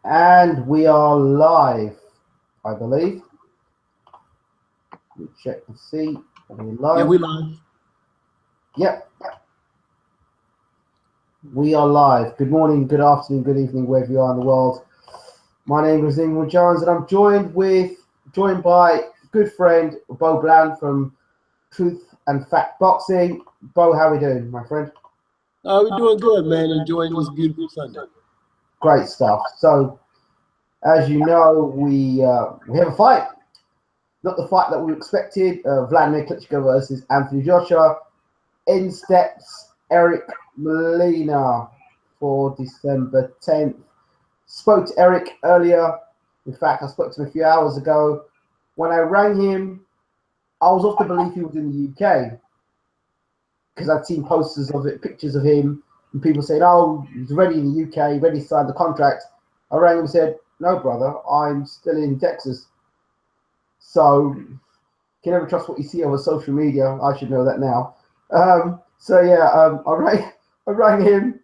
And we are live, I believe. Let me check and see. Are we live? Yeah, we live. Yep. We are live. Good morning, good afternoon, good evening, wherever you are in the world. My name is Ingrid Jones, and I'm joined by good friend Bo Bland from Truth and Fact Boxing. Bo, how are we doing, my friend? We're doing good, man. Enjoying this beautiful Sunday. Great stuff. So, as you know, we have a fight. Not the fight that we expected. Vladimir Klitschko versus Anthony Joshua. In steps Eric Molina for December 10th. Spoke to Eric earlier. In fact, I spoke to him a few hours ago. When I rang him, I was of the belief he was in the UK because I'd seen posters of it, pictures of him, and people saying, "Oh, he's ready in the UK, ready to sign the contract." I rang him and said, "No, brother, I'm still in Texas." So you can never trust what you see over social media. I should know that now. I rang him,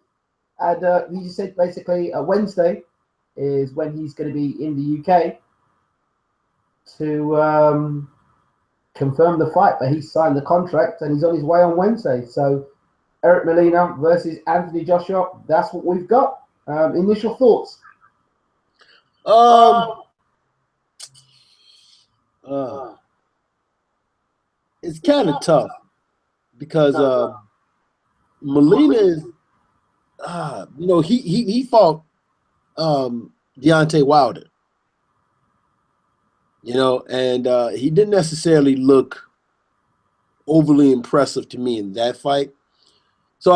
and he just said basically Wednesday is when he's going to be in the UK to confirm the fight. But he signed the contract and he's on his way on Wednesday. So Eric Molina versus Anthony Joshua. That's what we've got. Initial thoughts. It's kind of tough because Molina is, he fought Deontay Wilder, and he didn't necessarily look overly impressive to me in that fight. So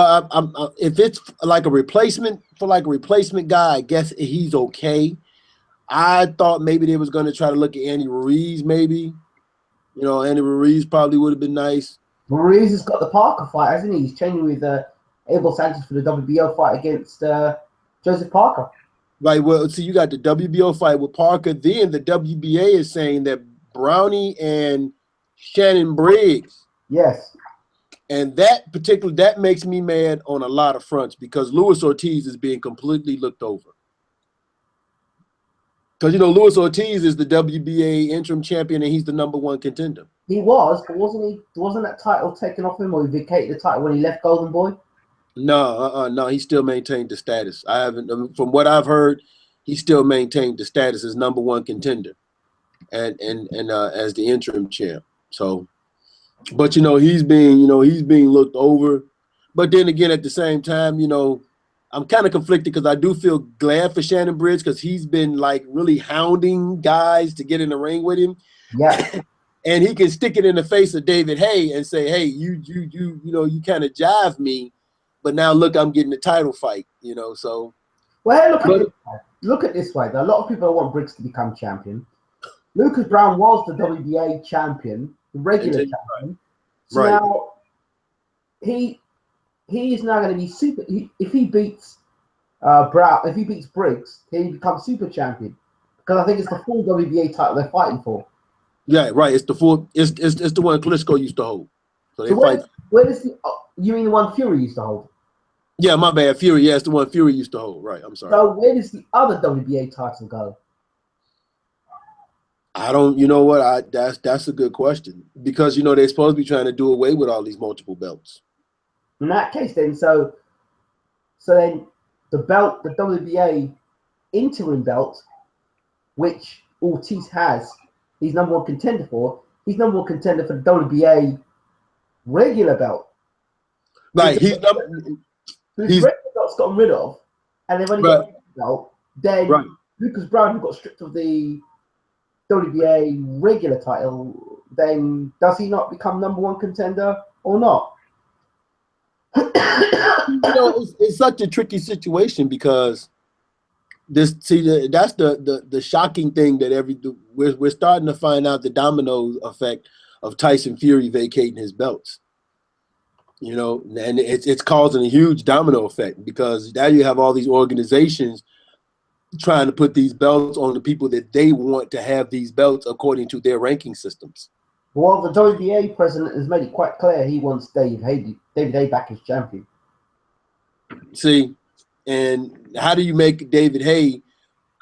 if it's like a replacement guy, I guess he's okay. I thought maybe they was going to try to look at Andy Ruiz, maybe. Andy Ruiz probably would have been nice. Ruiz has got the Parker fight, hasn't he? He's training with Abel Sanchez for the WBO fight against Joseph Parker. Right. Well, so you got the WBO fight with Parker. Then the WBA is saying that Brownie and Shannon Briggs. Yes. And that makes me mad on a lot of fronts because Luis Ortiz is being completely looked over. Because, Luis Ortiz is the WBA interim champion and he's the #1 contender. He was, but wasn't that title taken off him, or he vacated the title when he left Golden Boy? No, he still maintained the status. From what I've heard, he still maintained the status as #1 contender and as the interim champ. So, but he's being looked over. But then again, at the same time, I'm kind of conflicted because I do feel glad for Shannon Briggs because he's been like really hounding guys to get in the ring with him. Yeah. And he can stick it in the face of David Haye and say, "Hey, you kind of jive me, but now look, I'm getting the title fight." So. Well, look at this way. Though. A lot of people want Briggs to become champion. Lucas Brown was the WBA champion, the regular champion. So right. Now he is now going to be super. If he beats Brown, if he beats Briggs, he becomes super champion because I think it's the full WBA title they're fighting for. Yeah, right. It's the full. It's the one Klitschko used to hold. So they fight. Where does you mean the one Fury used to hold? Yeah, my bad. Fury. Yeah, it's the one Fury used to hold. Right. I'm sorry. So where does the other WBA title go? I don't. You know what? That's a good question because they're supposed to be trying to do away with all these multiple belts. In that case, then so then the belt, the WBA interim belt, which Ortiz has, he's #1 contender for. He's #1 contender for the WBA regular belt. Right. He's regular belt's gotten rid of, and they've only got a belt. Then Lucas Brown, who got stripped of the WBA regular title, then does he not become #1 contender or not? It's such a tricky situation because that's the shocking thing that we're starting to find out the domino effect of Tyson Fury vacating his belts. And it's causing a huge domino effect because now you have all these organizations trying to put these belts on the people that they want to have these belts according to their ranking systems. Well, the WBA president has made it quite clear he wants David Haye back as champion. See, and how do you make David Haye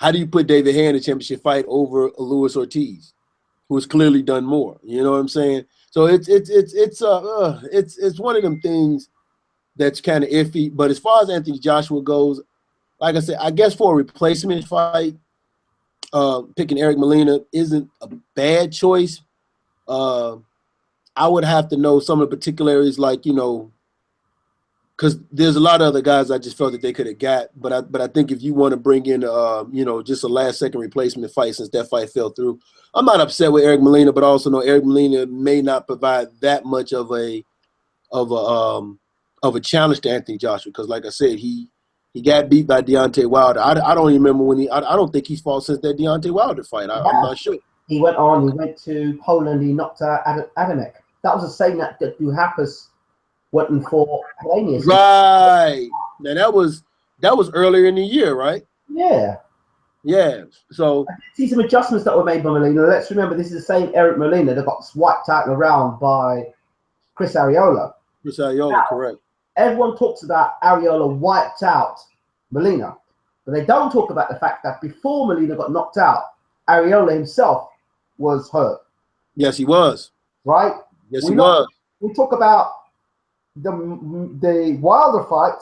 how do you put David Haye in a championship fight over Luis Ortiz, who has clearly done more? You know what I'm saying? So it's one of them things that's kind of iffy. But as far as Anthony Joshua goes, like I said, I guess for a replacement fight, picking Eric Molina isn't a bad choice. I would have to know some of the particularities, like, you know, because there's a lot of other guys I just felt that they could have got. But I think if you want to bring in, you know, just a last-second replacement fight since that fight fell through, I'm not upset with Eric Molina, but I also know Eric Molina may not provide that much of a challenge to Anthony Joshua because, like I said, he got beat by Deontay Wilder. I don't even remember when I don't think he's fought since that Deontay Wilder fight. I'm not sure. He went to Poland, he knocked out Adamek. That was the same that Duhaupas went and fought Haye. Right. Now that was earlier in the year, right? Yeah. Yeah. So I see some adjustments that were made by Molina. Let's remember this is the same Eric Molina that got swiped out in a round by Chris Arreola. Now, correct. Everyone talks about Arreola wiped out Molina, but they don't talk about the fact that before Molina got knocked out, Arreola himself was hurt. Yes, he was. Right? Yes, he was. We talk about the Wilder fight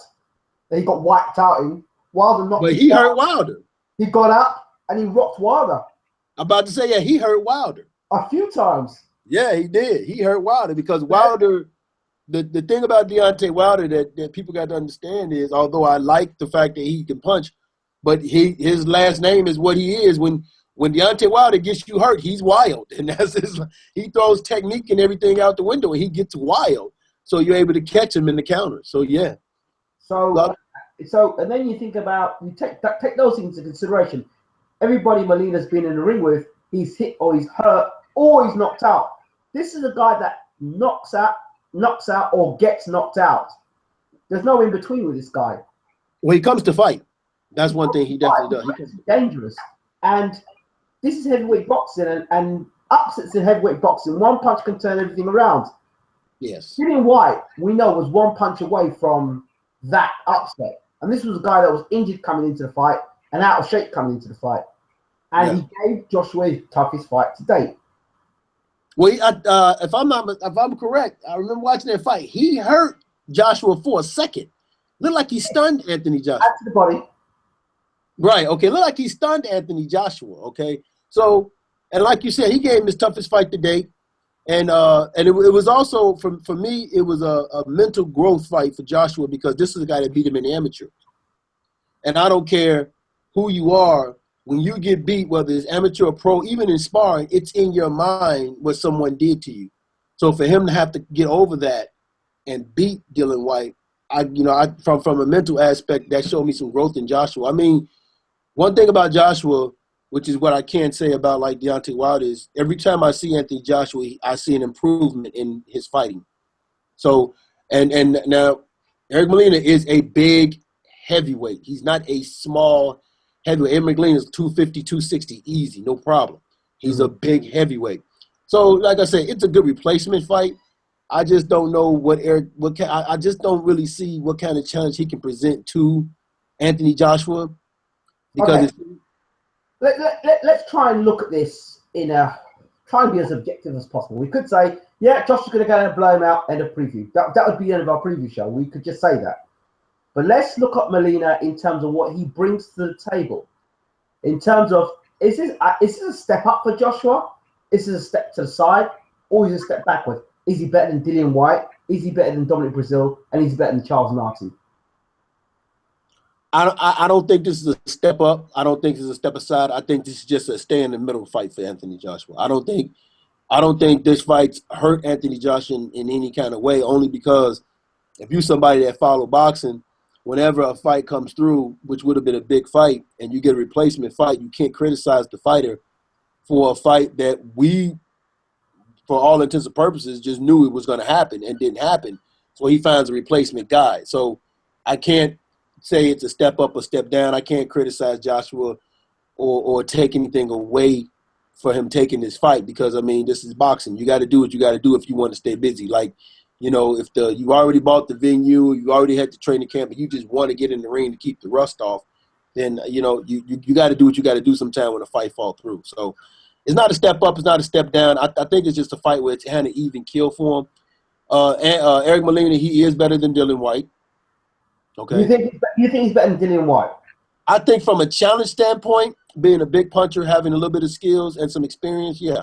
that he got wiped out in. Wilder knocked. But he hurt Wilder. He got up and he rocked Wilder. I'm about to say, yeah, he hurt Wilder a few times. Yeah, he did. He hurt Wilder because Wilder. The thing about Deontay Wilder that people got to understand is, although I like the fact that he can punch, but his last name is what he is. When Deontay Wilder gets you hurt, he's wild, and he throws technique and everything out the window, and he gets wild. So you're able to catch him in the counter. So yeah. So and then you think about you take those things into consideration. Everybody Molina's been in the ring with, he's hit or he's hurt or he's knocked out. This is a guy that knocks out or gets knocked out. There's no in between with this guy. When he comes to fight, that's one thing he definitely does. He's dangerous. And this is heavyweight boxing, and upsets in heavyweight boxing. One punch can turn everything around. Yes. Dillian Whyte, we know, was one punch away from that upset. And this was a guy that was injured coming into the fight and out of shape coming into the fight. And he gave Joshua his toughest fight to date. Well, if I'm correct, I remember watching that fight. He hurt Joshua for a second. Looked like he stunned Anthony Joshua. Back to the body. Right. Okay. Looked like he stunned Anthony Joshua. Okay. So, and like you said, he gave him his toughest fight to date. And it was also, for me, it was a mental growth fight for Joshua because this is a guy that beat him in the amateur. And I don't care who you are. When you get beat, whether it's amateur or pro, even in sparring, it's in your mind what someone did to you. So for him to have to get over that and beat Dillian Whyte, from a mental aspect, that showed me some growth in Joshua. I mean, one thing about Joshua, which is what I can't say about like Deontay Wilder, is every time I see Anthony Joshua, I see an improvement in his fighting. So, and now Eric Molina is a big heavyweight. He's not a small heavyweight. Eric Molina is 250, 260, easy, no problem. He's a big heavyweight. So, like I said, it's a good replacement fight. I just don't know I just don't really see what kind of challenge he can present to Anthony Joshua. Because let's try and look at this try and be as objective as possible. We could say, yeah, Josh is going to go and blow him out, end of preview. That would be the end of our preview show. We could just say that. But let's look at Molina in terms of what he brings to the table. In terms of, is this a step up for Joshua? Is this a step to the side? Or is it a step backward? Is he better than Dillian Whyte? Is he better than Dominic Brazil? And is he better than Charles Narty? I don't think this is a step up. I don't think this is a step aside. I think this is just a stay in the middle fight for Anthony Joshua. I don't think this fight's hurt Anthony Joshua in any kind of way, only because if you're somebody that follow boxing, whenever a fight comes through, which would have been a big fight, and you get a replacement fight, you can't criticize the fighter for a fight that we, for all intents and purposes, just knew it was going to happen and didn't happen. So he finds a replacement guy. So I can't say it's a step up or step down. I can't criticize Joshua or take anything away for him taking this fight because, I mean, this is boxing. You got to do what you got to do if you want to stay busy. Like, you know, if you already bought the venue, you already had the training camp, and you just want to get in the ring to keep the rust off, then you got to do what you got to do sometime when a fight fall through. So it's not a step up, it's not a step down. I think it's just a fight where it's kind of even kill for him. Eric Molina, he is better than Dillian White. Okay. You think he's better than Dillian White? I think from a challenge standpoint, being a big puncher, having a little bit of skills and some experience, yeah.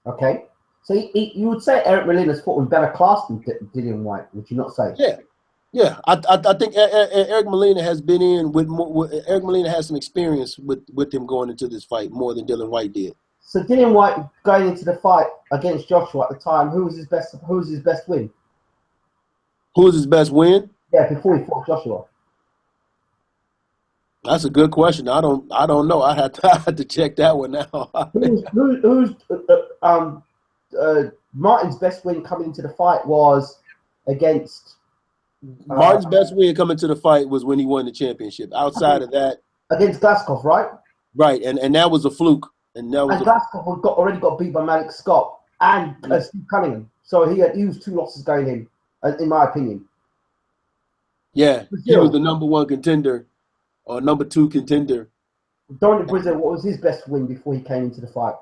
Okay. So you would say Eric Molina's fought with better class than Dillian White, would you not say? Yeah. Yeah. I think Eric Molina has been in Eric Molina has some experience with him going into this fight more than Dillian White did. So Dillian White going into the fight against Joshua at the time, who was his best win? Who was his best win? Yeah, before he fought Joshua. That's a good question. I don't know. I had to check that one now. Who's Martin's best win coming into the fight was against Martin's best win coming to the fight was when he won the championship. Outside of that, against Glaskov, right? Right, and that was a fluke. And Glaskov already got beat by Malik Scott and Steve Cunningham, so he was 2 losses going in my opinion. Yeah, he was the number 1 contender or number 2 contender. Dominic Brazil, what was his best win before he came into the fight?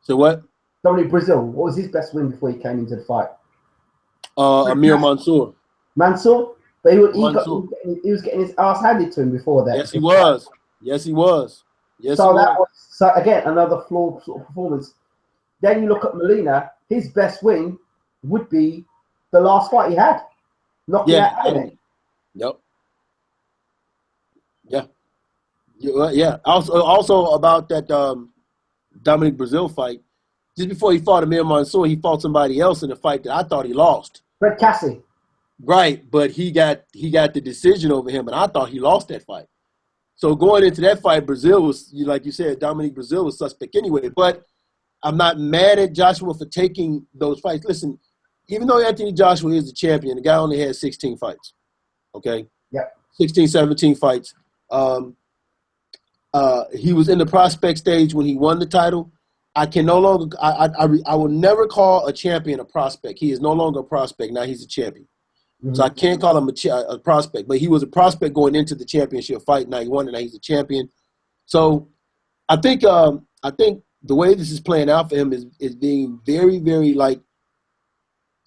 So what? Dominic Brazil, what was his best win before he came into the fight? Amir Mansour. Mansour? But he was getting his ass handed to him before that. Yes, he was. Yes, he was. Yes, so that was again another flawed sort of performance. Then you look at Molina, his best win would be the last fight he had. Knocking out Haye. Yep. Yeah. Yeah. Also about that Dominic Brazil fight, just before he fought Amir Mansour, he fought somebody else in a fight that I thought he lost. Fred Cassie. Right, but he got the decision over him, and I thought he lost that fight. So going into that fight, Brazil was, like you said, Dominic Brazil was suspect anyway. But I'm not mad at Joshua for taking those fights. Listen, even though Anthony Joshua is the champion, the guy only had 16 fights. Okay? Yeah. 16, 17 fights. He was in the prospect stage when he won the title. I can no longer I will never call a champion a prospect. He is no longer a prospect. Now he's a champion. Mm-hmm. So I can't call him a prospect, but he was a prospect going into the championship fight. Now he won, and now he's a champion. So I think the way this is playing out for him is being very, very like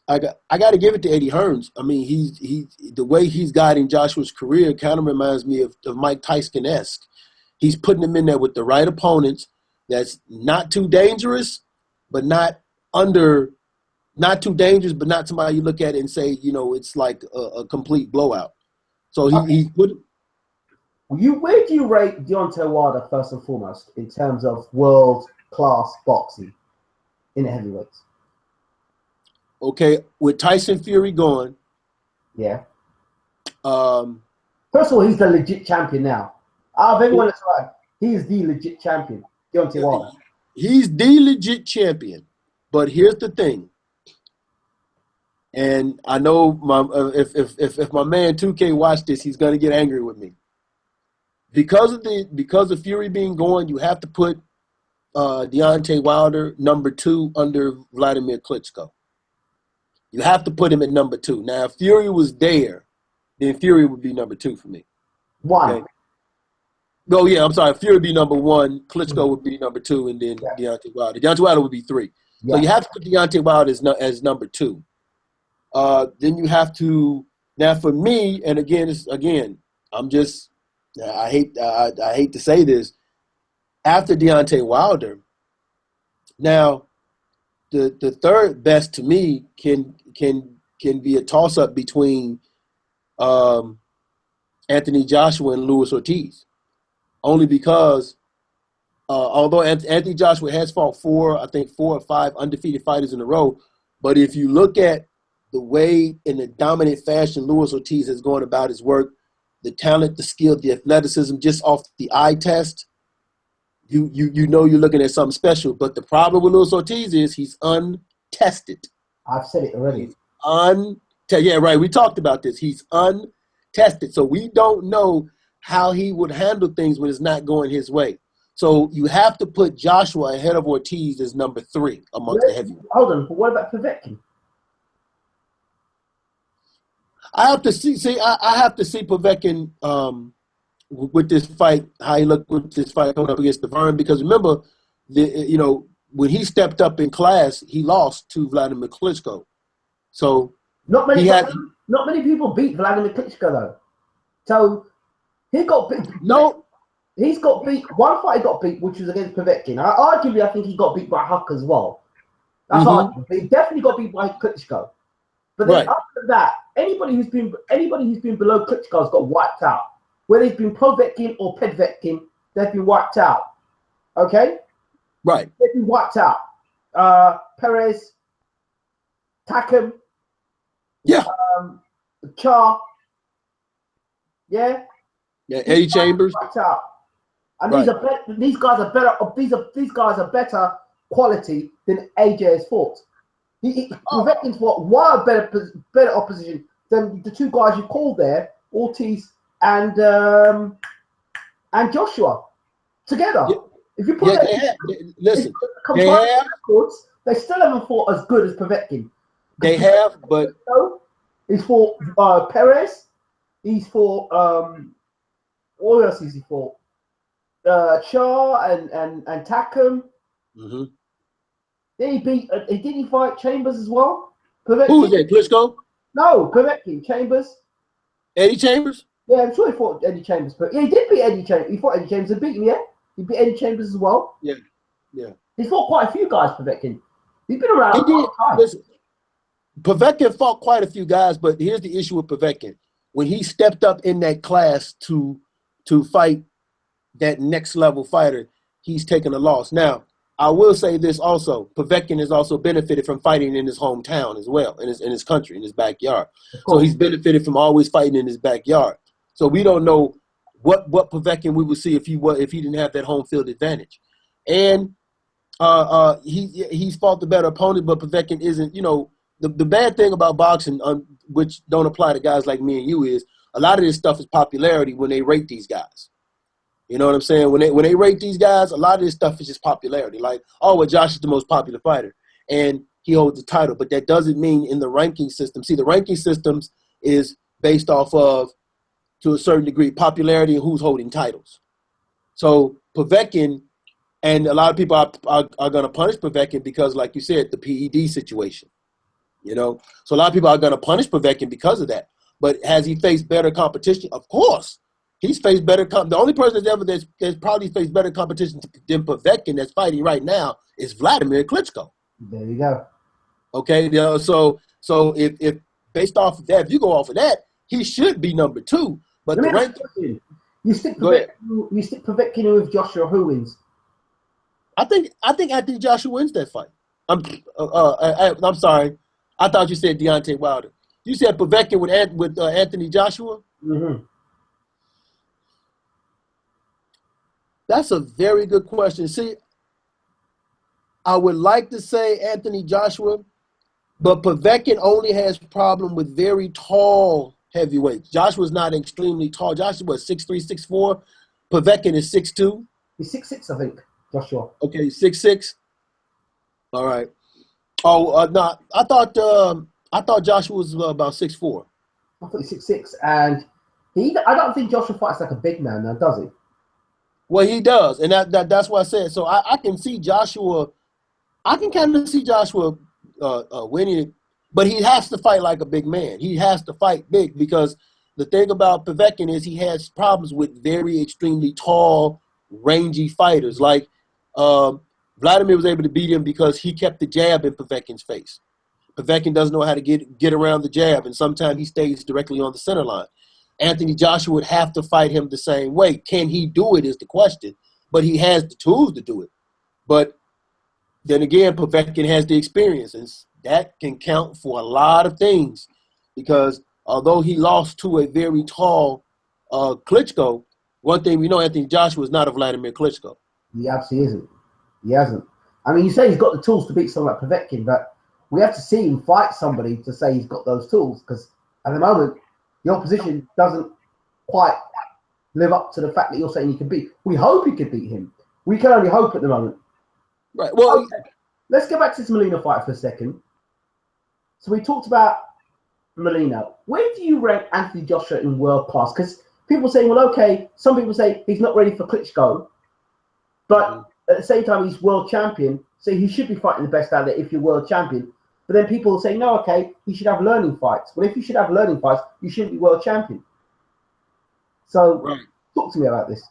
I got to give it to Eddie Hearns. I mean, he's the way he's guiding Joshua's career kind of reminds me of Mike Tyson-esque. He's putting him in there with the right opponents. That's not too dangerous, but not too dangerous, but not somebody you look at it and say, it's like a complete blowout. So he would. Where do you rate Deontay Wilder first and foremost in terms of world class boxing in the heavyweights? Okay, with Tyson Fury gone. Yeah. First of all, he's the legit champion now. Out of everyone that's right, he is the legit champion. Deontay Wilder. He's the legit champion, but here's the thing. And I know if my man 2K watched this, he's gonna get angry with me. Because of Fury being gone, you have to put Deontay Wilder number 2 under Vladimir Klitschko. You have to put him at number 2. Now, if Fury was there, then Fury would be number 2 for me. 1. Okay? Oh yeah, I'm sorry. Fury would be number 1. Klitschko would be number 2, and then Deontay Wilder. Deontay Wilder would be 3. Yeah. So you have to put Deontay Wilder as number 2. Then you have to now for me, and again, I'm just I hate to say this. After Deontay Wilder, now the third best to me can be a toss up between Anthony Joshua and Luis Ortiz, only because although Anthony Joshua has fought 4 or 5 undefeated fighters in a row, but if you look at the way in a dominant fashion Luis Ortiz has gone about his work, the talent, the skill, the athleticism, just off the eye test, you know you're looking at something special. But the problem with Luis Ortiz is he's untested. I've said it already. Yeah, right. We talked about this. He's untested. So we don't know how he would handle things when it's not going his way. So you have to put Joshua ahead of Ortiz as number 3 amongst the heavyweights. Hold on, but what about Povetkin? I have to see. I have to see Povetkin with this fight. How he looked with this fight coming up against Deverne, because remember, when he stepped up in class, he lost to Vladimir Klitschko. So not many people beat Vladimir Klitschko though. So he got beat. No, he's got beat. One fight he got beat, which was against Povetkin. Arguably, I think he got beat by Huck as well. That's arguable. He definitely got beat by Klitschko. But then after that, anybody who's been below Klitschko has got wiped out. Whether it's been Povetkin or Pedvetkin, they've been wiped out. Okay? Right. They've been wiped out. Perez, Takam, Char, Eddie Chambers. Wiped out. And these guys are better quality than AJ has fought. Povetkin's fought wild better opposition than the two guys you called there, Ortiz and Joshua together. Yeah. If you put records, they still haven't fought as good as Povetkin. They have, but he's fought Perez. He's fought what else is he fought? Char and Takam. Mm-hmm. Then he fight Chambers as well? Povetkin? Who was that? Klitschko? No, Povetkin. Chambers. Eddie Chambers? Yeah, I'm sure he fought Eddie Chambers, but he did beat Eddie Chambers. He fought Eddie Chambers and beat him, yeah? He beat Eddie Chambers as well. Yeah. He fought quite a few guys, Povetkin. He's been around a long time. Listen, Povetkin fought quite a few guys, but here's the issue with Povetkin. When he stepped up in that class to fight that next level fighter, he's taken a loss. Now, I will say this also: Povetkin has also benefited from fighting in his hometown as well, in his country, in his backyard. So he's benefited from always fighting in his backyard. So we don't know what Povetkin we would see if he didn't have that home field advantage. And he's fought the better opponent, but Povetkin isn't. The bad thing about boxing, which don't apply to guys like me and you, is a lot of this stuff is popularity when they rate these guys. You know what I'm saying? When they rate these guys, a lot of this stuff is just popularity. Like, Josh is the most popular fighter, and he holds the title. But that doesn't mean in the ranking system. See, the ranking systems is based off of, to a certain degree, popularity and who's holding titles. So Povetkin, and a lot of people are going to punish Povetkin because, like you said, the PED situation. So a lot of people are going to punish Povetkin because of that. But has he faced better competition? Of course. He's faced better. The only person that's probably faced better competition than Povetkin that's fighting right now is Vladimir Klitschko. There you go. Okay, so if based off of that, if you go off of that, he should be number 2. But the ranking, you stick Povetkin with Joshua, who wins? I think Anthony Joshua wins that fight. I'm sorry. I thought you said Deontay Wilder. You said Povetkin with Anthony Joshua? Mm-hmm. That's a very good question. See, I would like to say Anthony Joshua, but Povetkin only has problem with very tall heavyweights. Joshua's not extremely tall. Joshua was 6'3", 6'4". Povetkin is 6'2". He's 6'6", I think, Joshua. Okay, 6'6". All right. No, I thought Joshua was about 6'4". I thought he's 6'6", and I don't think Joshua fights like a big man now, does he? Well, he does, and that's what I said. So I can see Joshua. I can kind of see Joshua winning it, but he has to fight like a big man. He has to fight big because the thing about Povetkin is he has problems with very extremely tall, rangy fighters. Like Vladimir was able to beat him because he kept the jab in Povetkin's face. Povetkin doesn't know how to get around the jab, and sometimes he stays directly on the center line. Anthony Joshua would have to fight him the same way. Can he do it is the question, but he has the tools to do it. But then again, Povetkin has the experience, and that can count for a lot of things because although he lost to a very tall Klitschko, one thing we know, Anthony Joshua is not a Vladimir Klitschko. He absolutely isn't. He hasn't. I mean, you say he's got the tools to beat someone like Povetkin, but we have to see him fight somebody to say he's got those tools because at the moment, the opposition doesn't quite live up to the fact that you're saying he can beat. We hope he could beat him. We can only hope at the moment. Right. Well, okay. Let's go back to this Molina fight for a second. So we talked about Molina, where do you rank Anthony Joshua in world class? Because people say, well, okay, some people say he's not ready for Klitschko, but at the same time, he's world champion, so he should be fighting the best out there if you're world champion. But then people say, no, okay, he should have learning fights. Well, if you should have learning fights, you shouldn't be world champion. So talk to me about this.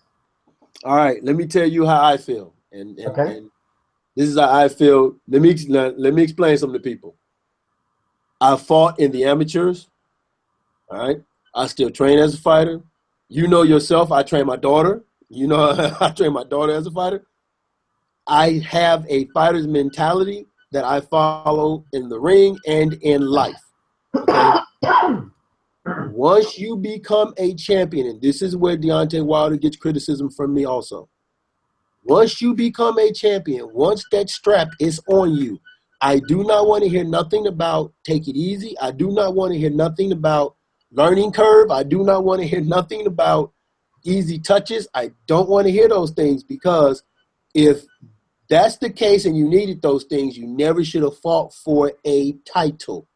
All right, let me tell you how I feel. And this is how I feel. Let me explain something to people. I fought in the amateurs. All right. I still train as a fighter. You know yourself, I train my daughter. You know, I train my daughter as a fighter. I have a fighter's mentality that I follow in the ring and in life. Okay? Once you become a champion, and this is where Deontay Wilder gets criticism from me also. Once you become a champion, once that strap is on you, I do not want to hear nothing about take it easy. I do not want to hear nothing about learning curve. I do not want to hear nothing about easy touches. I don't want to hear those things, because if that's the case and you needed those things, you never should have fought for a title.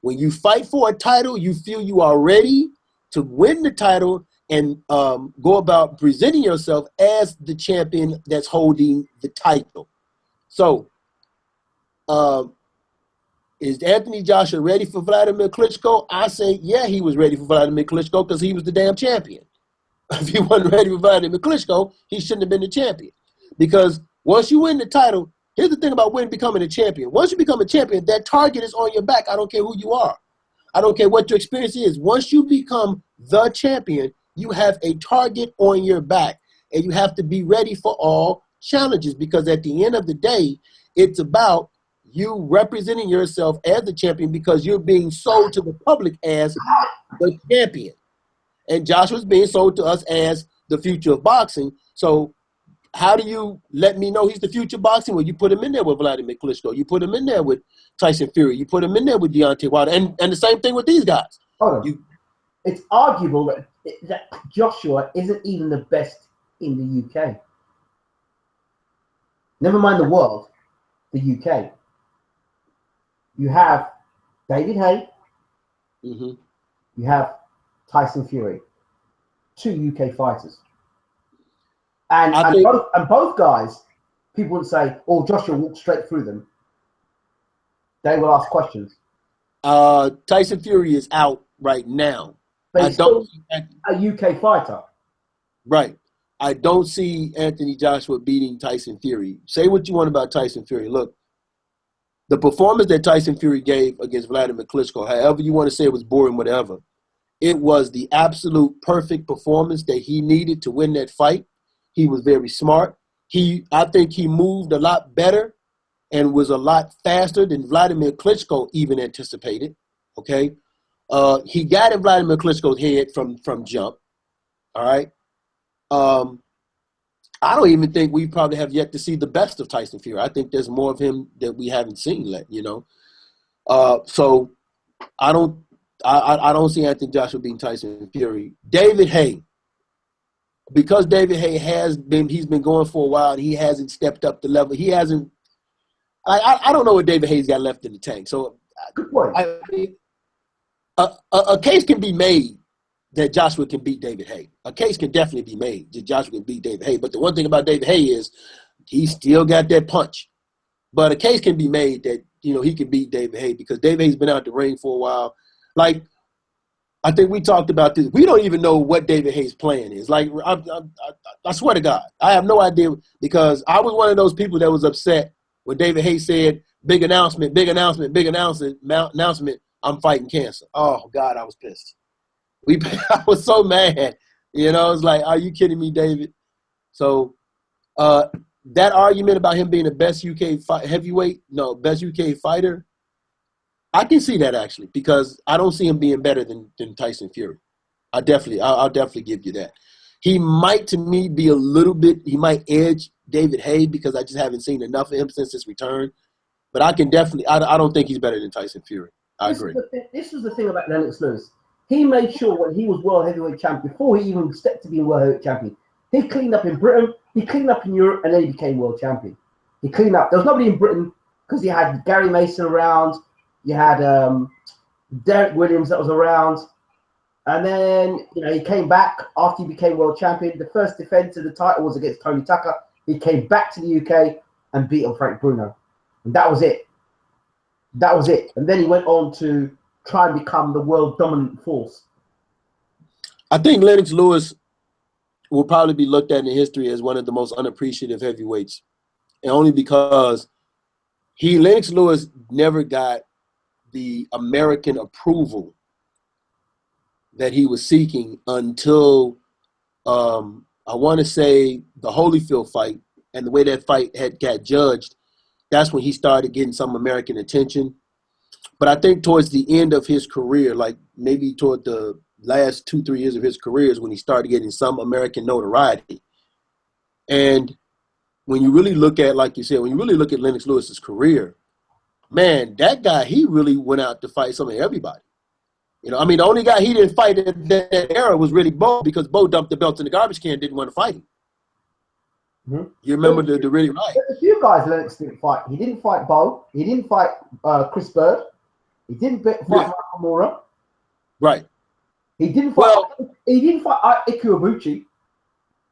When you fight for a title, you feel you are ready to win the title and go about presenting yourself as the champion that's holding the title. So, is Anthony Joshua ready for Vladimir Klitschko? I say, yeah, he was ready for Vladimir Klitschko because he was the damn champion. If he wasn't ready for Vladimir Klitschko, he shouldn't have been the champion. Because once you win the title, here's the thing about becoming a champion. Once you become a champion, that target is on your back. I don't care who you are. I don't care what your experience is. Once you become the champion, you have a target on your back, and you have to be ready for all challenges, because at the end of the day, it's about you representing yourself as the champion, because you're being sold to the public as the champion. And Joshua's being sold to us as the future of boxing. So how do you let me know he's the future of boxing? Well, you put him in there with Vladimir Klitschko. You put him in there with Tyson Fury. You put him in there with Deontay Wilder. And the same thing with these guys. It's arguable that Joshua isn't even the best in the UK. Never mind the world, the UK. You have David Haye. Mm-hmm. You have Tyson Fury. 2 UK fighters. And both guys, people would say, oh, Joshua walked straight through them. They will ask questions. Tyson Fury is out right now. But he's still a UK fighter. Right. I don't see Anthony Joshua beating Tyson Fury. Say what you want about Tyson Fury. Look, the performance that Tyson Fury gave against Vladimir Klitschko, however you want to say it was boring, whatever, it was the absolute perfect performance that he needed to win that fight. He was very smart. I think he moved a lot better and was a lot faster than Vladimir Klitschko even anticipated. Okay, he got in Vladimir Klitschko's head from jump. All right. I don't even think we probably have yet to see the best of Tyson Fury. I think there's more of him that we haven't seen yet. So I don't see Anthony Joshua beating Tyson Fury. David Haye. Because David Haye he's been going for a while and he hasn't stepped up the level. He hasn't. I don't know what David Haye's got left in the tank. So good point. A case can be made that Joshua can beat David Haye. A case can definitely be made that Joshua can beat David Haye. But the one thing about David Haye is he still got that punch. But a case can be made that he can beat David Haye, because David Haye's been out the ring for a while. Like, I think we talked about this. We don't even know what David Haye's plan is. Like, I swear to God, I have no idea, because I was one of those people that was upset when David Haye said, big announcement, I'm fighting cancer. Oh, God, I was pissed. I was so mad. It's like, are you kidding me, David? So that argument about him being the best best UK fighter, I can see that, actually, because I don't see him being better than Tyson Fury. I'll definitely give you that. He might, to me, be a little bit, he might edge David Haye, because I just haven't seen enough of him since his return. But I don't think he's better than Tyson Fury. I agree. This was the thing about Lennox Lewis. He made sure when he was world heavyweight champion, before he even stepped to being world heavyweight champion, he cleaned up in Britain, he cleaned up in Europe, and then he became world champion. He cleaned up. There was nobody in Britain, because he had Gary Mason around. You had Derek Williams that was around. And then, he came back after he became world champion. The first defense of the title was against Tony Tucker. He came back to the UK and beat on Frank Bruno. And that was it. That was it. And then he went on to try and become the world dominant force. I think Lennox Lewis will probably be looked at in history as one of the most unappreciative heavyweights. And only because Lennox Lewis never got the American approval that he was seeking until I want to say the Holyfield fight, and the way that fight got judged. That's when he started getting some American attention. But I think towards the end of his career, like maybe toward the last 2-3 years of his career, is when he started getting some American notoriety. And when you really look at, like you said, when you really look at Lennox Lewis's career, man, that guy, he really went out to fight some of everybody. The only guy he didn't fight in that era was really Bo, because Bo dumped the belt in the garbage can and didn't want to fight him. Mm-hmm. You remember the really right. There's a few guys Lennox didn't fight. He didn't fight Bo. He didn't fight Chris Bird. He didn't fight Michael Moore. Right. He didn't fight. He didn't fight Iku.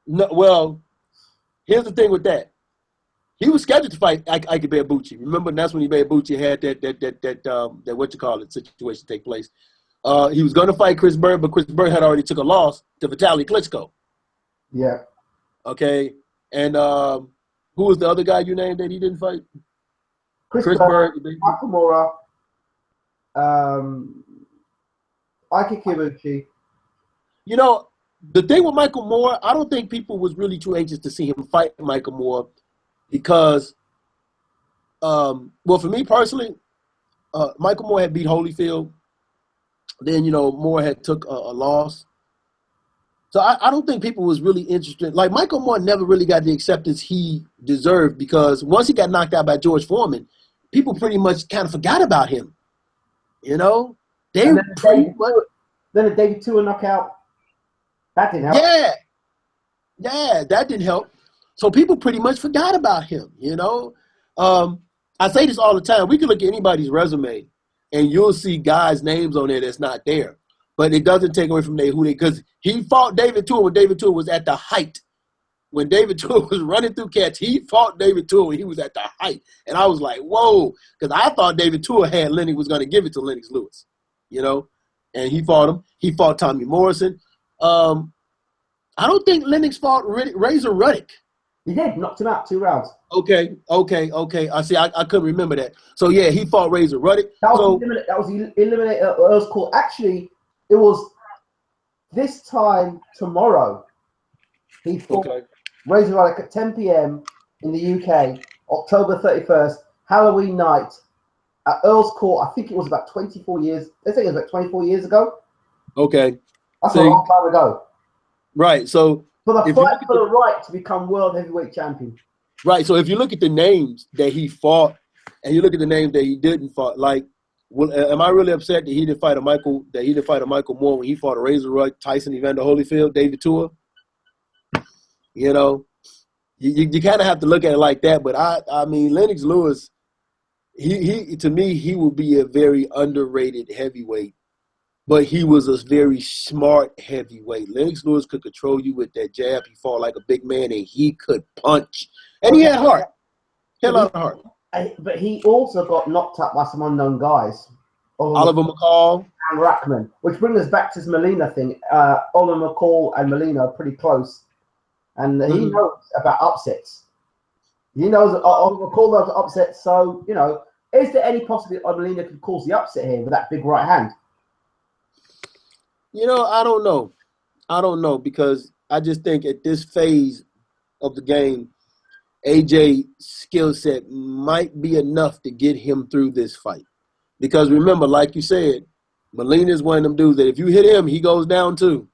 No. Well, here's the thing with that. He was scheduled to fight Ike Ibeabuchi. Remember, that's when Ibeabuchi had that what you call it situation take place. He was going to fight Chris Bird, but Chris Bird had already took a loss to Vitaly Klitschko. Yeah. Okay. And who was the other guy you named that he didn't fight? Chris Bird, Michael Moore, Ike Ibeabuchi. The thing with Michael Moore, I don't think people was really too anxious to see him fight Michael Moore because, for me personally, Michael Moore had beat Holyfield. Then, Moore had took a loss. So I don't think people was really interested. Like, Michael Moore never really got the acceptance he deserved because once he got knocked out by George Foreman, people pretty much kind of forgot about him. Then the David Tua knockout, that didn't help. Yeah, that didn't help. So people pretty much forgot about him, I say this all the time. We can look at anybody's resume and you'll see guys' names on there that's not there. But it doesn't take away from because he fought David Tua when David Tua was at the height. When David Tua was running through cats, he fought David Tua when he was at the height. And I was like, whoa, because I thought David Tua had Lennox was going to give it to Lennox Lewis, and he fought him. He fought Tommy Morrison. I don't think Lennox fought Razor Ruddock. He did, knocked him out 2 rounds. Okay. I see. I couldn't remember that. So, yeah, he fought Razor Ruddock. That was eliminated Earl's Court. Actually, it was this time tomorrow. He fought Razor Ruddock at 10 p.m. in the UK, October 31st, Halloween night at Earl's Court. I think it was about 24 years. I think it was about 24 years ago. Okay. That's a long time ago. Right. So for the fight for the right to become world heavyweight champion. Right. So if you look at the names that he fought and you look at the names that he didn't fight, like, am I really upset that he didn't fight a Michael Moore when he fought a Razor Ruddock, Tyson, Evander Holyfield, David Tua? You kind of have to look at it like that. But I mean, Lennox Lewis, he to me, he will be a very underrated heavyweight, but he was a very smart heavyweight. Lennox Lewis could control you with that jab. He fought like a big man, and he could punch. And he had heart. He had a lot of heart. But he also got knocked out by some unknown guys. Oliver McCall. And Rackman, which brings us back to this Molina thing. Oliver McCall and Molina are pretty close. And he knows about upsets. He knows Oliver McCall knows upsets. So, is there any possibility Molina could cause the upset here with that big right hand? I don't know. Because I just think at this phase of the game, AJ's skill set might be enough to get him through this fight. Because remember, like you said, Molina is one of them dudes that if you hit him, he goes down too.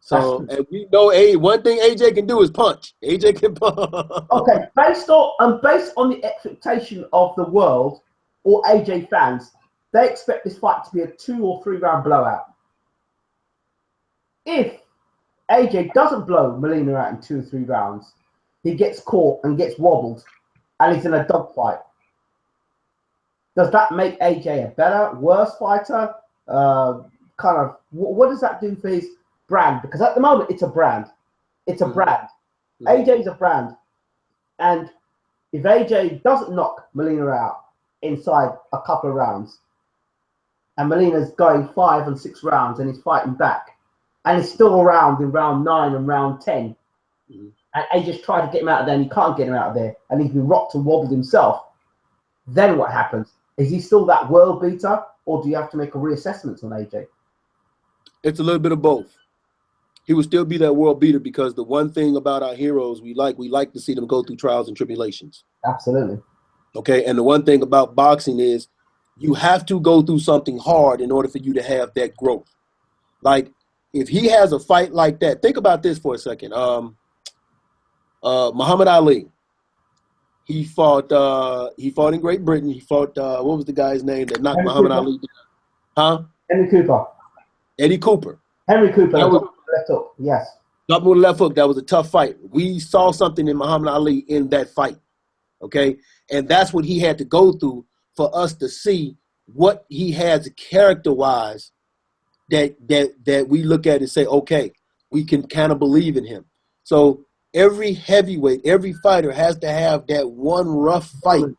So, and we know one thing AJ can do is punch. AJ can punch. Okay, based on the expectation of the world or AJ fans, they expect this fight to be a 2 or 3 round blowout. If AJ doesn't blow Molina out in 2 or 3 rounds, he gets caught and gets wobbled, and he's in a dogfight. Does that make AJ a better, worse fighter? kind of what does that do for his brand? Because at the moment it's a brand. It's a brand. AJ's a brand, and if AJ doesn't knock Molina out inside a couple of rounds, and Molina's going 5 and 6 rounds and he's fighting back, and he's still around in round 9 and round 10, and AJ's tried to get him out of there and he can't get him out of there, and he's been rocked and wobbled himself, then what happens? Is he still that world beater, or do you have to make a reassessment on AJ? It's a little bit of both. He would still be that world beater because the one thing about our heroes, we like to see them go through trials and tribulations. Absolutely. Okay, and the one thing about boxing is you have to go through something hard in order for you to have that growth. Like, if he has a fight like that, think about this for a second. Muhammad Ali, he fought in Great Britain. He fought, what was the guy's name that knocked Muhammad Ali down? Huh? Eddie Cooper. Henry Cooper. Left hook. Yes. Up with a left hook. That was a tough fight. We saw something in Muhammad Ali in that fight. Okay, and that's what he had to go through for us to see what he has character-wise that we look at and say, okay, we can kind of believe in him. So every heavyweight, every fighter has to have that one rough fight,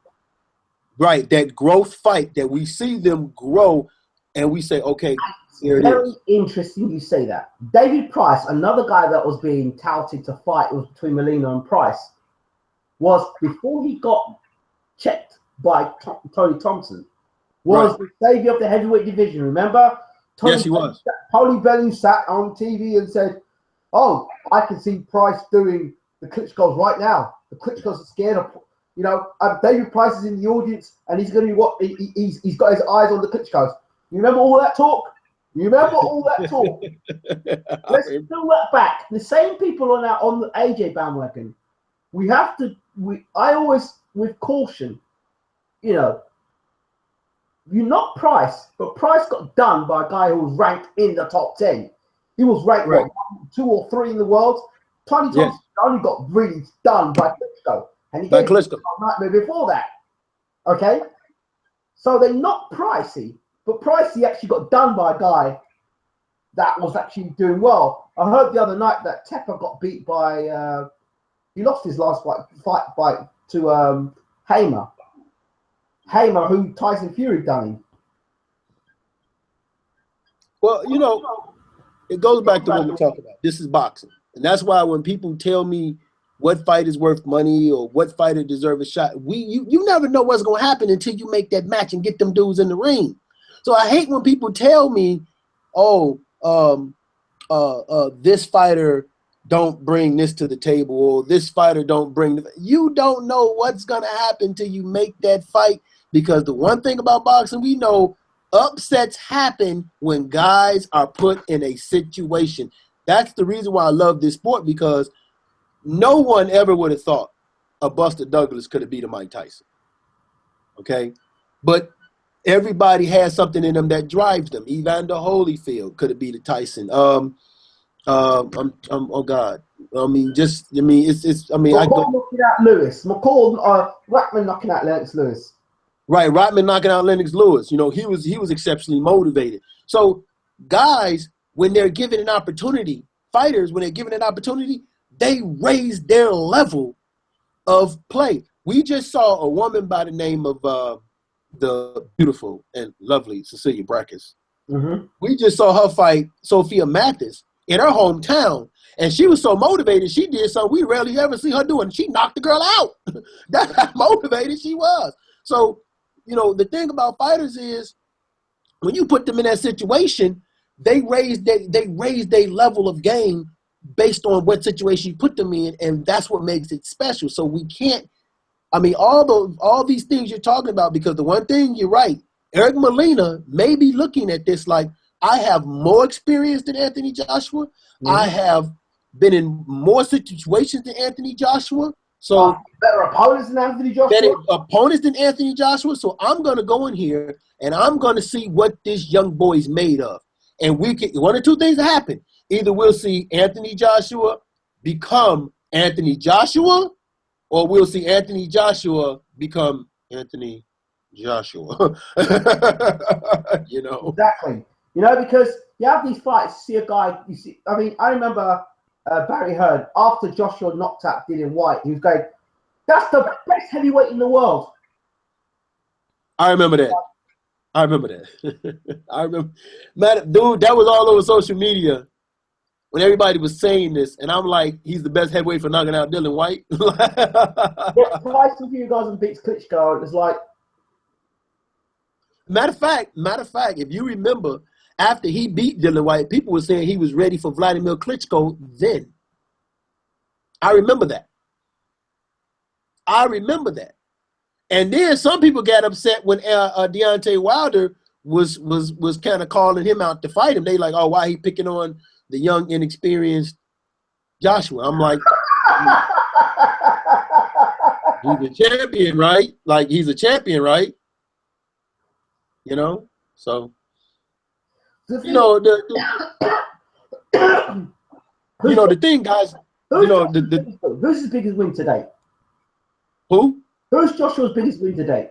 right? That growth fight that we see them grow, and we say, okay, here it is. Very interesting you say that. David Price, another guy that was being touted to fight was between Molina and Price, was before he got checked by Tony Thompson, was the savior of the heavyweight division. Remember? Yes, he was. Tony Bellew sat on TV and said, "Oh, I can see Price doing the Klitschko's right now. The Klitschko's are scared of, David Price is in the audience and he's going to be what? He's got his eyes on the Klitschko's. You remember all that talk? You remember all that talk? Let's do that back. The same people are now on the AJ bandwagon. We have to. I always, with caution, you're not Price, but Price got done by a guy who was ranked in the top 10. He was ranked what, 2 or 3 in the world. Tony Thompson only got really done by Klitschko, and he gave Klitschko a nightmare before that. Okay, so they're not Pricey, but Pricey actually got done by a guy that was actually doing well. I heard the other night that Tepper got beat by. He lost his last fight to Haye. Haye, who Tyson Fury done him. Well, it goes back to what we talk about. This is boxing. And that's why when people tell me what fight is worth money or what fighter deserves a shot, you never know what's going to happen until you make that match and get them dudes in the ring. So I hate when people tell me, this fighter don't bring this to the table, or this fighter don't bring you don't know what's going to happen till you make that fight, because the one thing about boxing, we know upsets happen when guys are put in a situation. That's the reason why I love this sport, because no one ever would have thought a Buster Douglas could have beat a Mike Tyson. Okay? But everybody has something in them that drives them. Evander Holyfield could have beat a Tyson. Oh God. McCall knocking out Lewis. Rackman knocking out Lennox Lewis. Right, Rackman knocking out Lennox Lewis. He was exceptionally motivated. So guys, when they're given an opportunity, fighters, when they're given an opportunity, they raise their level of play. We just saw a woman by the name of the beautiful and lovely Cecilia Brækhus. Mm-hmm. We just saw her fight Sophia Mathis in her hometown, and she was so motivated, she did something we rarely ever see her doing. She knocked the girl out. That's how motivated she was. So, the thing about fighters is when you put them in that situation, they raise their level of game based on what situation you put them in, and that's what makes it special. So we can't, all these things you're talking about, because the one thing, you're right, Eric Molina may be looking at this like, I have more experience than Anthony Joshua. Mm-hmm. I have been in more situations than Anthony Joshua. So better opponents than Anthony Joshua. So I'm going to go in here and I'm going to see what this young boy is made of. And one or two things happen. Either we'll see Anthony Joshua become Anthony Joshua, or we'll see Anthony Joshua become Anthony Joshua. Exactly. You know, because you have these fights, you see a guy, you see, I mean, I remember Barry Hearn, after Joshua knocked out Dillian White, he was going, that's the best heavyweight in the world. I remember that. I remember that. I remember, man, dude, that was all over social media when everybody was saying this, and I'm like, he's the best heavyweight for knocking out Dillian White. Yeah, Tyson Fury goes and beats Klitschko, and it's like. Matter of fact, if you remember, after he beat Dillian White, people were saying he was ready for Vladimir Klitschko then. I remember that. And then some people got upset when Deontay Wilder was kind of calling him out to fight him. They like, oh, why he picking on the young, inexperienced Joshua? I'm like, he's a champion, right? Like, he's a champion, right? You know? So, you know, the thing, guys, you know, who's his biggest win today? Who? Who's Joshua's biggest win today?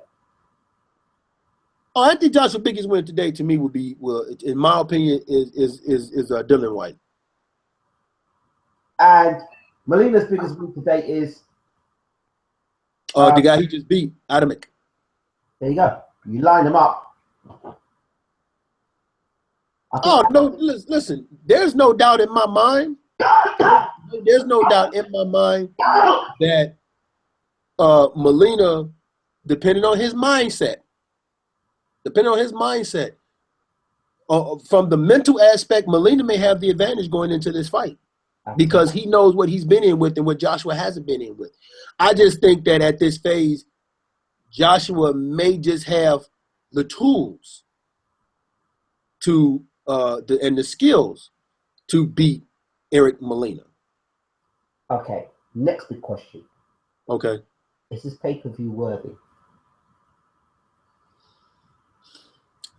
Oh, I think Joshua's biggest win today to me would be, well, in my opinion, is Dillian White. And Molina's biggest win today is the guy he just beat, Adamic. There you go. You line them up. Oh no! Listen, there's no doubt in my mind. There's no doubt in my mind that Molina, depending on his mindset, from the mental aspect, Molina may have the advantage going into this fight because he knows what he's been in with and what Joshua hasn't been in with. I just think that at this phase, Joshua may just have the tools to and the skills to beat Eric Molina. Okay, next big question. Okay. Is this pay-per-view worthy?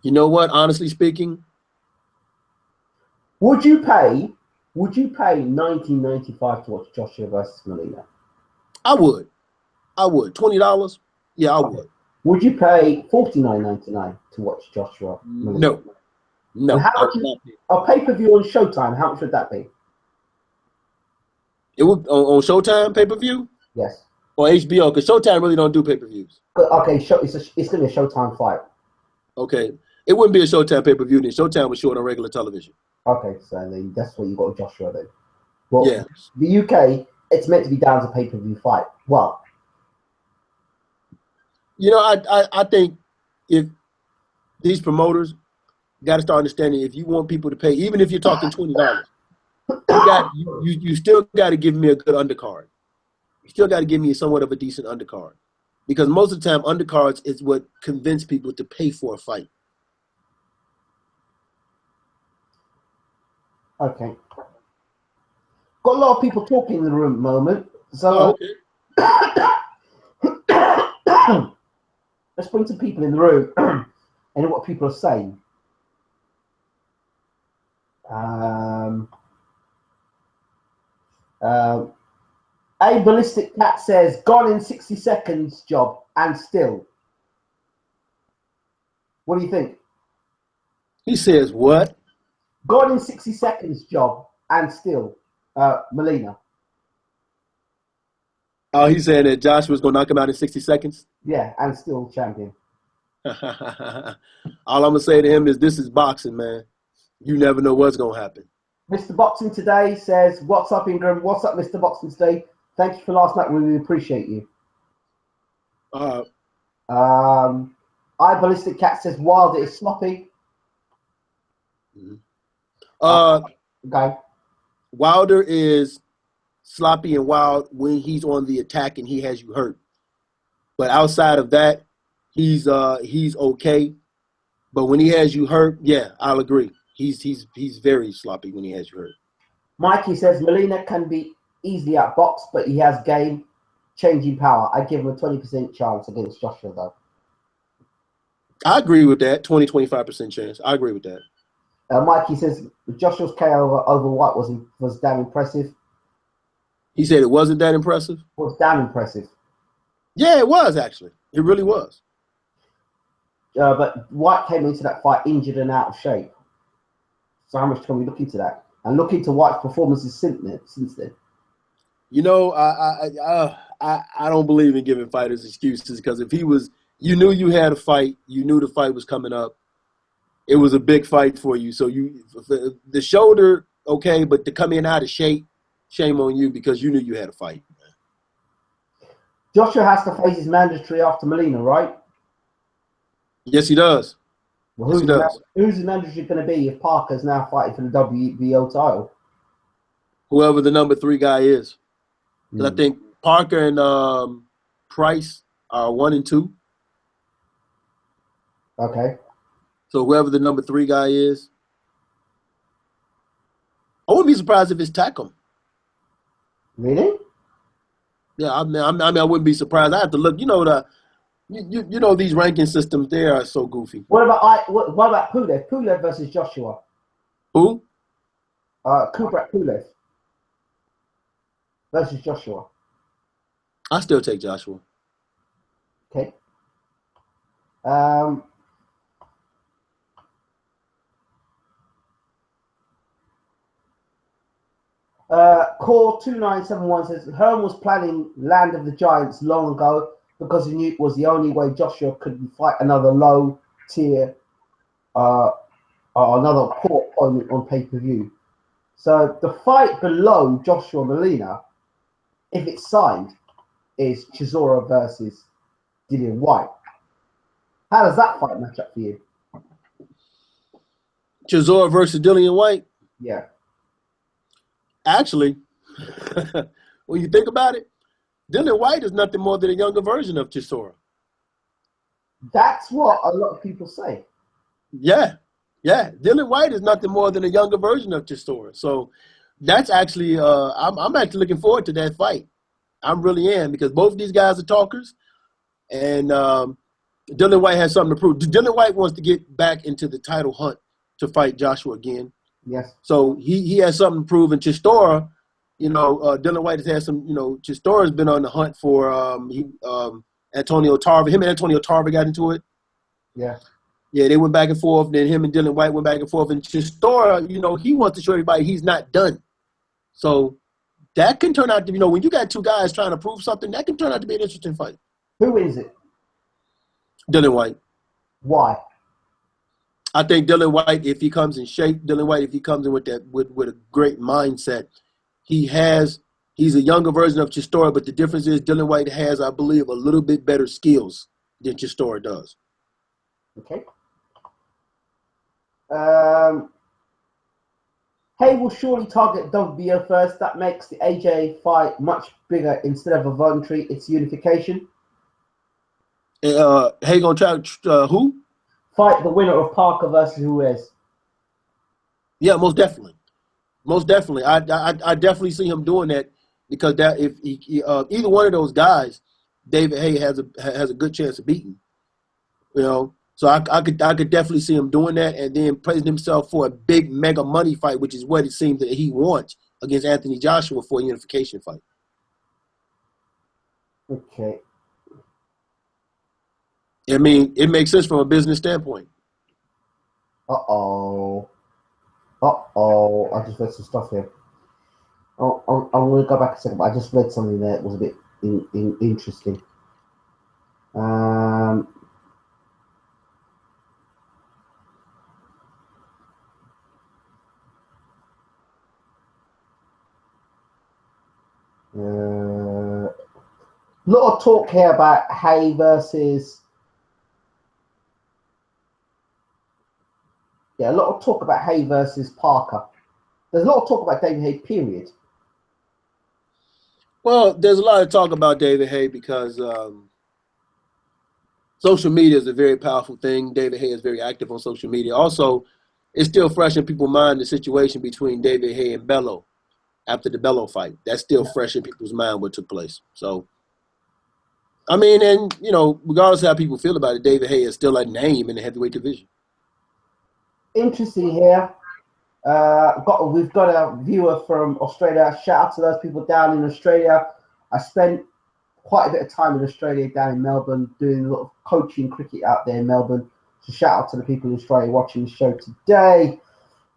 You know what? Honestly speaking, would you pay $19.95 to watch Joshua versus Molina? I would. $20? Yeah, I would. Would you pay $49.99 to watch Joshua Molina? No. A pay-per-view on Showtime, how much would that be? It would on Showtime pay-per-view? Yes. Or HBO, because Showtime really don't do pay-per-views. Okay, it's going to be a Showtime fight. Okay. It wouldn't be a Showtime pay-per-view then. Showtime would show it on regular television. Okay, so then that's what you got with Joshua then. Well, yeah. The UK, it's meant to be down to pay-per-view fight. Well, you know, I think if these promoters got to start understanding, if you want people to pay, even if you're talking $20, you still got to give me a good undercard. You still got to give me somewhat of a decent undercard, because most of the time undercards is what convince people to pay for a fight. Okay. Got a lot of people talking in the room at the moment, so let's bring some people in the room and what people are saying. A Ballistic Cat says, gone in 60 seconds job and still. What do you think? He says what? Gone in 60 seconds job and still. Molina. Oh, he's saying that Joshua's going to knock him out in 60 seconds? Yeah, and still champion. All I'm going to say to him is, this is boxing, man. You never know what's going to happen. Mr. Boxing Today says, what's up, Ingram? What's up, Mr. Boxing Today? Thank you for last night. We really appreciate you. I Ballistic Cat says, Wilder is sloppy. Okay. Wilder is sloppy and wild when he's on the attack and he has you hurt. But outside of that, he's okay. But when he has you hurt, yeah, I'll agree. He's very sloppy when he has you hurt. Mikey says Molina can be easily outboxed, but he has game changing power. I give him a 20% chance against Joshua, though. I agree with that. 20-25% chance. I agree with that. Mikey says Joshua's KO over White was damn impressive. He said it wasn't that impressive? It was damn impressive. Yeah, it was, actually. It really was. But White came into that fight injured and out of shape. So how much can we look into that and look into White's performances since then? You know, I don't believe in giving fighters excuses, because if he was, you knew you had a fight, you knew the fight was coming up. It was a big fight for you. So the shoulder, okay, but to come in out of shape, shame on you, because you knew you had a fight. Joshua has to face his mandatory after Molina, right? Yes, he does. Well, Yes, he does. who's the mandatory going to be if Parker's now fighting for the WBO title? Whoever the number 3 guy is. I think Parker and Price are 1 and 2. Okay. So whoever the number 3 guy is, I wouldn't be surprised if it's Tackle. Really? Yeah, I mean, I wouldn't be surprised. I have to look. You know you know these ranking systems, they are so goofy. What about Pulev? Pulev versus Joshua. Who? Kubrat Pulev versus Joshua. I still take Joshua. Okay. Core 2971 says Hearn was planning Land of the Giants long ago because he knew it was the only way Joshua could fight another low tier or another poor opponent on pay-per-view. So the fight below Joshua Molina, if it's signed, is Chisora versus Dillian White. How does that fight match up for you? Chisora versus Dillian White? Yeah. Actually, when you think about it, Dillian White is nothing more than a younger version of Chisora. That's what a lot of people say. Yeah. Dillian White is nothing more than a younger version of Chisora. So that's actually, I'm actually looking forward to that fight. I really am, because both of these guys are talkers, and Dillian White has something to prove. Dillian White wants to get back into the title hunt to fight Joshua again. Yes. So he has something to prove. And Chisora, Dillian White has had some, Chisora's been on the hunt for Antonio Tarver. Him and Antonio Tarver got into it. Yeah. Yeah, they went back and forth. Then him and Dillian White went back and forth. And Chisora, he wants to show everybody he's not done. So that can turn out to be, when you got 2 guys trying to prove something, that can turn out to be an interesting fight. Who wins it? Dylan White. Why? I think Dylan White, if he comes in shape, if he comes in with a great mindset, he's a younger version of Chisora, but the difference is Dylan White has, I believe, a little bit better skills than Chisora does. Okay. Haye will surely target WBO first. That makes the AJ fight much bigger. Instead of a voluntary, it's unification. Haye gonna try who? Fight the winner of Parker versus Ruiz. Yeah, most definitely. Most definitely. I definitely see him doing that, because that if either one of those guys, David Haye has a good chance of beating. So I could definitely see him doing that, and then praising himself for a big mega money fight, which is what it seems that he wants, against Anthony Joshua for a unification fight. Okay. I mean, it makes sense from a business standpoint. Uh-oh. I just read some stuff here. I'm going to go back a second, but I just read something that was a bit interesting. Lot of talk here about Haye versus. Yeah, a lot of talk about Haye versus Parker. There's a lot of talk about David Haye, period. Well, there's a lot of talk about David Haye because social media is a very powerful thing. David Haye is very active on social media. Also, it's still fresh in people's mind, the situation between David Haye and Bello after the Bello fight. That's still fresh in people's mind what took place. So, I mean, and, regardless of how people feel about it, David Haye is still a name in the heavyweight division. Interesting here. We've got a viewer from Australia. Shout out to those people down in Australia. I spent quite a bit of time in Australia, down in Melbourne, doing a lot of coaching cricket out there in Melbourne. So shout out to the people in Australia watching the show today.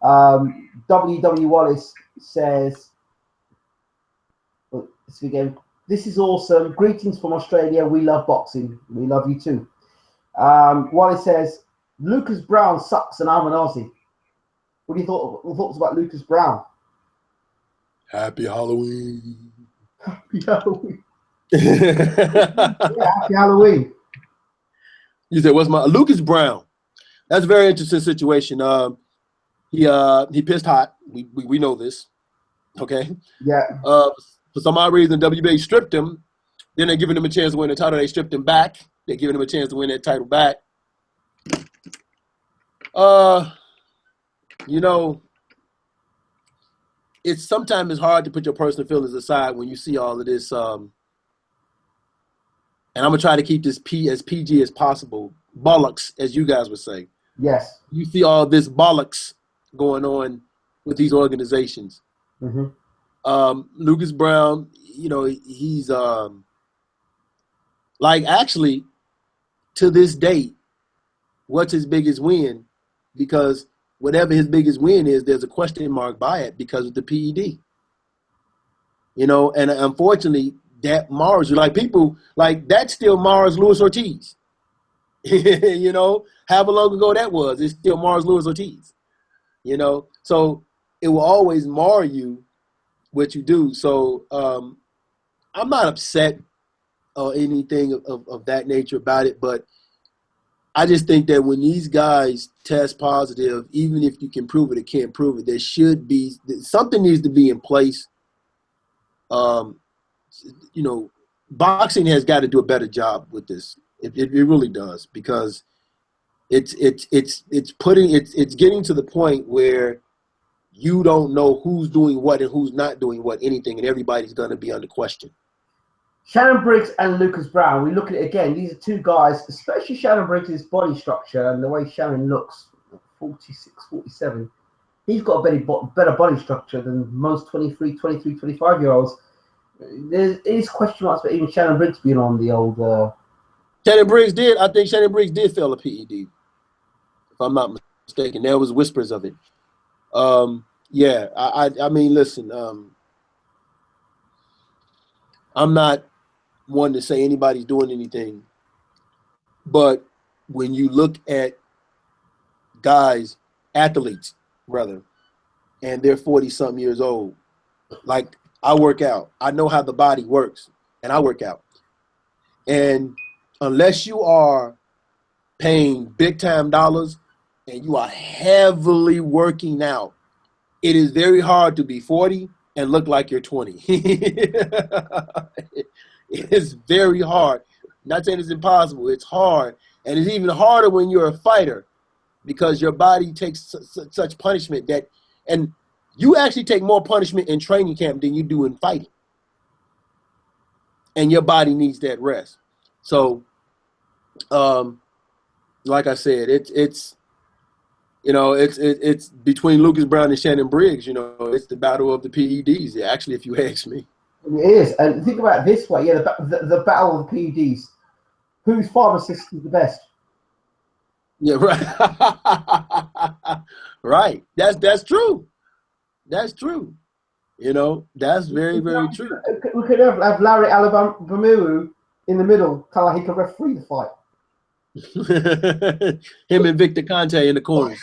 W. Wallace says, again, this is awesome. Greetings from Australia. We love boxing. We love you too. Wallace says, Lucas Brown sucks and I'm an Aussie. What do you thoughts about Lucas Brown? Happy Halloween. Happy Halloween. Yeah, happy Halloween. You said, what's my Lucas Brown? That's a very interesting situation. He pissed hot. We know this. Okay. Yeah. For some odd reason, WBA stripped him. Then they're giving him a chance to win the title. They stripped him back. They're giving him a chance to win that title back. You know, sometimes it's hard to put your personal feelings aside when you see all of this. And I'm gonna try to keep this as PG as possible. Bollocks, as you guys would say. Yes. You see all this bollocks going on with these organizations. Mm-hmm. Lucas Brown, you know, he's like actually to this date, what's his biggest win? Because whatever his biggest win is, there's a question mark by it because of the PED. You know, and unfortunately, that mars you. Like people, like that still mars Luis Ortiz. You know, however long ago that was, it still mars Luis Ortiz. You know, so it will always mar you what you do. So I'm not upset or anything of that nature about it, but I just think that when these guys test positive, even if you can prove it or can't prove it, there should be something needs to be in place. You know, boxing has got to do a better job with this. It really does, because it's getting to the point where you don't know who's doing what and who's not doing what, anything, and everybody's going to be under question. Shannon Briggs and Lucas Brown, we look at it again. These are two guys, especially Shannon Briggs' body structure and the way Shannon looks, 46, 47. He's got a better body structure than most 23, 25-year-olds. There is question marks about even Shannon Briggs being on the old... Shannon Briggs did. I think Shannon Briggs did fail a PED, if I'm not mistaken. There was whispers of it. Yeah, I mean, listen, I'm not one to say anybody's doing anything, but when you look at guys, athletes, rather, and they're 40-something years old, like I work out. I know how the body works, and I work out. And unless you are paying big-time dollars and you are heavily working out, it is very hard to be 40 and look like you're 20. It's very hard. Not saying it's impossible. It's hard. And it's even harder when you're a fighter, because your body takes such punishment and you actually take more punishment in training camp than you do in fighting. And your body needs that rest. So, like I said, it's you know, it's between Lucas Brown and Shannon Briggs. You know, it's the battle of the PEDs. Actually, if you ask me, it is. And think about it this way: yeah, the battle of the PEDs. Whose pharmacist is the best? Yeah, right. Right. That's true. That's true. You know, that's very, very true. We could have Larry Alabama in the middle, kind of like he could referee the fight. Him and Victor Conte in the corners.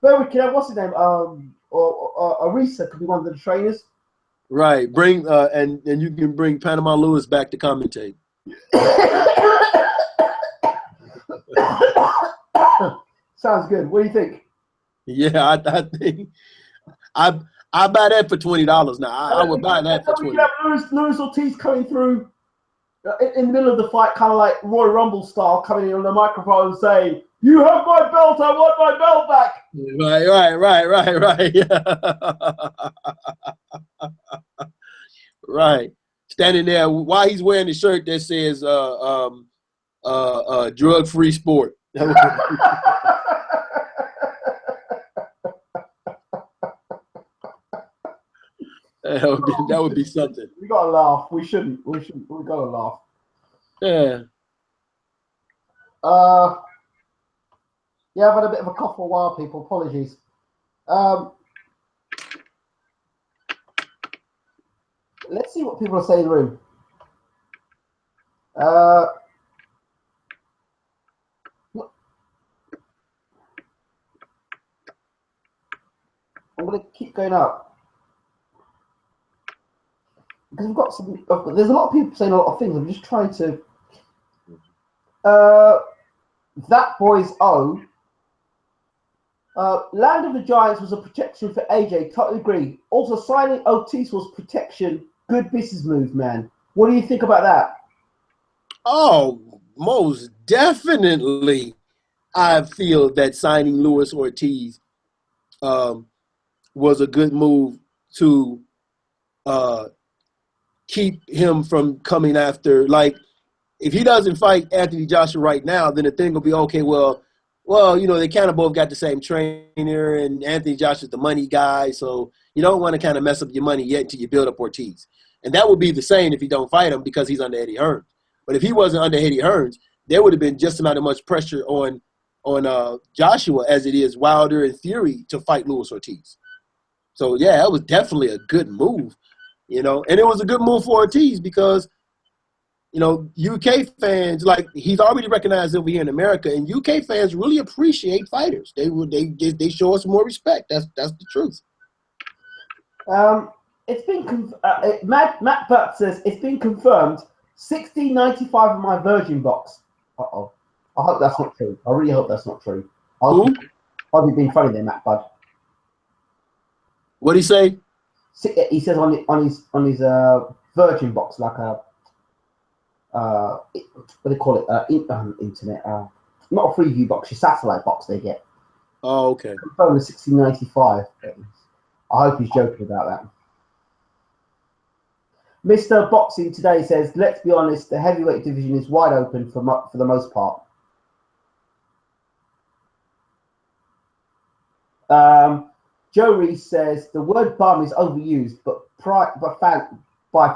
But we could have, what's his name? Or Arisa could be one of the trainers. Right. Bring and you can bring Panama Lewis back to commentate. Sounds good. What do you think? Yeah, I think I buy that for $20 now. I would buy that for $20. We could have Luis Ortiz coming through in the middle of the fight, kind of like Royal Rumble style, coming in on the microphone and saying, "You have my belt. I want my belt back." Right. Right. Standing there while he's wearing the shirt that says drug-free sport. That would be something. We gotta laugh. We shouldn't. We gotta laugh. Yeah. Yeah, I've had a bit of a cough for a while, people. Apologies. Let's see what people are saying in the room. I'm going to keep going up. Because we've got some. There's a lot of people saying a lot of things. I'm just trying to. That boy's O. Land of the Giants was a protection for AJ. Totally agree. Also, signing Otis was protection. Good business move, man. What do you think about that? Oh, most definitely. I feel that signing Luis Ortiz was a good move to keep him from coming after. Like, if he doesn't fight Anthony Joshua right now, then the thing will be, okay, well, you know, they kind of both got the same trainer, and Anthony Joshua's the money guy, so you don't want to kind of mess up your money yet until you build up Ortiz. And that would be the same if you don't fight him because he's under Eddie Hearns. But if he wasn't under Eddie Hearns, there would have been just about as much pressure on Joshua as it is Wilder and Fury to fight Luis Ortiz. So, yeah, that was definitely a good move, you know. And it was a good move for Ortiz because, you know, UK fans, like, he's already recognized over here in America, and UK fans really appreciate fighters. They show us more respect. That's the truth. It's been Matt Butt says it's been confirmed. $16.95 in my Virgin box. Uh-oh. I hope that's not true. I really hope that's not true. I'll be being funny there, Matt Bud. What'd he say? He says on his Virgin box, like a what do they call it? Internet. Not a Freeview box, your satellite box they get. Oh, okay. Confirmed the $16.95. I hope he's joking about that. Mr. Boxing Today says, let's be honest, the heavyweight division is wide open for the most part. Joe Reese says, the word bum is overused, by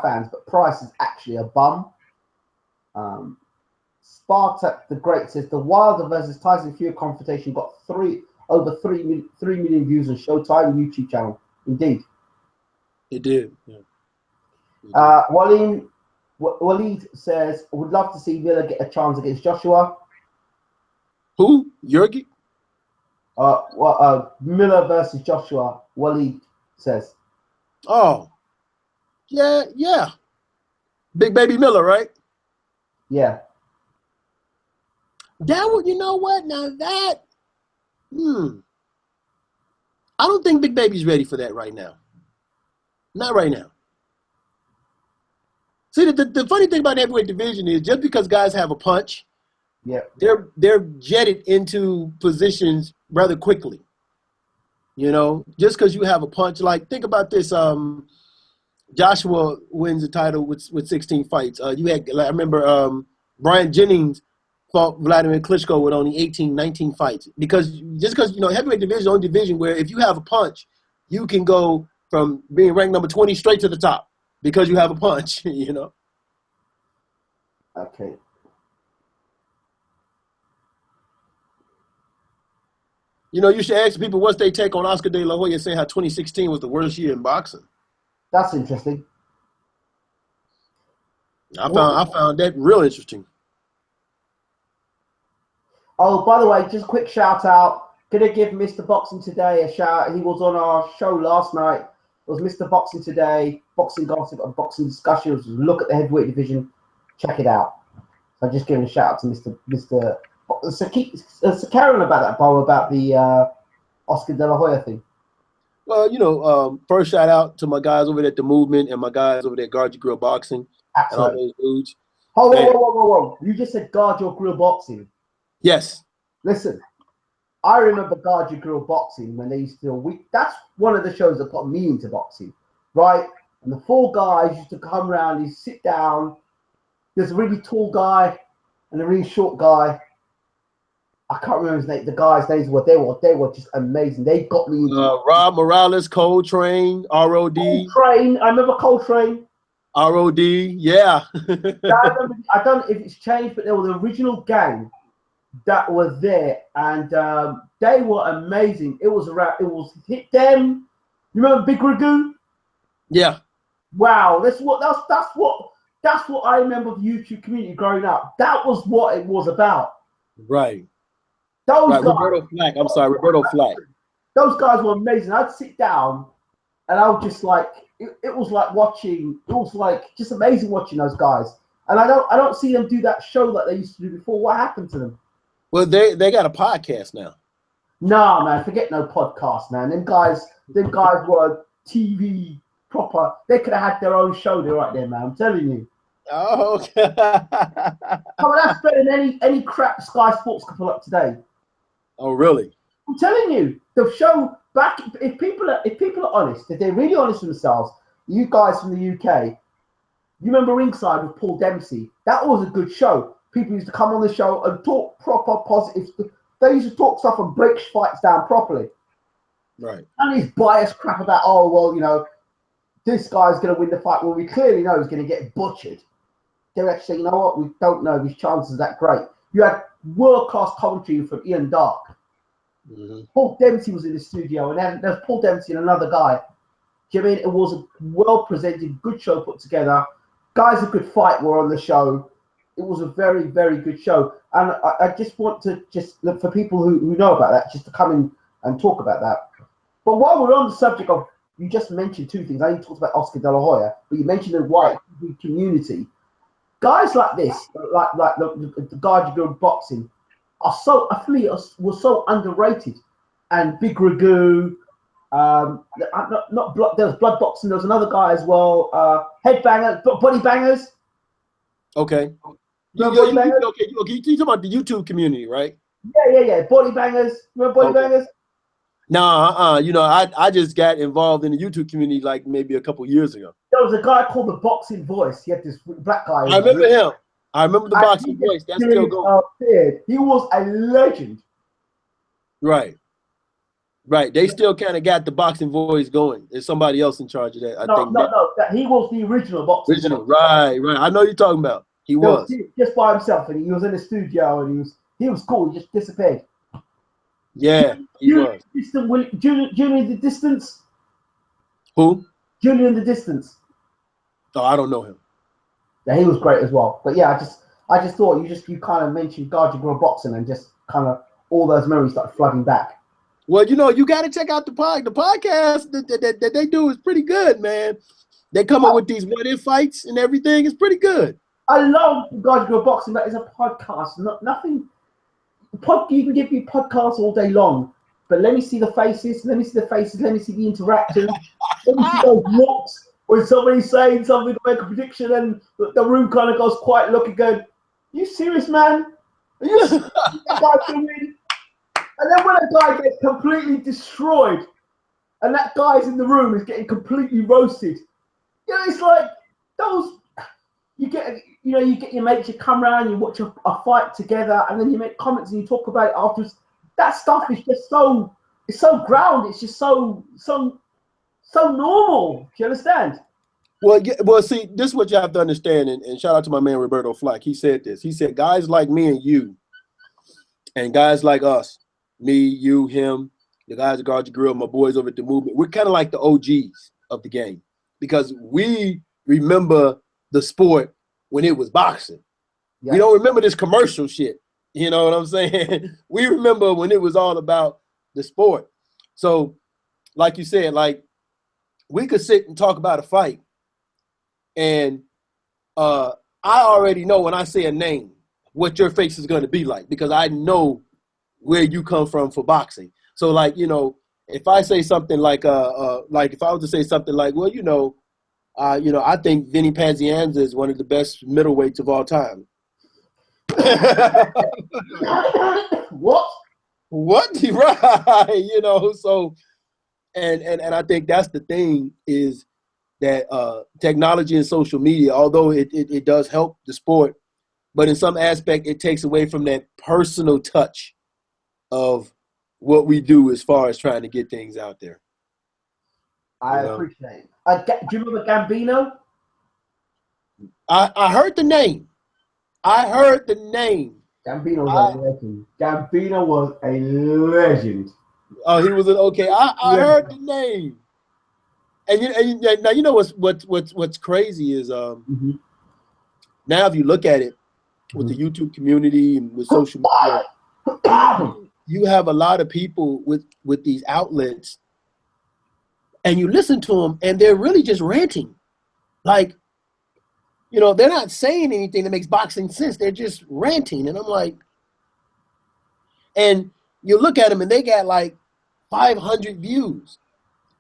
fans, but Price is actually a bum. Spartak the Great says, the Wilder versus Tyson Fury confrontation got over 3 million views on Showtime YouTube channel. Indeed. It did. Yeah. Waleed says, would love to see Miller get a chance against Joshua. Who? Yergi? Miller versus Joshua, Waleed says. Oh. Yeah. Big Baby Miller, right? Yeah. That would, you know what? Now that, I don't think Big Baby's ready for that right now. Not right now. See, the funny thing about the heavyweight division is just because guys have a punch, they're jetted into positions rather quickly. You know, just because you have a punch, like think about this. Joshua wins the title with 16 fights. I remember Brian Jennings fought Vladimir Klitschko with only 18, 19 fights. Because you know, heavyweight division is the only division where if you have a punch, you can go from being ranked number 20 straight to the top because you have a punch, you know. Okay. You know, you should ask people what's their take on Oscar De La Hoya saying how 2016 was the worst year in boxing. That's interesting. I found that real interesting. Oh, by the way, just a quick shout out. Gonna give Mr. Boxing Today a shout out. He was on our show last night. It was Mr. Boxing Today, boxing gossip and boxing discussions. Look at the heavyweight division. Check it out. So just giving a shout out to Mr. So carry on about that, Bo, about the Oscar De La Hoya thing. Well, you know, first shout out to my guys over there at The Movement and my guys over there at Guard Your Grill Boxing. Absolutely. And all those dudes. Whoa. You just said Guard Your Grill Boxing. Yes. Listen, I remember Guard Your Grill Boxing when they used to that's one of the shows that got me into boxing, right? And the four guys used to come around, you sit down. There's a really tall guy and a really short guy. I can't remember his name. The guys' names they were just amazing. They got me into Rob Morales, Coltrane, R.O.D. Coltrane. I remember Coltrane. R.O.D. Yeah. I don't know if it's changed, but they were the original gang. that was there, and they were amazing. It was hit them. You remember Big Ragu? Yeah. Wow, that's what I remember of the YouTube community growing up. That was what it was about. Right. Those right. guys. Roberto Flack. I'm sorry, Roberto Flack. Those guys were amazing. I'd sit down, and I was just like, it was like watching. It was like just amazing watching those guys. And I don't see them do that show that they used to do before. What happened to them? Well, they got a podcast now. Nah, man, forget no podcast, man. Them guys were TV proper. They could have had their own show there right there, man. I'm telling you. Oh, okay. Come on, that's better than any crap Sky Sports could pull up today. Oh, really? I'm telling you, the show back. If people are honest, if they're really honest with themselves, you guys from the UK, you remember Ringside with Paul Dempsey? That was a good show. People used to come on the show and talk proper positive stuff. They used to talk stuff and break fights down properly. Right. And his biased crap about, oh, well, you know, this guy's going to win the fight. Well, we clearly know he's going to get butchered. They actually say, you know what, we don't know. His chances are that great. You had world-class commentary from Ian Dark. Mm-hmm. Paul Dempsey was in the studio, and then there's Paul Dempsey and another guy. Do you know what I mean? It was a well-presented, good show put together. Guys who could fight were on the show. It was a very, very good show. And I just want to look for people who know about that, just to come in and talk about that. But while we're on the subject of, you just mentioned two things. I know you talked about Oscar De La Hoya, but you mentioned the white community. Guys like this, like the guys who do boxing, are so, I feel, were so underrated. And Big Ragu, there was Blood Boxing. There was another guy as well, Headbangers, Body Bangers. Okay. You talking about the YouTube community, right? Yeah. Body Bangers. Remember Body Bangers? No, you know, I just got involved in the YouTube community like maybe a couple years ago. There was a guy called the Boxing Voice. He had this black guy. I remember him. I remember the Boxing Voice. That's still going. He was a legend. Right. They still kind of got the Boxing Voice going. There's somebody else in charge of that. I think. No. He was the original Boxing Voice. Right. I know you're talking about. He was just by himself, and he was in the studio, and he was cool. He just disappeared. Yeah, he was. Junior in the Distance. Who? Junior in the Distance. Oh, I don't know him. Yeah, he was great as well. But yeah, I just thought you kind of mentioned Guard Your Girl Boxing, and just kind of all those memories started flooding back. Well, you know, you got to check out the podcast that they do is pretty good, man. They come up with these what-if fights and everything. It's pretty good. I love Guard Your Girl Boxing. That is a podcast. Nothing. You can give me podcasts all day long, but let me see the faces. Let me see the interaction. Let me see those looks when somebody's saying something to make a prediction, and the room kind of goes quiet, looking, going, "You serious, man? Are you serious? That guy's gonna win?" And then when a guy gets completely destroyed, and that guy's in the room is getting completely roasted, you know, it's like those. You get your mates, you come around, you watch a fight together, and then you make comments and you talk about it afterwards. That stuff is just it's so ground. It's just so normal. Do you understand? Well, see, this is what you have to understand, and shout out to my man Roberto Flack. He said this. He said, guys like me and you, and guys like us, me, you, him, the guys at Guard Your Grill, my boys over at the movement, we're kind of like the OGs of the game, because we remember the sport when it was boxing. Yeah. We don't remember this commercial shit. You know what I'm saying? We remember when it was all about the sport. So, like you said, like, we could sit and talk about a fight, and I already know when I say a name what your face is going to be like, because I know where you come from for boxing. So, like, you know, if I say something like if I was to say something like, well, you know, I think Vinny Panzianza is one of the best middleweights of all time. What? Right. You know, so and I think that's the thing, is that technology and social media, although it does help the sport, but in some aspect it takes away from that personal touch of what we do as far as trying to get things out there. I appreciate it. Do you remember Gambino? I heard the name. Gambino was a legend. Gambino was a legend. Oh, he was an okay. I Yeah. heard the name. And now you know what's crazy is Mhm. now if you look at it with the YouTube community and with social media, you have a lot of people with these outlets, and you listen to them, and they're really just ranting, like, you know, they're not saying anything that makes boxing sense. They're just ranting, and I'm like, and you look at them, and they got like 500 views.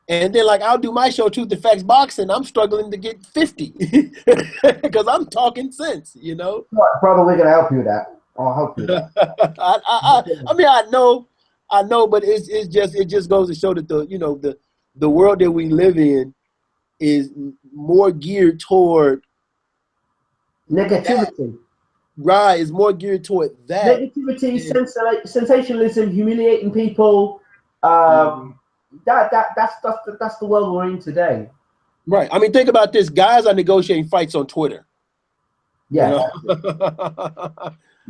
And then, like, I'll do my show, Truth and Facts Boxing. I'm struggling to get 50 because I'm talking sense, you know. Right, brother, we're gonna help you with that. I'll help you with that. I mean, I know, but it just goes to show that the world that we live in is more geared toward Negativity. that. Right, is more geared toward that. Negativity, sensationalism, humiliating people. That's the world we're in today. Right. I mean, think about this. Guys are negotiating fights on Twitter. Yeah. You know?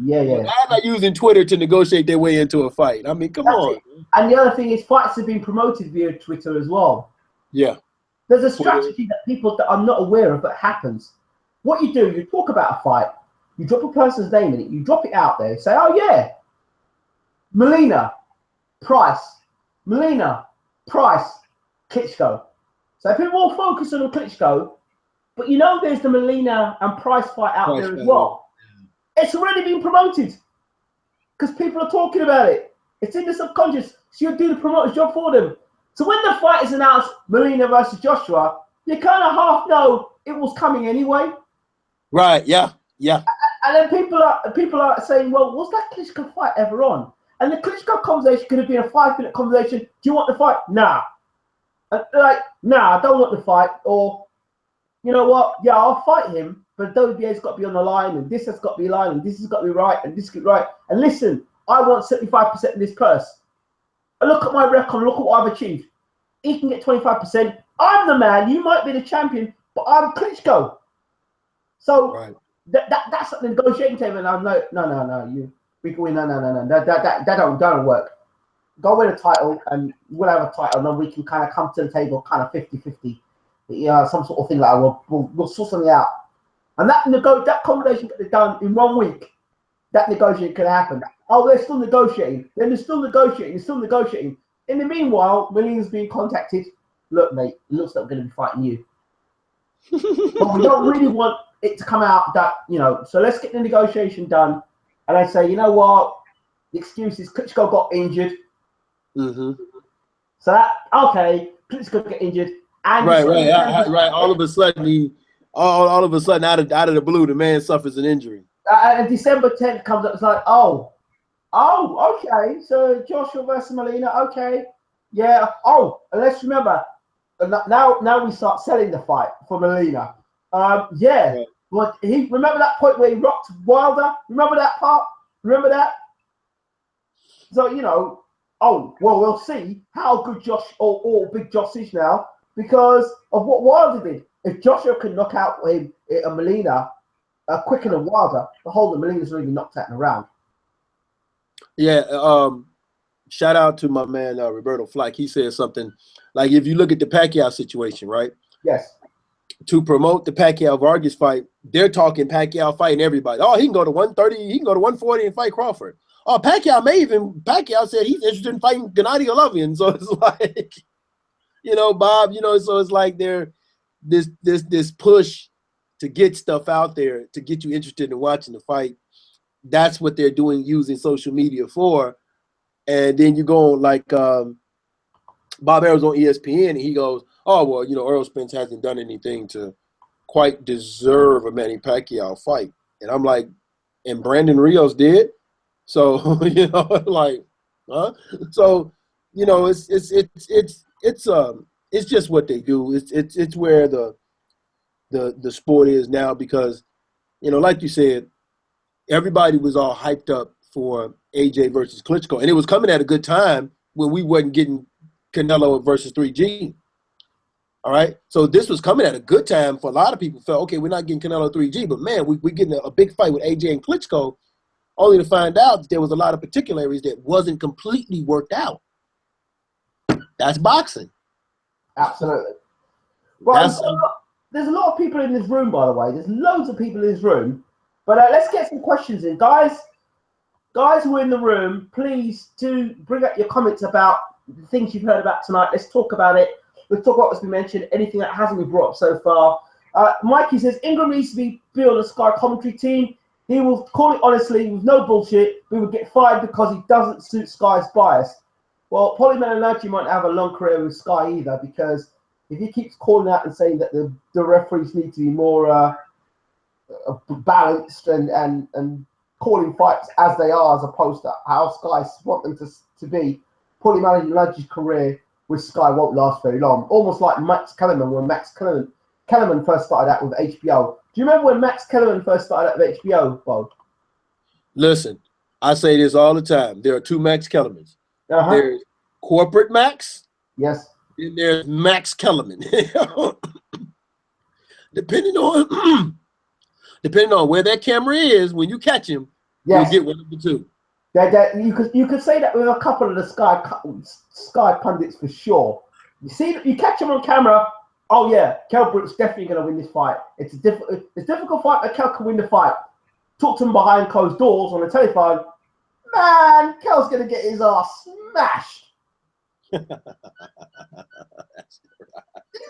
Yeah. Guys are using Twitter to negotiate their way into a fight. I mean, come on. And the other thing is, fights have been promoted via Twitter as well. Yeah. There's a strategy that people that are not aware of that happens. What you do, you talk about a fight, you drop a person's name in it, you drop it out there, say, oh yeah, Molina, Price, Klitschko. So people will focus on Klitschko, but you know there's the Molina and Price fight out there as well. It's already been promoted because people are talking about it. It's in the subconscious. So you do the promoter's job for them. So when the fight is announced, Molina versus Joshua, you kind of half know it was coming anyway. Right. Yeah. And then people are saying, well, was that Klitschko fight ever on? And the Klitschko conversation could have been a 5-minute conversation. Do you want the fight? Nah. And like, nah, I don't want the fight. Or, you know what? Yeah, I'll fight him, but WBA's got to be on the line, and this has got to be line, and this has got to be right, and this is right. And listen, I want 75% of this purse. And look at my record, look at what I've achieved. He can get 25%. I'm the man. You might be the champion, but I'm Klitschko. So right. That's the negotiating table. And I'm like, no, we can win. No, that don't work. Go win a title, and we'll have a title, and then we can kind of come to the table, kind of 50-50. Yeah, some sort of thing like that. We'll sort something out. And that conversation could be done in 1 week. That negotiation could happen. Oh, they're still negotiating. Then they're still negotiating. In the meanwhile, Molina's being contacted. Look, mate, it looks like we're going to be fighting you. But we don't really want it to come out that, you know, so let's get the negotiation done. And I say, you know what? The excuse is Klitschko got injured. Mm-hmm. So that, okay, Klitschko got injured. And right. All of a sudden, all of a sudden, out of the blue, the man suffers an injury. And December 10th comes up. It's like, oh, okay. So Joshua versus Molina, okay, yeah. Oh, and let's remember, now we start selling the fight for Molina. Yeah. Right. But remember that point where he rocked Wilder? Remember that part? Remember that? So you know, oh well, we'll see how good Josh or Big Josh is now because of what Wilder did. If Joshua can knock out him, Molina quicker than Wilder, the whole of Molina's really knocked out in the round. Yeah. Shout out to my man Roberto Flack. He said something like, if you look at the Pacquiao situation, right? Yes. To promote the Pacquiao Vargas fight, they're talking Pacquiao fighting everybody. Oh, he can go to 130, he can go to 140 and fight Crawford. Oh, Pacquiao said he's interested in fighting Gennady Golovkin. So it's like, you know, Bob, you know, so it's like they're this push to get stuff out there to get you interested in watching the fight. That's what they're doing, using social media for. And then you go on like Bob Arrow's on ESPN, and he goes, oh, well, you know, Earl Spence hasn't done anything to quite deserve a Manny Pacquiao fight. And I'm like, and Brandon Rios did? So, you know, like, huh? So, you know, it's just what they do. It's where the sport is now because, you know, like you said, everybody was all hyped up for AJ versus Klitschko, and it was coming at a good time when we wasn't getting Canelo versus 3G. All right, so this was coming at a good time for a lot of people. Felt okay, we're not getting Canelo 3G, but man, we're getting a big fight with AJ and Klitschko. only to find out that there was a lot of particularities that wasn't completely worked out. That's boxing. Absolutely. Well, there's a lot of people in this room, by the way. There's loads of people in this room. But let's get some questions in. Guys who are in the room, please do bring up your comments about the things you've heard about tonight. Let's talk about it. Let's talk about what's been mentioned, anything that hasn't been brought up so far. Mikey says, Ingram needs to be on the Sky commentary team. He will call it honestly with no bullshit. We would get fired because he doesn't suit Sky's bias. Well, Paulie Malignaggi might have a long career with Sky either, because if he keeps calling out and saying that the referees need to be more balanced and calling fights as they are, as opposed to how Sky want them to be, Paulie Malignaggi's career with Sky won't last very long. Almost like Max Kellerman, when Max Kellerman first started out with HBO. Do you remember when Max Kellerman first started out with HBO, Bob? Listen, I say this all the time. There are two Max Kellermans. There's corporate Max. Yes. And there's Max Kellerman. Depending on where that camera is, when you catch him, you'll get one of the two. You could say that with a couple of the Sky pundits for sure. You see, you catch him on camera. Oh yeah, Kell Brook's definitely going to win this fight. It's a difficult fight, but Kell can win the fight. Talk to him behind closed doors on the telephone. Man, Kell's going to get his ass smashed. He's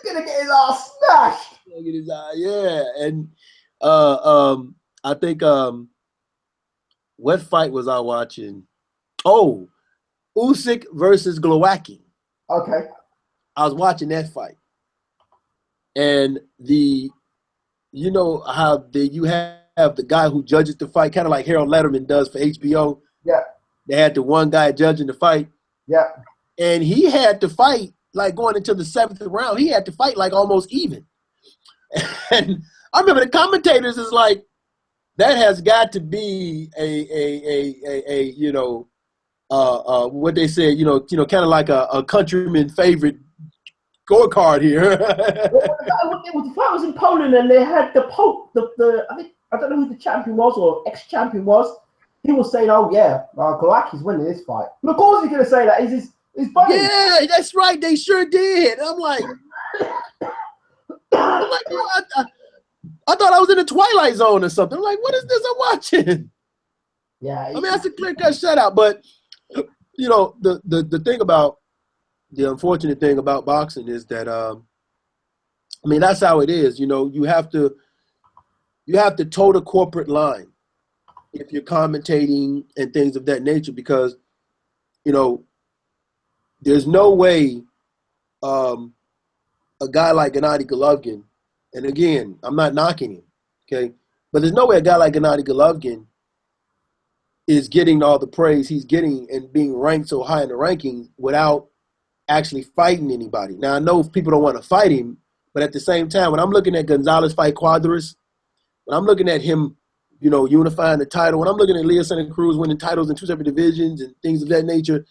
going to get his ass smashed. Yeah, and I think what fight was I watching? Oh, Usyk versus Glowacki. Okay. I was watching that fight. And you know how you have the guy who judges the fight, kind of like Harold Letterman does for HBO. Yeah. They had the one guy judging the fight. Yeah. And he had to fight, like going into the 7th round, he had to fight like almost even. And I remember the commentators is like, that has got to be a what they said, kind of like a countryman favorite scorecard here. The fight was in Poland, and they had the Pope. I don't know who the champion was or ex-champion was. He was saying, "Oh yeah, Glowacki's winning this fight." And of course, he's going to say that. He's his buddy. Yeah, that's right. They sure did. I'm like, I thought I was in the Twilight Zone or something. I'm like, what is this I'm watching? Yeah. I mean, that's a clear-cut shutout. But the thing about the unfortunate thing about boxing is that I mean, that's how it is. You have to toe the corporate line if you're commentating and things of that nature, because there's no way a guy like Gennady Golovkin, and again, I'm not knocking him, okay, but there's no way a guy like Gennady Golovkin is getting all the praise he's getting and being ranked so high in the rankings without actually fighting anybody. Now, I know people don't want to fight him, but at the same time, when I'm looking at Gonzalez fight Cuadras, when I'm looking at him, unifying the title, when I'm looking at Leo Santa Cruz winning titles in 2 separate divisions and things of that nature,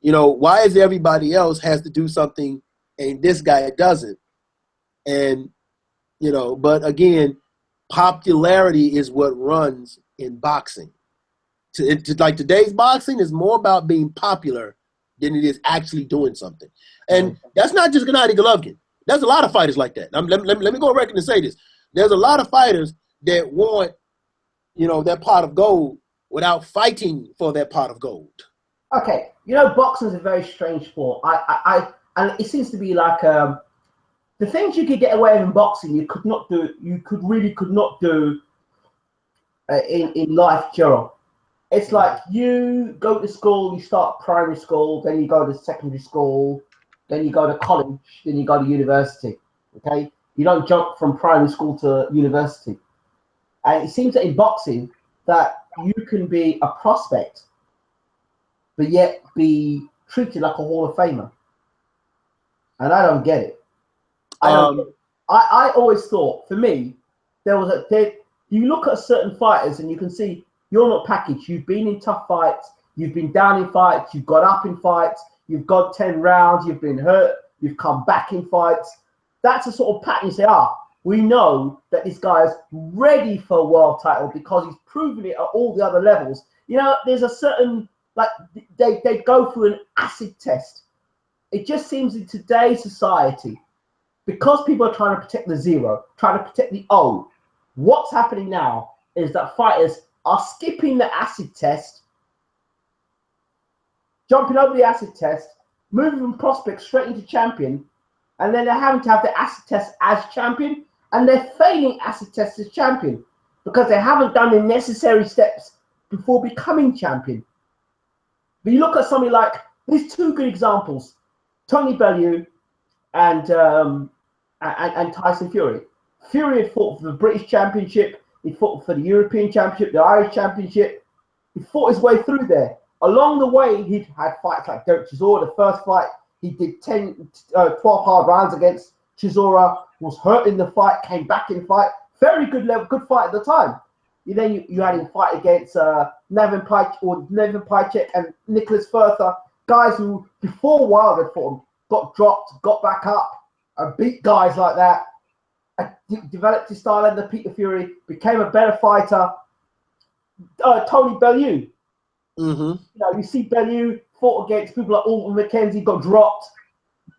why is everybody else has to do something and this guy doesn't? And, but again, popularity is what runs in boxing. Like today's boxing is more about being popular than it is actually doing something. And that's not just Gennady Golovkin. There's a lot of fighters like that. Let me go on record and say this. There's a lot of fighters that want, that pot of gold without fighting for that pot of gold. Okay, boxing is a very strange sport. And it seems to be like the things you could get away with in boxing, you could not do. You could not do in life, Gerald. It's like you go to school, you start primary school, then you go to secondary school, then you go to college, then you go to university. Okay, you don't jump from primary school to university. And it seems that in boxing that you can be a prospect, but yet be treated like a Hall of Famer. And I don't get it. I always thought, for me, you look at certain fighters and you can see you're not packaged. You've been in tough fights. You've been down in fights. You've got up in fights. You've got 10 rounds. You've been hurt. You've come back in fights. That's a sort of pattern. You say, we know that this guy's ready for a world title because he's proven it at all the other levels. You know, there's a certain, like, they go through an acid test. It just seems in today's society, because people are trying to protect the zero, trying to protect the O, what's happening now is that fighters are skipping the acid test, jumping over the acid test, moving from prospect straight into champion, and then they're having to have the acid test as champion, and they're failing acid test as champion because they haven't done the necessary steps before becoming champion. But you look at something like, these two good examples, Tony Bellew and Tyson Fury. Fury had fought for the British Championship, he fought for the European Championship, the Irish Championship. He fought his way through there. Along the way, he'd had fights like Chisora. The first fight, he did 12 hard rounds against Chisora, was hurt in the fight, came back in the fight. Very good level, good fight at the time. Then you had him fight against Nevin Pajcek and Nicholas Further, guys who before Wilder fought him, got dropped, got back up, and beat guys like that. Developed his style under Peter Fury, became a better fighter. Tony Bellew. You know, you see Bellew fought against people like Alton McKenzie, got dropped,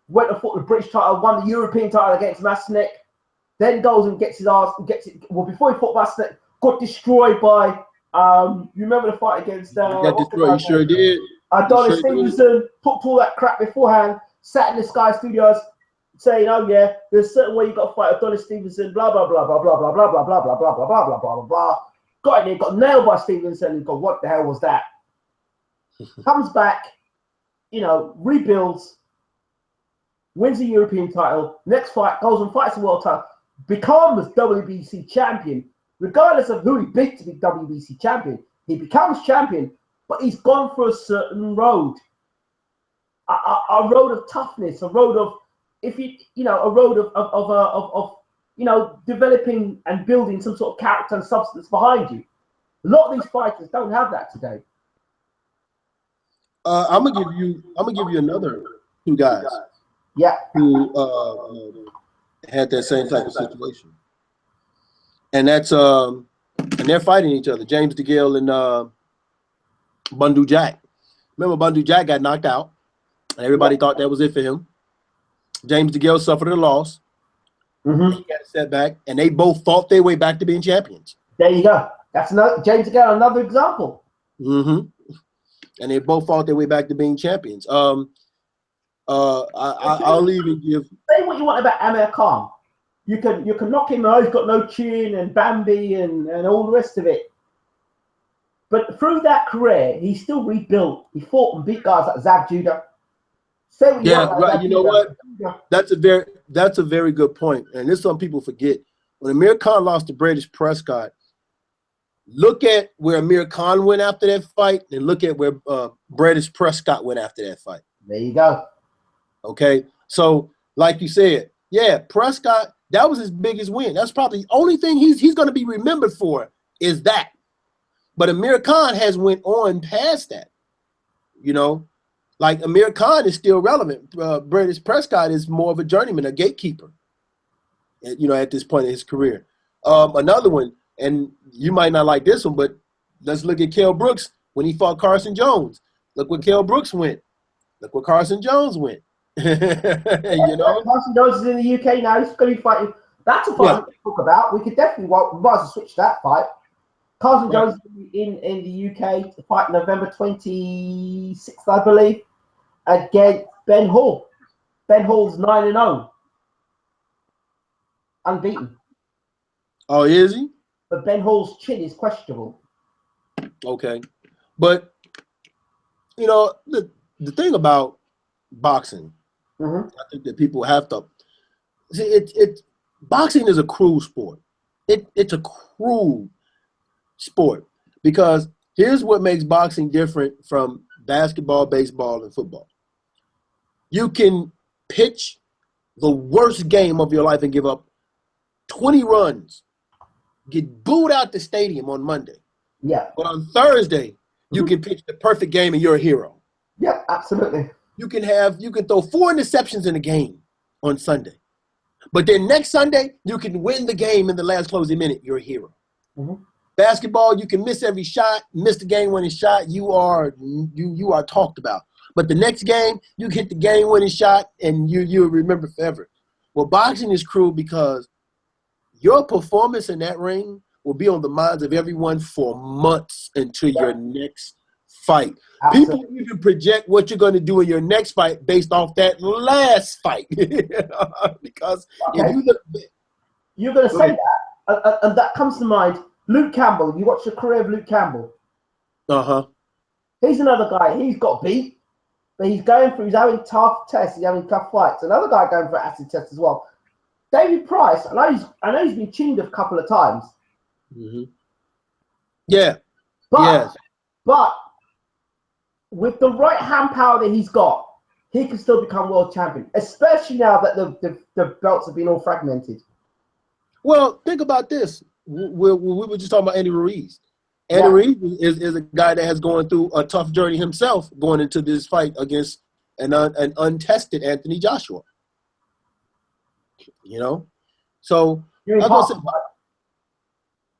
went and fought the British title, won the European title against Masnick, then goes and gets his ass, well, before he fought Masnick, got destroyed by, you remember the fight against... got destroyed, you sure did. Adonis Stevenson, talked all that crap beforehand, sat in the Sky Studios, saying, oh yeah, there's a certain way you got to fight Adonis Stevenson, blah, blah, blah, blah, blah, blah, blah, blah, blah, blah, blah, blah, blah, blah, blah, blah, blah. Got in there, got nailed by Stevenson, and got, what the hell was that? Comes back, you know, rebuilds, wins the European title, next fight, goes and fights the world title, becomes WBC champion, regardless of who he beat to be WBC champion. He becomes champion, but he's gone for a certain road. A road of toughness, a road of, a road of developing and building some sort of character and substance behind you. A lot of these fighters don't have that today. I'm gonna give you another two guys. Yeah. Who had that same type of situation, and that's and they're fighting each other. James DeGale and Bundu Jack. Remember, Bundu Jack got knocked out, and everybody thought that was it for him. James DeGale suffered a loss. He got a setback, and they both fought their way back to being champions. There you go. That's another James DeGale, another example. And they both fought their way back to being champions. I'll even give. Say what you want about Amir Khan. You can knock him out. He's got no chin and Bambi and all the rest of it. But through that career, he still rebuilt. He fought and beat guys like Zab Judah. Say what you want about Zab you know Judah. what? That's a very good point. And this some people forget. When Amir Khan lost to British Prescott, look at where Amir Khan went after that fight, and look at where British Prescott went after that fight. There you go. Okay, so like you said, yeah, Prescott, that was his biggest win. That's probably the only thing he's going to be remembered for is that. But Amir Khan has went on past that. You know, like Amir Khan is still relevant. British Prescott is more of a journeyman, a gatekeeper. You know, at this point in his career. Another one. And you might not like this one, but let's look at Kell Brooks when he fought Carson Jones. Look where Kell Brooks went. Look where Carson Jones went. You know, Carson Jones is in the UK now. He's going to be fighting. That's a fight we can talk about. We could definitely might as well switch that fight. Carson Jones is in the UK to fight November 26th, I believe, against Ben Hall. Ben Hall's 9-0, unbeaten. Oh, is he? But Ben Hall's chin is questionable. Okay. But, you know, the thing about boxing, I think that people have to see boxing is a cruel sport. It's a cruel sport because here's what makes boxing different from basketball, baseball, and football. You can pitch the worst game of your life and give up 20 runs. Get booed out the stadium on Monday. Yeah. But on Thursday, you can pitch the perfect game and you're a hero. Yeah, absolutely. You can throw 4 interceptions in a game on Sunday. But then next Sunday, you can win the game in the last closing minute. You're a hero. Mm-hmm. Basketball, you can miss every shot, miss the game-winning shot. You are talked about. But the next game, you hit the game-winning shot, and you'll remember forever. Well, boxing is cruel because your performance in that ring will be on the minds of everyone for months until your next fight. Absolutely. People even project what you're going to do in your next fight based off that last fight. Because if you look, you're going to say that, and that comes to mind. Luke Campbell. Have you watched the career of Luke Campbell? He's another guy. He's got beat, but he's having tough tests. He's having tough fights. Another guy going for acid test as well. David Price. I know he's been chinned a couple of times. Mm-hmm. Yeah. But with the right hand power that he's got, he can still become world champion, especially now that the belts have been all fragmented. Well, think about this. We were just talking about Andy Ruiz. Andy Ruiz is a guy that has gone through a tough journey himself going into this fight against an untested Anthony Joshua. You know? So, you mean Parker, right?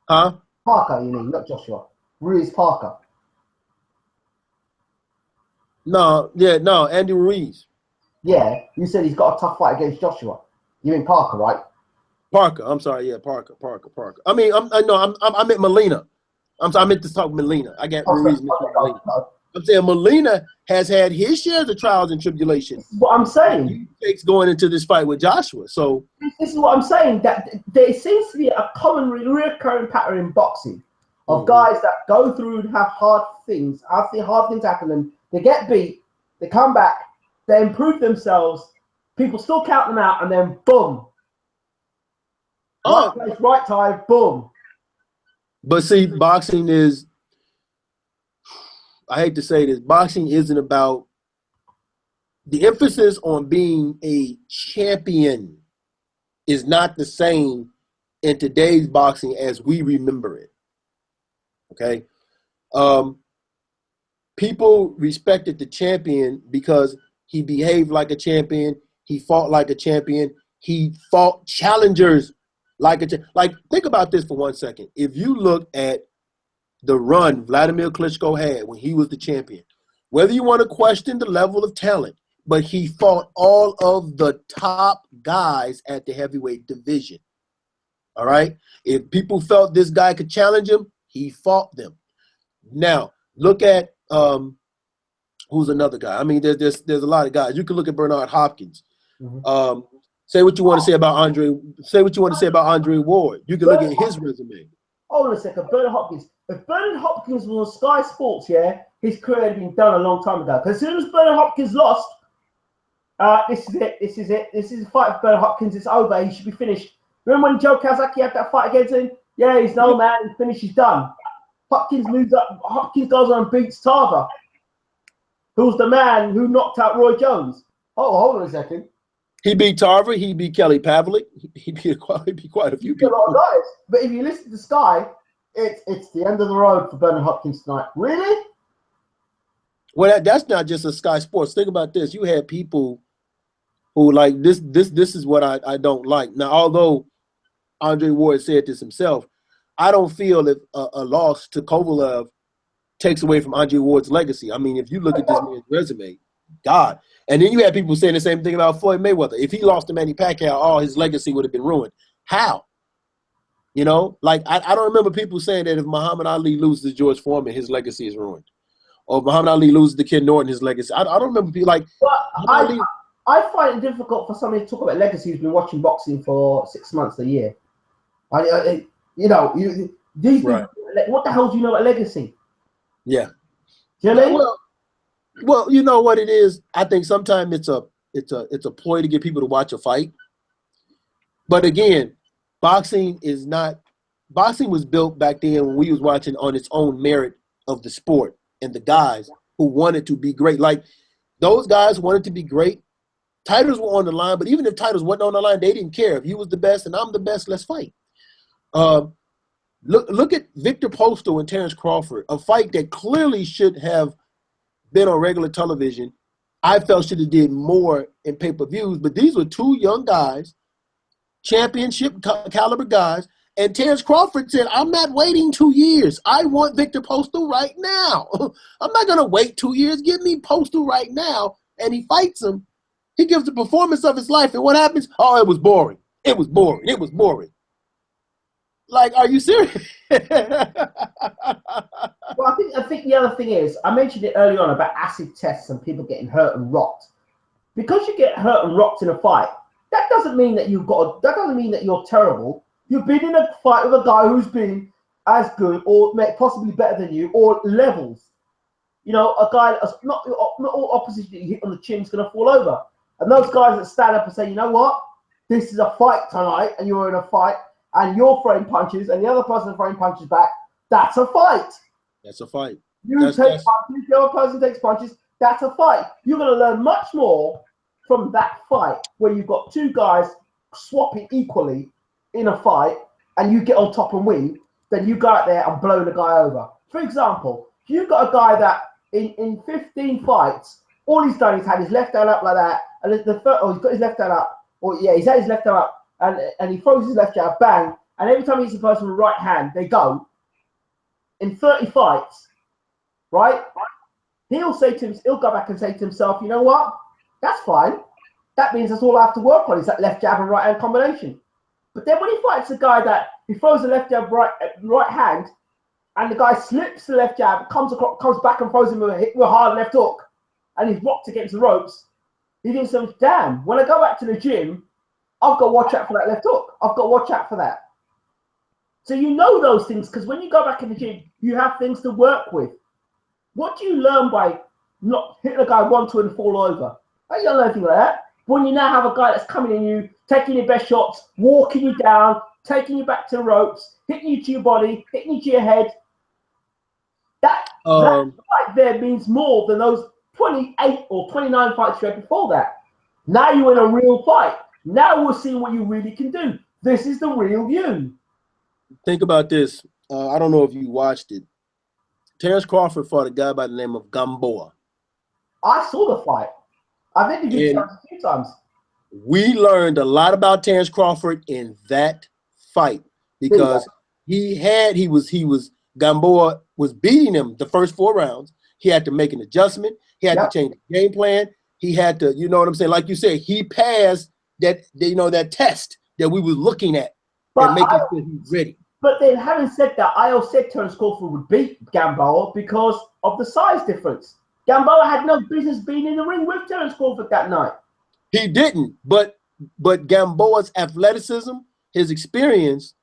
Huh? Parker, you mean, not Joshua. Ruiz Parker. No, Andy Ruiz. Yeah, you said he's got a tough fight against Joshua. You mean Parker, right? Parker, I'm sorry, yeah, Parker. I mean, I meant Molina. I meant to talk Molina. I got Ruiz. Molina. I'm saying Molina has had his shares of trials and tribulations. This is what I'm saying. He takes going into this fight with Joshua. So this is what I'm saying. That there seems to be a common recurring pattern in boxing of guys that go through and have hard things. I see hard things happen, and they get beat. They come back. They improve themselves. People still count them out, and then boom. Right place, right time, boom. But see, boxing is, I hate to say this, boxing isn't about, the emphasis on being a champion is not the same in today's boxing as we remember it. Okay? People respected the champion because he behaved like a champion, he fought like a champion, he fought challengers like think about this for 1 second. If you look at the run Vladimir Klitschko had when he was the champion, whether you want to question the level of talent, but he fought all of the top guys at the heavyweight division. All right? If people felt this guy could challenge him, he fought them. Now, look at who's another guy? I mean, there's a lot of guys. You can look at Bernard Hopkins. Mm-hmm. Say what you want to say about Andre. Say what you want to say about Andre Ward. You can look at his resume. Hold on a second, Bernard Hopkins. If Bernard Hopkins was on Sky Sports, his career had been done a long time ago. Because as soon as Bernard Hopkins lost, this is it. This is a fight for Bernard Hopkins. It's over. He should be finished. Remember when Joe Kazaki had that fight against him? Yeah, he's no man. He's finished. He's done. Hopkins moves up. Hopkins goes on and beats Tarver, who's the man who knocked out Roy Jones. Oh, hold on a second. He beat Tarver. He beat Kelly Pavlik. He beat quite a few people. A lot of guys. But if you listen to Sky, it's the end of the road for Bernard Hopkins tonight. Really? Well, that's not just a Sky Sports. Think about this. You had people who like this. This is what I don't like. Now, although Andre Ward said this himself, I don't feel if a loss to Kovalev takes away from Andre Ward's legacy. I mean, if you look at this man's resume, God. And then you had people saying the same thing about Floyd Mayweather. If he lost to Manny Pacquiao, his legacy would have been ruined. How? You know, like I don't remember people saying that if Muhammad Ali loses to George Foreman, his legacy is ruined. Or if Muhammad Ali loses to Ken Norton, his legacy. I don't remember people like. Well, I find it difficult for somebody to talk about legacy who's been watching boxing for 6 months a year. These right. People, what the hell do you know about legacy? Yeah. Do you know what I mean? Well, you know what it is. I think sometimes it's a ploy to get people to watch a fight. But again, boxing was built back then when we was watching on its own merit of the sport and the guys who wanted to be great. Like those guys wanted to be great. Titles were on the line, but even if titles wasn't on the line, they didn't care. If you was the best and I'm the best, let's fight. Look at Victor Postal and Terrence Crawford, a fight that clearly should have been on regular television. I felt should have did more in pay-per-views, but these were two young guys championship caliber guys. And Terrence Crawford said, I'm not waiting 2 years. I want Victor Postal right now. I'm not going to wait 2 years. Give me Postal right now. And he fights him. He gives the performance of his life. And what happens? Oh, it was boring. It was boring. It was boring. Like, are you serious? Well, I think the other thing is, I mentioned it earlier on about acid tests and people getting hurt and rocked. Because you get hurt and rocked in a fight, that doesn't mean that that doesn't mean that you're terrible. You've been in a fight with a guy who's been as good or possibly better than you or levels. You know, a guy that's not all opposition that you hit on the chin is going to fall over. And those guys that stand up and say, you know what, this is a fight tonight, and you're in a fight, and you're throwing punches, and the other person throwing punches back, that's a fight. That's a fight. You take punches, the other person takes punches, that's a fight. You're going to learn much more from that fight where you've got two guys swapping equally in a fight, and you get on top and win, then you go out there and blow the guy over. For example, if you've got a guy that in 15 fights, all he's done is had his left hand up like that, and he's got his left hand up, he's had his left hand up, and he throws his left jab, bang, and every time he hits the person with the right hand, they go. In 30 fights, right? He'll go back and say to himself, you know what? That's fine. That means that's all I have to work on is that left jab and right hand combination. But then when he fights a guy that he throws the left jab right hand, and the guy slips the left jab, comes back and throws him with a hard left hook, and he's rocked against the ropes, he thinks, damn, when I go back to the gym, I've got to watch out for that left hook. I've got to watch out for that. So you know those things, because when you go back in the gym, you have things to work with. What do you learn by not hitting a guy 1-2 and fall over? You don't learn anything like that. When you now have a guy that's coming in you, taking your best shots, walking you down, taking you back to the ropes, hitting you to your body, hitting you to your head, that fight there means more than those 28 or 29 fights you had before that. Now you're in a real fight. Now we'll see what you really can do. This is the real you. Think about this. I don't know if you watched it. Terrence Crawford fought a guy by the name of Gamboa. I saw the fight. I've interviewed him a few times. We learned a lot about Terrence Crawford in that fight because Gamboa was beating him the first 4 rounds. He had to make an adjustment. He had to change the game plan. He had to, you know what I'm saying? Like you said, he passed that test that we were looking at and making sure he's ready. But then, having said that, I also said Terrence Crawford would beat Gamboa because of the size difference. Gamboa had no business being in the ring with Terrence Crawford that night. He didn't, but Gamboa's athleticism, his experience,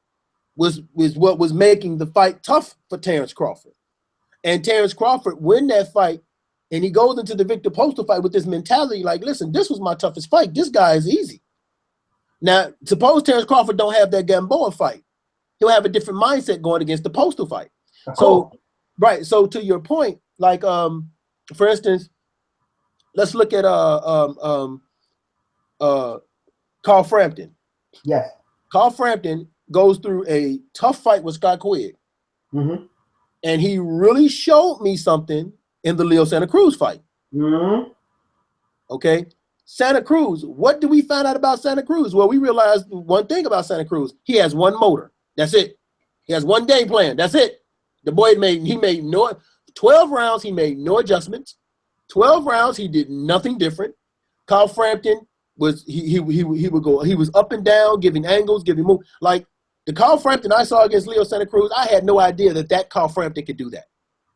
was what was making the fight tough for Terrence Crawford. And Terrence Crawford win that fight, and he goes into the Victor Postal fight with this mentality like, listen, this was my toughest fight. This guy is easy. Now, suppose Terrence Crawford don't have that Gamboa fight. He'll have a different mindset going against the Postal fight. Cool. So to your point, like for instance, let's look at Carl Frampton. Yes. Carl Frampton goes through a tough fight with Scott Quigg. Mm-hmm. And he really showed me something in the Leo Santa Cruz fight. Mm-hmm. Okay. Santa Cruz, what do we find out about Santa Cruz? Well, we realized one thing about Santa Cruz. He has one motor. That's it. He has one game plan. That's it. The boy made 12 rounds, he made no adjustments. 12 rounds, he did nothing different. Carl Frampton was he would go, he was up and down, giving angles, giving moves. Like the Carl Frampton I saw against Leo Santa Cruz, I had no idea that Carl Frampton could do that.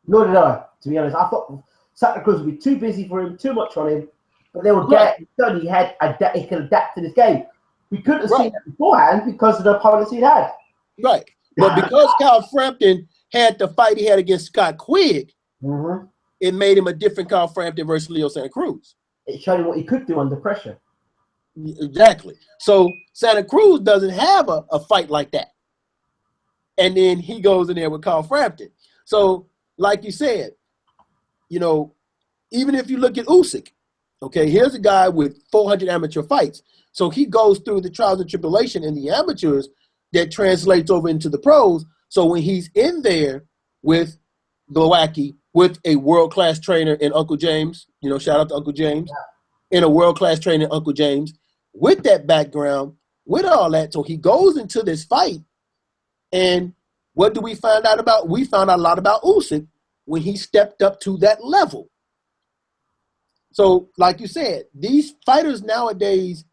Nor did I, to be honest. I thought Santa Cruz would be too busy for him, too much on him. But they would get he could adapt to this game. We couldn't have seen that beforehand because of the opponents he'd had. Right. But because Carl Frampton had the fight he had against Scott Quigg, it made him a different Carl Frampton versus Leo Santa Cruz. It showed him what he could do under pressure. Exactly. So Santa Cruz doesn't have a fight like that. And then he goes in there with Carl Frampton. So like you said, you know, even if you look at Usyk, okay, here's a guy with 400 amateur fights. So he goes through the trials and tribulation in the amateurs that translates over into the pros. So when he's in there with Glowacki, with a world-class trainer in Uncle James, you know, shout out to Uncle James, in a world-class trainer in Uncle James, with that background, with all that. So he goes into this fight, and what do we find out about? We found out a lot about Usyk when he stepped up to that level. So, like you said, these fighters nowadays,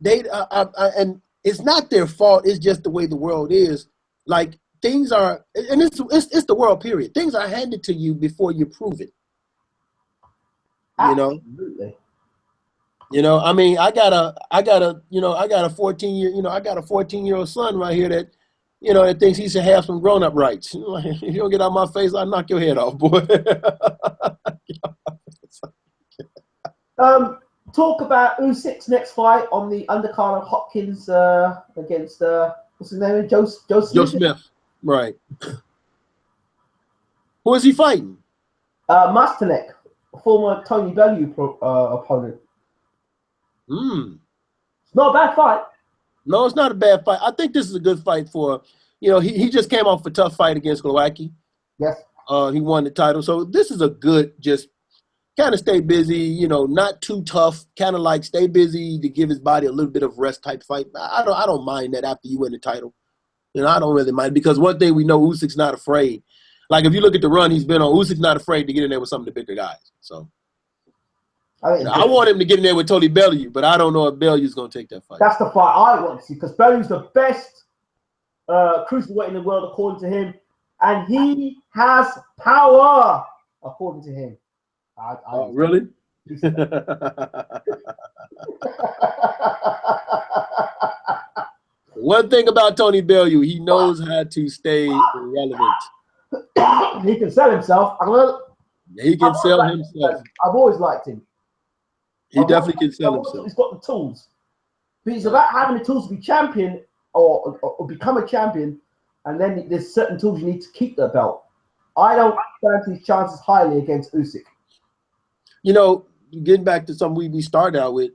and it's not their fault. It's just the way the world is. Like, things are, and it's the world, period. Things are handed to you before you prove it. Absolutely. You know, I mean, I got a 14-year-old son right here that, that thinks he should have some grown-up rights. If you don't get out of my face, I'll knock your head off, boy. Talk about Usyk's next fight on the undercard of Hopkins against what's his name? Joe Smith. Joe Smith, right? Who is he fighting? Masterneck, former Tony Bellew opponent. It's not a bad fight. No, it's not a bad fight. I think this is a good fight for, he just came off a tough fight against Glowacki. Yes. He won the title. So this is a good, just kind of stay busy, not too tough, kind of like stay busy to give his body a little bit of rest type fight. I don't mind that after you win the title. I don't really mind, because one thing we know, Usyk's not afraid. Like, if you look at the run he's been on, Usyk's not afraid to get in there with some of the bigger guys. So I want him to get in there with Tony Bellew, but I don't know if Bellew's going to take that fight. That's the fight I want to see, because Bellew's the best cruiserweight in the world, according to him, and he has power, according to him. Really? One thing about Tony Bellew, he knows how to stay relevant. He can sell himself. He can sell himself. I've always liked him. He definitely can sell himself. He's got the tools. But it's about having the tools to be champion or become a champion, and then there's certain tools you need to keep the belt. I don't fancy his chances highly against Usyk. Getting back to something we started out with,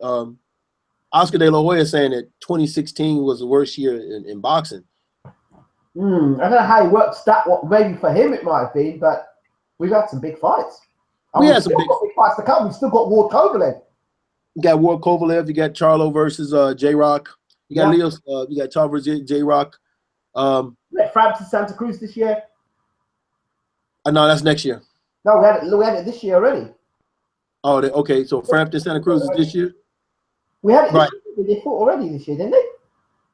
Oscar De La Hoya saying that 2016 was the worst year in boxing. I don't know how he works that. What maybe for him it might have been, but we've had some big fights. We had some big fights to come. We've still got Ward Kovalev. You got Ward Kovalev. You got Charlo versus J Rock. You got Leo. You got Charlo versus J Rock. Frampton Santa Cruz this year. No, that's next year. No, we had it this year already. Oh, okay. So Frampton Santa Cruz is this year. We had it this year. They fought already this year, didn't they?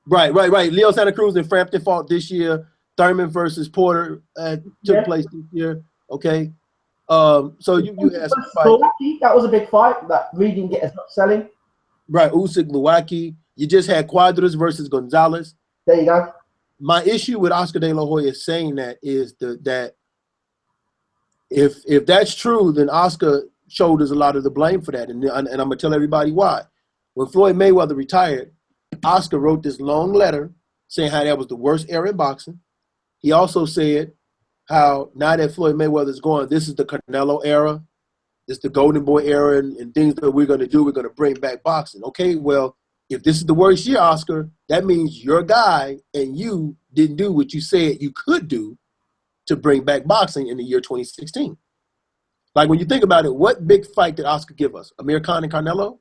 Right. Leo Santa Cruz and Frampton fought this year. Thurman versus Porter took place this year. Okay. So you had some fight. That was a big fight. That Reed didn't get as much selling. Right. Usyk, Glowacki. You just had Cuadras versus Gonzalez. There you go. My issue with Oscar De La Hoya saying that is that if that's true, then Oscar shoulders a lot of the blame for that, and I'm gonna tell everybody why. When Floyd Mayweather retired, Oscar wrote this long letter saying how that was the worst era in boxing. He also said how now that Floyd Mayweather is gone, this is the Canelo era, this is the Golden Boy era, and things that we're going to do, we're going to bring back boxing. Okay, well, if this is the worst year, Oscar, that means your guy and you didn't do what you said you could do to bring back boxing in the year 2016. Like, when you think about it, what big fight did Oscar give us? Amir Khan and Canelo?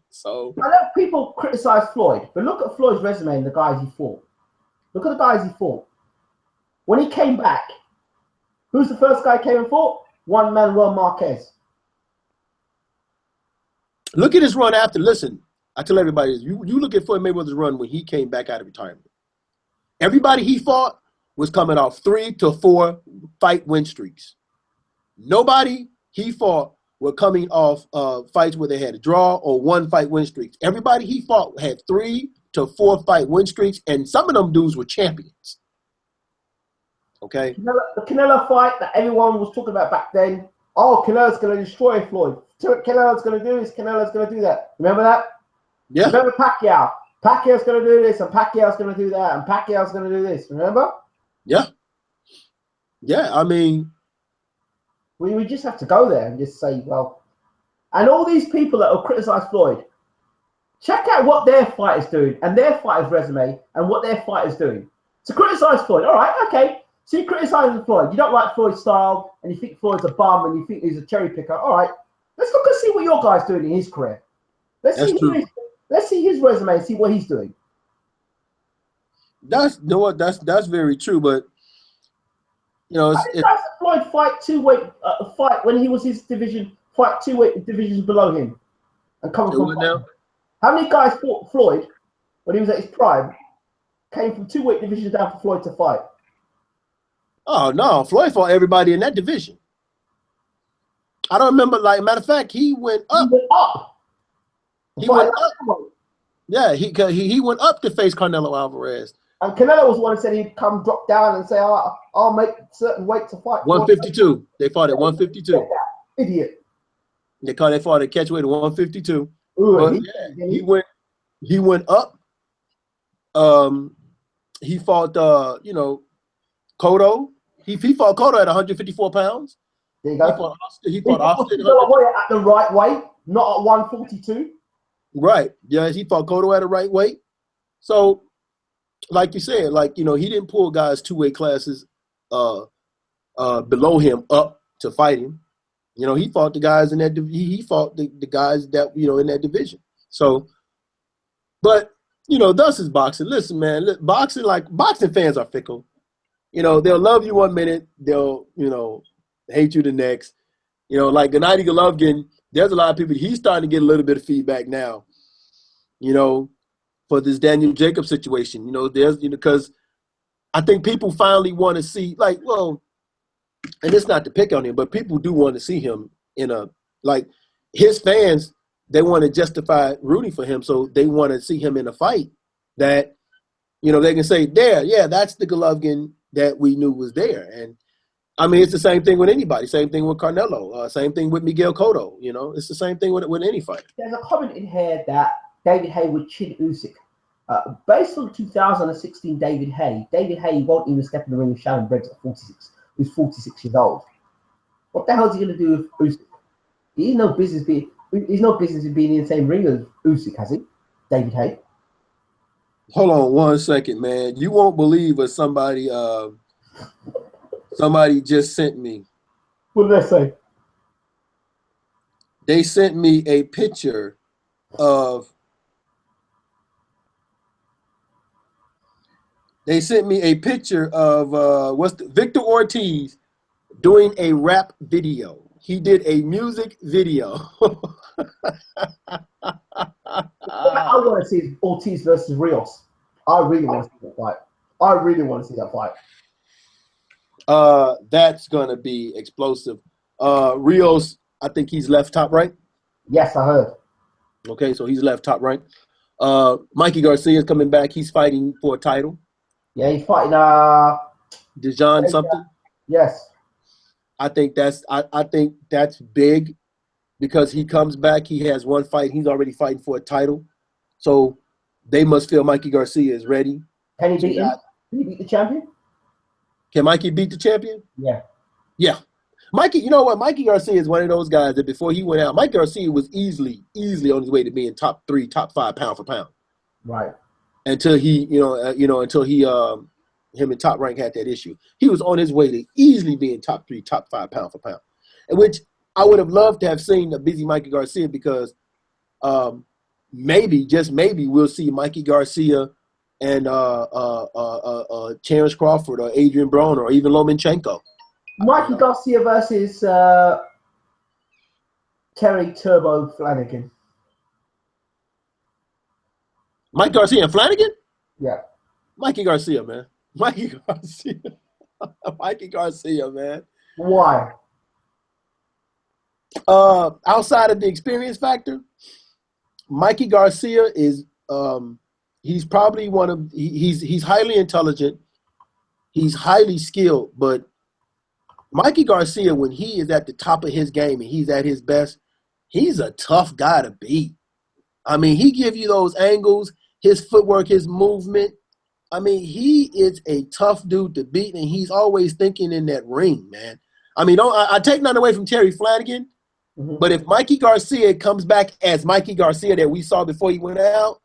So I know people criticize Floyd, but look at Floyd's resume and the guys he fought. Look at the guys he fought. When he came back, who's the first guy he came and fought? Juan Manuel Marquez. Look at his run after. Listen, I tell everybody, you look at Floyd Mayweather's run when he came back out of retirement. Everybody he fought was coming off 3 to 4 fight win streaks. Nobody he fought were coming off fights where they had a draw or 1 fight win streaks. Everybody he fought had 3 to 4 fight win streaks, and some of them dudes were champions. Okay? The Canelo fight that everyone was talking about back then, Canelo's going to destroy Floyd. What Canelo's going to do is Canelo's going to do that. Remember that? Yeah. Remember Pacquiao? Pacquiao's going to do this, and Pacquiao's going to do that, and Pacquiao's going to do this. Remember? Yeah. Yeah, I mean, we just have to go there and just say, well, and all these people that will criticize Floyd, check out what their fight is doing and their fighter's resume and what their fight is doing. To criticize Floyd, all right, okay. So you criticize Floyd. You don't like Floyd's style and you think Floyd's a bum and you think he's a cherry picker. All right, Let's look and see what your guy's doing in his career. Let's see his resume and see what he's doing. That's very true, but Floyd fight fight when he was his division, fight 2 weight divisions below him, and come from. Now? How many guys fought Floyd when he was at his prime? Came from 2 weight divisions down for Floyd to fight. Oh no, Floyd fought everybody in that division. I don't remember. Like, matter of fact, he went up. He went up. Yeah, he went up to face Canelo Alvarez. And Canelo was the one who said he'd come drop down and say, I'll make certain weight to fight. 152. They fought at 152. Idiot. They fought at catchweight at 152. Ooh, but he went up. He fought Cotto. He fought Cotto at 154 pounds. There you go. He fought Austin Hoya at the right weight, not at 142. Right. Yeah, he fought Cotto at the right weight. So, like you said, he didn't pull guys 2 weight classes below him up to fight him. He fought the guys in that. He fought the guys that in that division. So, but thus is boxing. Listen, man, boxing fans are fickle. They'll love you 1 minute, they'll hate you the next. Like Gennady Golovkin, there's a lot of people. He's starting to get a little bit of feedback now. For this Daniel Jacobs situation. There's because I think people finally want to see and it's not to pick on him, but people do want to see him in his fans. They want to justify rooting for him, so they want to see him in a fight that they can say, that's the Golovkin that we knew was there. And I mean, it's the same thing with anybody. Same thing with Canelo. Same thing with Miguel Cotto. It's the same thing with any fight. There's a comment in here that David Haye would chin Usyk. Based on 2016 David Haye won't even step in the ring with Shannon Briggs at 46, who's 46 years old. What the hell is he going to do with Usyk? He's no business being in the same ring as Usyk, has he? David Haye. Hold on 1 second, man. You won't believe what somebody just sent me. What did they say? They sent me a picture of Victor Ortiz doing a rap video. He did a music video. I want to see Ortiz versus Rios. I really want to see that fight. That's gonna be explosive. Rios, I think he's left top right. Yes, I heard. Okay, so he's left top right. Mikey Garcia is coming back. He's fighting for a title. Yeah, he's fighting Dijon something. Yes. I think that's big because he comes back. He has 1 fight. He's already fighting for a title. So they must feel Mikey Garcia is ready. Can he beat him? Can he beat the champion? Can Mikey beat the champion? Yeah. Yeah. Mikey, you know what? Mikey Garcia is one of those guys that before he went out, Mikey Garcia was easily on his way to being top 3, top 5 pound for pound. Right. Until he, him and Top Rank had that issue. He was on his way to easily being top 3, top 5 pound for pound. In which I would have loved to have seen a busy Mikey Garcia because maybe, just maybe, we'll see Mikey Garcia and Terrence Crawford or Adrian Broner or even Lomachenko. Mikey Garcia versus Terry Turbo Flanagan. Mike Garcia and Flanagan? Yeah. Mikey Garcia, man. Mikey Garcia. Mikey Garcia, man. Why? Outside of the experience factor, Mikey Garcia is he's probably he's highly intelligent. He's highly skilled, but Mikey Garcia, when he is at the top of his game and he's at his best, he's a tough guy to beat. I mean, he gives you those angles, his footwork, his movement. I mean, he is a tough dude to beat, and he's always thinking in that ring, man. I mean, I take nothing away from Terry Flanagan, but if Mikey Garcia comes back as Mikey Garcia that we saw before he went out,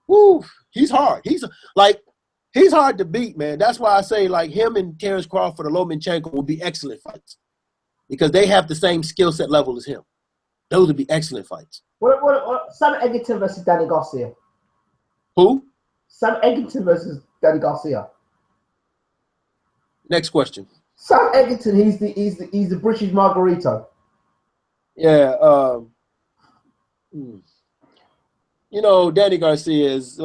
whoo, he's hard. He's hard to beat, man. That's why I say, like, him and Terrence Crawford or Lomachenko will be excellent fights because they have the same skill set level as him. Those would be excellent fights. What Sam Egerton versus Danny Garcia? Who? Sam Egerton versus Danny Garcia. Next question. Sam Egerton, he's the British Margarito. Yeah. You know, Danny Garcia is.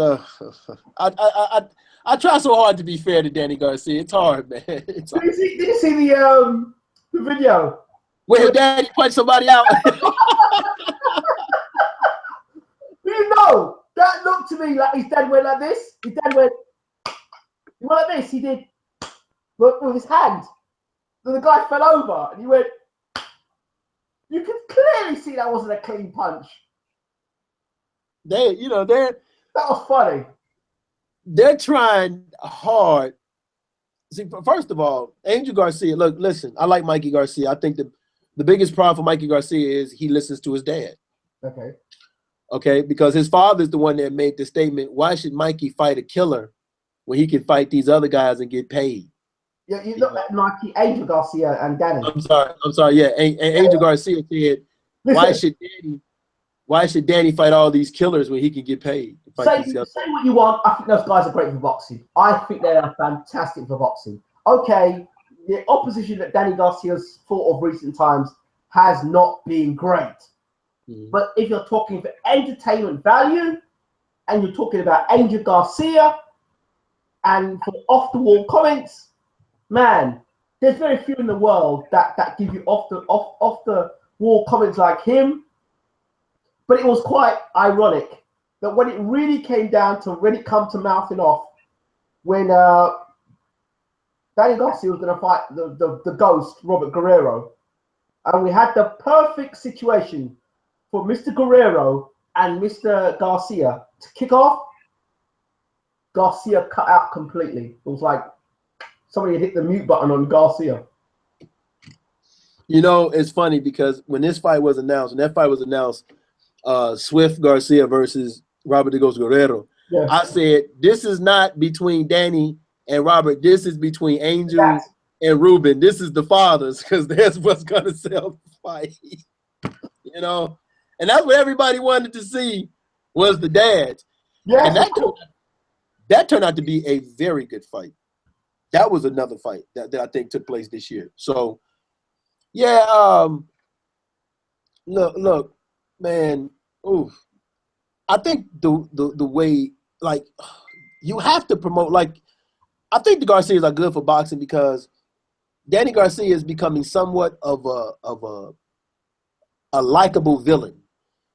I try so hard to be fair to Danny Garcia. It's hard, man. It's hard. Did you see the video where his daddy punched somebody out? You know, that looked to me like his dad went like this. His dad went, he went like this. He did, but with his hand. Then the guy fell over, and he went. You can clearly see that wasn't a clean punch. That was funny. They're trying hard. See, first of all, Angel Garcia. Look, listen. I like Mikey Garcia. I think the biggest problem for Mikey Garcia is he listens to his dad. Okay. Okay, because his father's the one that made the statement, why should Mikey fight a killer when he can fight these other guys and get paid? Yeah, you look at Mikey, Angel Garcia, and Danny. I'm sorry. Yeah, Angel Garcia said, why should Danny fight all these killers when he can get paid? Say what you want. I think those guys are great for boxing. I think they are fantastic for boxing. Okay, the opposition that Danny Garcia's fought of recent times has not been great. But if you're talking for entertainment value, and you're talking about Angel Garcia, and for off-the-wall comments, man, there's very few in the world that give you off-the-wall comments like him. But it was quite ironic that when it really came down to when it come to mouthing off, when Danny Garcia was going to fight the ghost Robert Guerrero, and we had the perfect situation for Mr. Guerrero and Mr. Garcia to kick off. Garcia cut out completely. It was like somebody had hit the mute button on Garcia. You know, it's funny because when this fight was announced, Swift Garcia versus Robert the Ghost Guerrero, yeah. I said, this is not between Danny and Robert. This is between Angel and Ruben. This is the fathers, because that's what's going to sell the fight. You know? And that's what everybody wanted to see was the dads. Yeah. And that turned out to be a very good fight. That was another fight that I think took place this year. So, yeah, look, man, oof. I think the way, like, you have to promote, like, I think the Garcias are good for boxing because Danny Garcia is becoming somewhat of a likable villain.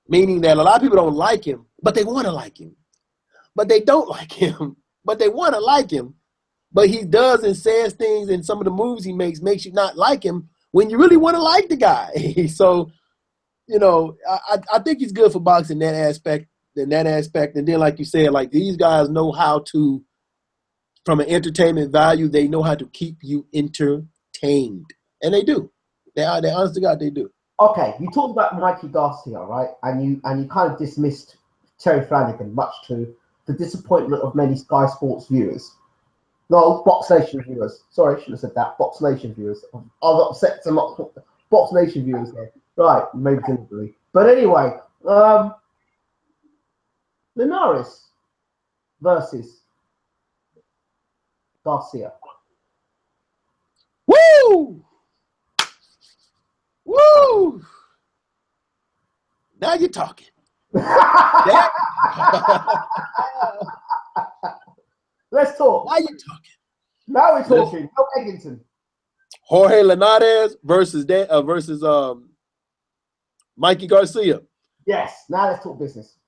Meaning that a lot of people don't like him, but they want to like him. But they don't like him, but they want to like him. But he does and says things, and some of the moves he makes you not like him when you really want to like the guy. So, you know, I think he's good for boxing in that aspect. And then, like you said, like these guys know how to, from an entertainment value, they know how to keep you entertained. And they do. They honest to God, they do. Okay, you talked about Mikey Garcia, right? And you kind of dismissed Terry Flanagan, much to the disappointment of many Sky Sports viewers. No, Box Nation viewers. Sorry, I should have said that. Box Nation viewers. I've upset some Box Nation viewers there. Right, maybe deliberately. But anyway, Linares versus Garcia. Woo! Woo! Now you're talking. Let's talk. Now you're talking. Now we're talking. No Eggington. Jorge Linares versus Mikey Garcia. Yes. Now let's talk business.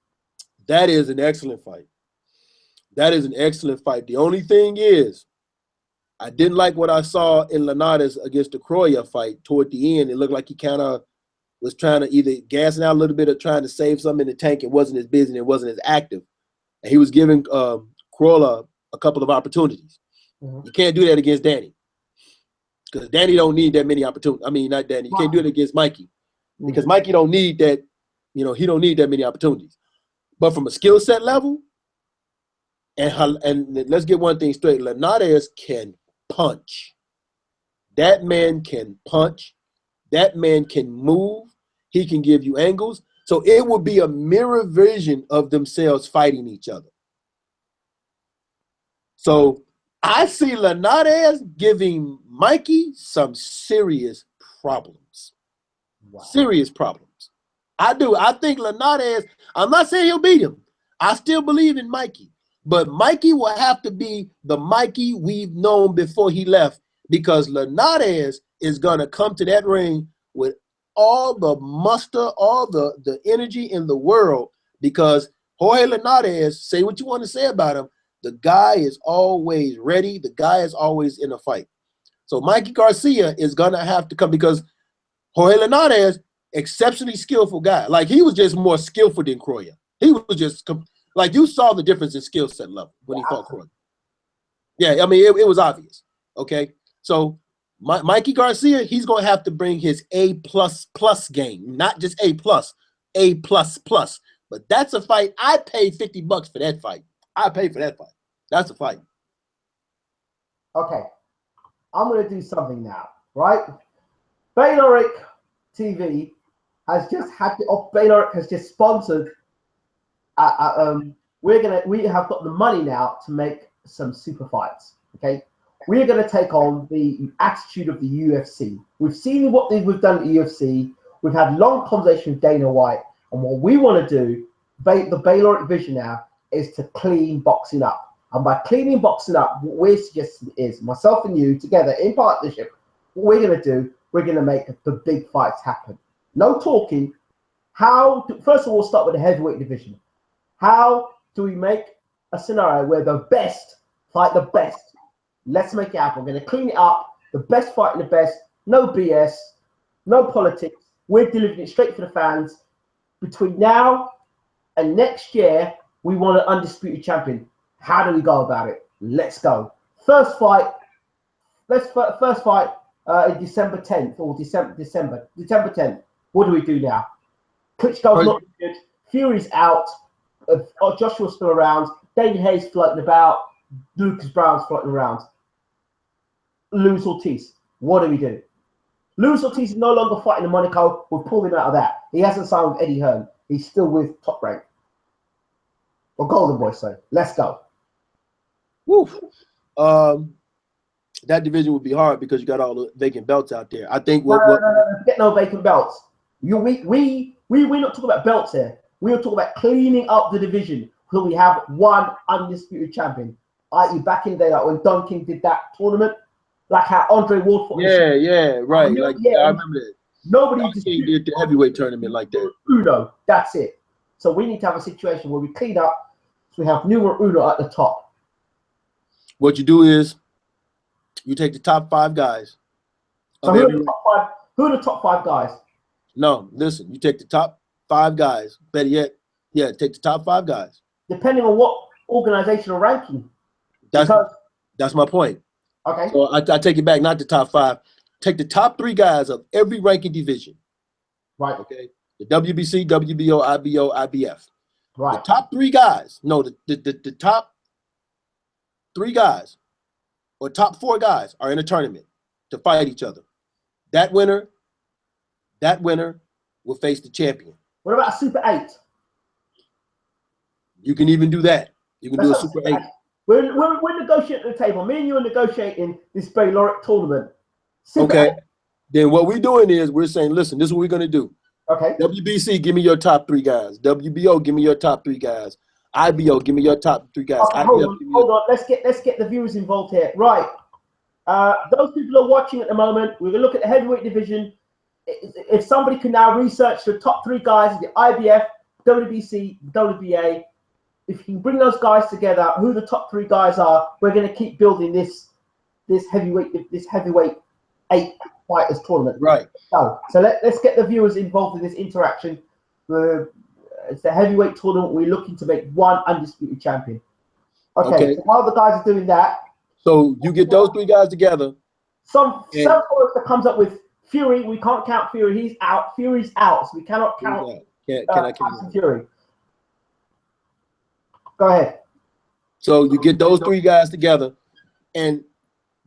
That is an excellent fight. The only thing is, I didn't like what I saw in Linares against the Croya fight toward the end. It looked like he kind of was trying to either gassing out a little bit or trying to save something in the tank. It wasn't as busy and it wasn't as active. And he was giving Crolla a couple of opportunities. Mm-hmm. You can't do that against Danny. Because Danny don't need that many opportunities. I mean, not Danny. You can't do it against Mikey. Mm-hmm. Because Mikey don't need that, he don't need that many opportunities. But from a skill set level, and let's get one thing straight, Linares can punch. That man can punch. That man can move. He can give you angles. So it would be a mirror version of themselves fighting each other. So I see Linares giving Mikey some serious problems. Wow. Serious problems. I do. I think Linares, I'm not saying he'll beat him. I still believe in Mikey. But Mikey will have to be the Mikey we've known before he left, because Linares is going to come to that ring with all the muster, all the energy in the world, because Jorge Linares, say what you want to say about him, the guy is always ready. The guy is always in a fight. So Mikey Garcia is going to have to come, because Jorge Linares, exceptionally skillful guy. Like, he was just more skillful than Croya. He was just, like, you saw the difference in skill set level when he fought Croya. Yeah, I mean, it was obvious. Okay, so Mikey Garcia, he's going to have to bring his A++ game, not just A+, A++. But that's a fight. I paid $50 for that fight. I paid for that fight. That's a fight. Okay, I'm going to do something now, right? Bayloric TV has just had Bayloric has just sponsored. We have got the money now to make some super fights. Okay, we are going to take on the attitude of the UFC. We've seen what we've done at the UFC. We've had long conversations with Dana White, and what we want to do, the Bayloric vision now, is to clean boxing up. And by cleaning boxing up, what we're suggesting is myself and you together in partnership. What we're going to do, we're going to make the big fights happen. No talking. First of all, start with the heavyweight division. How do we make a scenario where the best fight the best? Let's make it happen. We're going to clean it up. The best fighting the best. No BS. No politics. We're delivering it straight for the fans. Between now and next year, we want an undisputed champion. How do we go about it? Let's go. First fight. First fight in December 10th or December 10th. What do we do now? Klitschko's not good. Fury's out. Joshua's still around. David Haye's floating about. Lucas Brown's floating around. Luis Ortiz. What do we do? Luis Ortiz is no longer fighting in Monaco. We've pulled him out of that. He hasn't signed with Eddie Hearn. He's still with Top Rank. Or Golden Boy, sorry. Let's go. Woo. That division would be hard because you got all the vacant belts out there. I think no. Get no vacant belts. We're not talking about belts here. We're talking about cleaning up the division so we have one undisputed champion. I.e., back in the day, like when Don King did that tournament, like how Andre Ward fought. Yeah, right. I remember that. Nobody Don King did the heavyweight tournament like that. Uno, that's it. So we need to have a situation where we clean up, so we have numero uno at the top. What you do is you take the top 5 guys. So who are the top 5 guys? No, listen. You take the top 5 guys. Better yet, take the top 5 guys. Depending on what organizational ranking. That's my point. Okay. So I take it back, not the top 5. Take the top 3 guys of every ranking division. Right. Okay. The WBC, WBO, IBO, IBF. Right. The top 3 guys. No, the top 3 guys or top 4 guys are in a tournament to fight each other. That winner will face the champion. What about a Super 8? You can even do that. You can do a Super 8. We're negotiating at the table. Me and you are negotiating this Bayloric tournament. Super 8. Then what we're doing is we're saying, listen, this is what we're going to do. Okay. WBC, give me your top 3 guys. WBO, give me your top 3 guys. IBO, give me your top 3 guys. Okay, hold on. Let's get the viewers involved here. Right. Those people who are watching at the moment, we're going to look at the heavyweight division. If somebody can now research the top 3 guys in the IBF, WBC, WBA, if you can bring those guys together, who the top 3 guys are, we're going to keep building this heavyweight 8 fighters tournament. Right. So let's get the viewers involved in this interaction. It's the heavyweight tournament. We're looking to make one undisputed champion. Okay. So while the guys are doing that, so you get those 3 guys together. Some that comes up with Fury. We can't count Fury. He's out. Fury's out. So we cannot count. Can I count Fury? Go ahead. So you get those 3 guys together, and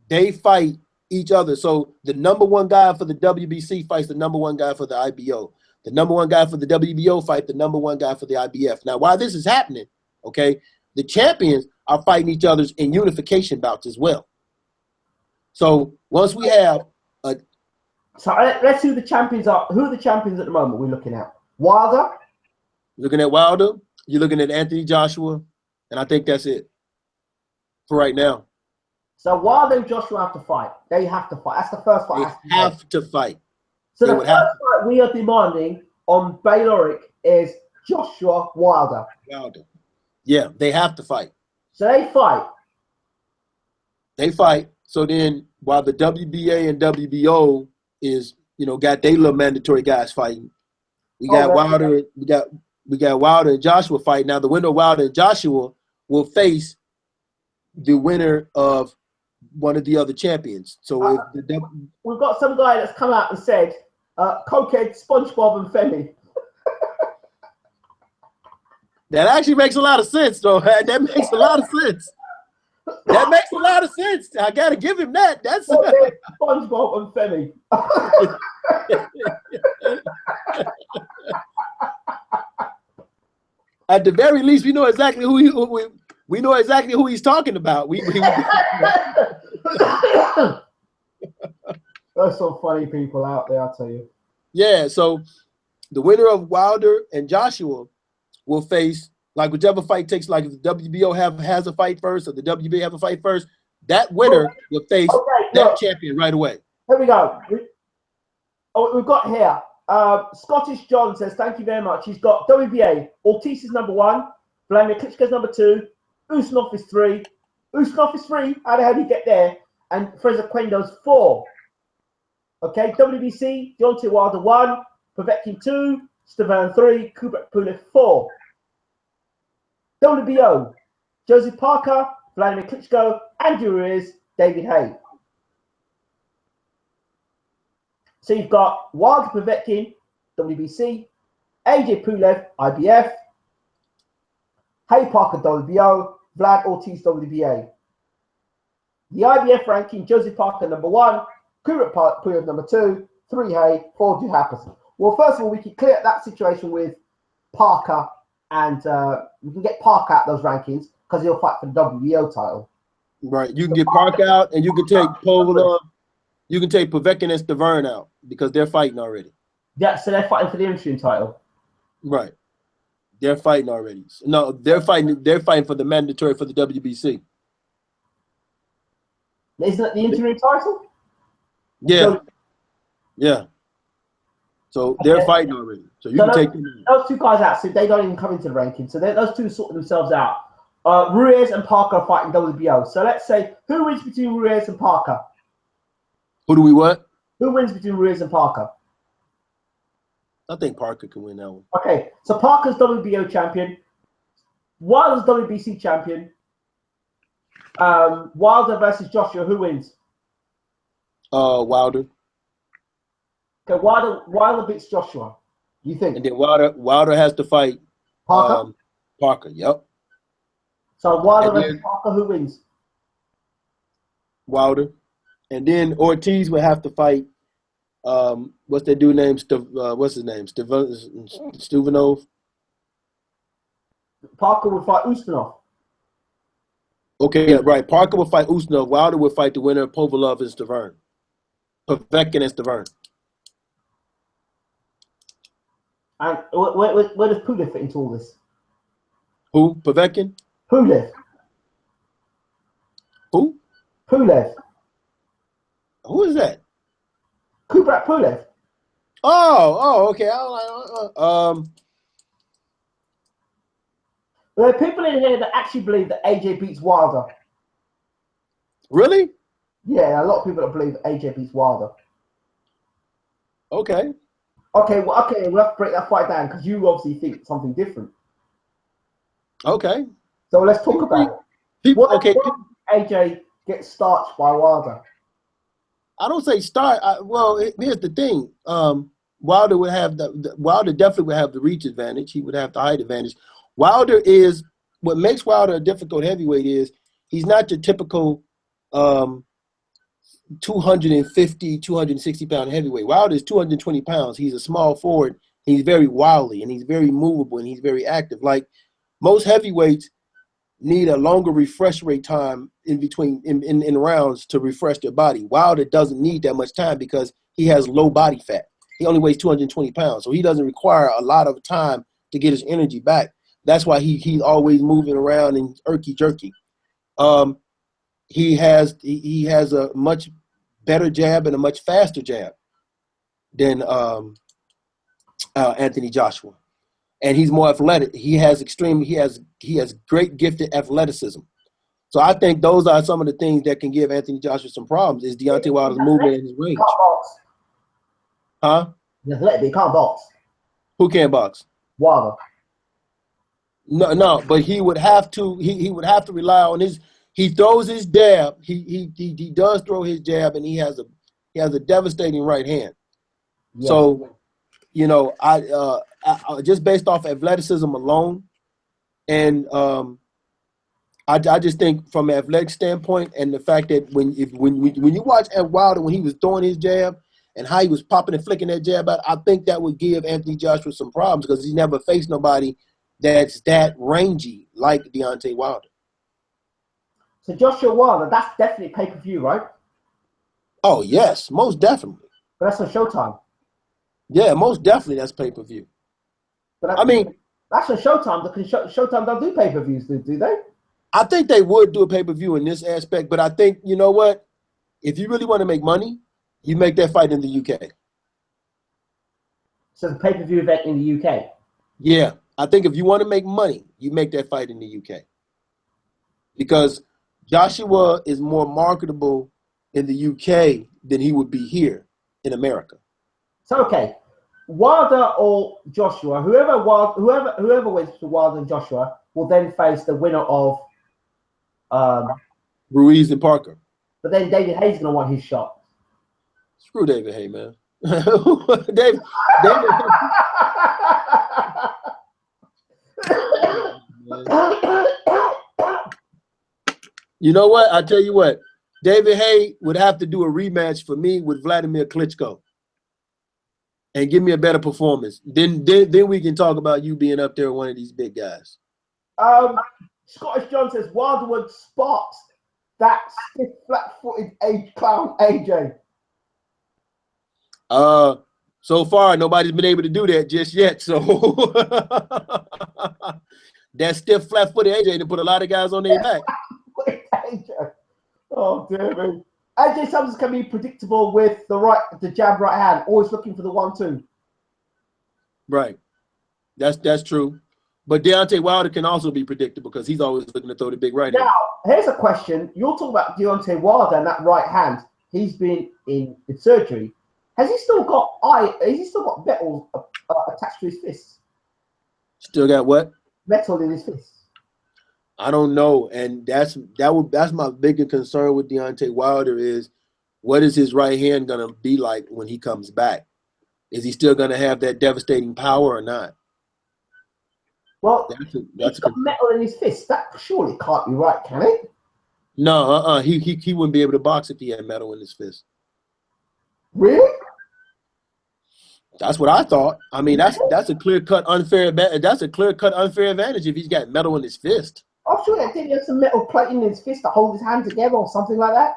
they fight each other. So the number 1 guy for the WBC fights the number 1 guy for the IBO. The number one guy for the WBO fight the number one guy for the IBF. Now, while this is happening, okay, the champions are fighting each other's in unification bouts as well. So once we have a... So let's see who the champions are. Who are the champions at the moment we're looking at? Wilder? Looking at Wilder, you're looking at Anthony Joshua, and I think that's it for right now. So Wilder and Joshua have to fight. They have to fight. That's the first fight. They have to fight. So the first fight we are demanding on Bayloric is Joshua Wilder. Yeah, they have to fight. So they fight. They fight. So then while the WBA and WBO is, got their little mandatory guys fighting, we got Wilder, we got Wilder and Joshua fight. Now the winner of Wilder and Joshua will face the winner of one of the other champions. So we've got some guy that's come out and said, Cokehead, SpongeBob, and Femi. That actually makes a lot of sense, though. That makes a lot of sense. That makes a lot of sense. I gotta give him that. That's SpongeBob and Femi. At the very least, we know exactly we know exactly who he's talking about. There's some funny people out there, I'll tell you. Yeah, so the winner of Wilder and Joshua will face, like, whichever fight takes, like if the WBO has a fight first or the WBA have a fight first, that winner will face that champion right away. Here we go. We've got here. Scottish John says, thank you very much. He's got WBA. Ortiz is number 1. Vladimir Klitschko's number 2. Usmanov is 3. Usmanov is 3. How the hell do you get there? And Fraser Quendo's 4. Okay, WBC, Deontay Wilder 1. Povetkin 2. Stavern 3. Kubrat Pulev 4. WBO, Joseph Parker, Vladimir Klitschko, Andy Ruiz, David Haye. So you've got Wilder Povetkin, WBC, AJ Pulev, IBF, Haye Parker, WBO, Vlad Ortiz, WBA. The IBF ranking, Joseph Parker number 1, Kubrat Pulev number 2, 3 Haye, 4 Duhaupas. Well, first of all, we can clear up that situation with Parker, and we can get Parker out those rankings because he'll fight for the WBO title. Right. You can get Parker out, and you can take Povlov. You can take Povetkin and Stavern out because they're fighting already. Yeah, so they're fighting for the interim title. Right. They're fighting already. No, they're fighting. They're fighting for the mandatory for the WBC. Isn't it the interim title? Yeah. Yeah. So they're fighting already. So you can take them in. Those two guys out, so they don't even come into the ranking. So those two sort themselves out. Ruiz and Parker are fighting WBO. So let's say, who wins between Ruiz and Parker? Who do we what? Who wins between Ruiz and Parker? I think Parker can win that one. Okay, so Parker's WBO champion. Wilder's WBC champion. Wilder versus Joshua, who wins? Wilder. Okay, Wilder beats Joshua. You think? And then Wilder has to fight Parker. Parker. Yep. So Wilder versus Parker, who wins? Wilder. And then Ortiz would have to fight. What's that dude named? What's his name? Stuvanov. Parker would fight Usmanov. Okay, yeah, right. Parker would fight Usmanov. Wilder would fight the winner of Povlov and Stavern. Povetkin and Stavern. And where does Pulev fit into all this? Who? Povetkin? Pulev. Who? Pulev. Who is that? Kubrat Pulev. Oh, okay. There are people in here that actually believe that AJ beats Wilder. Really? Yeah, a lot of people that believe that AJ beats Wilder. Okay. Okay, we'll have to break that fight down because you obviously think something different. Okay. So let's talk about it. What AJ gets starched by Wilder? I don't say start. Here's the thing. Wilder would have Wilder definitely would have the reach advantage. He would have the height advantage. Wilder is what makes Wilder a difficult heavyweight is he's not your typical 250, 260 pound heavyweight. Wilder is 220 pounds. He's a small forward He's very wily and he's very movable and he's very active. Like most heavyweights need a longer refresh rate time in between in rounds to refresh their body. Wilder doesn't need that much time because he has low body fat. He only weighs 220 pounds, so he doesn't require a lot of time to get his energy back. That's why he's always moving around and irky jerky. He has a much better jab and a much faster jab than Anthony Joshua, and he's more athletic. He has great gifted athleticism. So I think those are some of the things that can give Anthony Joshua some problems. Is Deontay Wilder's movement and his range? Can't box. Huh? He's athletic, but he can't box. Who can't box? Wilder. No, but he would have to. He would have to rely on his. He throws his jab. He does throw his jab, and he has a devastating right hand. Yeah. So, you know, I just based off athleticism alone, and I just think from an athletic standpoint, and the fact that when you watch Wilder when he was throwing his jab and how he was popping and flicking that jab out, I think that would give Anthony Joshua some problems because he never faced nobody that's that rangy like Deontay Wilder. So Joshua Wilder, that's definitely pay-per-view, right? Oh, yes, most definitely. But that's on Showtime. Yeah, most definitely that's pay-per-view. But I mean, that's on Showtime because Showtime don't do pay-per-views, do they? I think they would do a pay-per-view in this aspect, but I think, you know what? If you really want to make money, you make that fight in the UK. So the pay-per-view event in the UK? Yeah. I think if you want to make money, you make that fight in the UK. Because Joshua is more marketable in the UK than he would be here in America. So, okay, Wilder or Joshua, whoever wins to Wilder and Joshua will then face the winner of Ruiz and Parker. But then David Haye's going to want his shot. Screw David Haye, man. David You know what? I tell you what, David Haye would have to do a rematch for me with Vladimir Klitschko and give me a better performance. Then we can talk about you being up there with one of these big guys. Scottish John says Wilder would spot that stiff, flat-footed clown AJ. So far nobody's been able to do that just yet. So that stiff, flat-footed AJ to put a lot of guys on their back. AJ. Oh dear me. AJ Summers can be predictable with the jab right hand, always looking for the 1-2. Right. That's true. But Deontay Wilder can also be predictable because he's always looking to throw the big right hand. Now, here's a question. You'll talk about Deontay Wilder and that right hand. He's been in surgery. Has he still got metal attached to his fists? Still got what? Metal in his fists. I don't know, and that's my bigger concern with Deontay Wilder is what is his right hand gonna be like when he comes back? Is he still gonna have that devastating power or not? Well, he's got metal in his fist. That surely can't be right, can it? No, he wouldn't be able to box if he had metal in his fist. Really? That's what I thought. I mean, that's a clear-cut unfair advantage if he's got metal in his fist. I'm sure I think he has some metal plating in his fist to hold his hand together or something like that.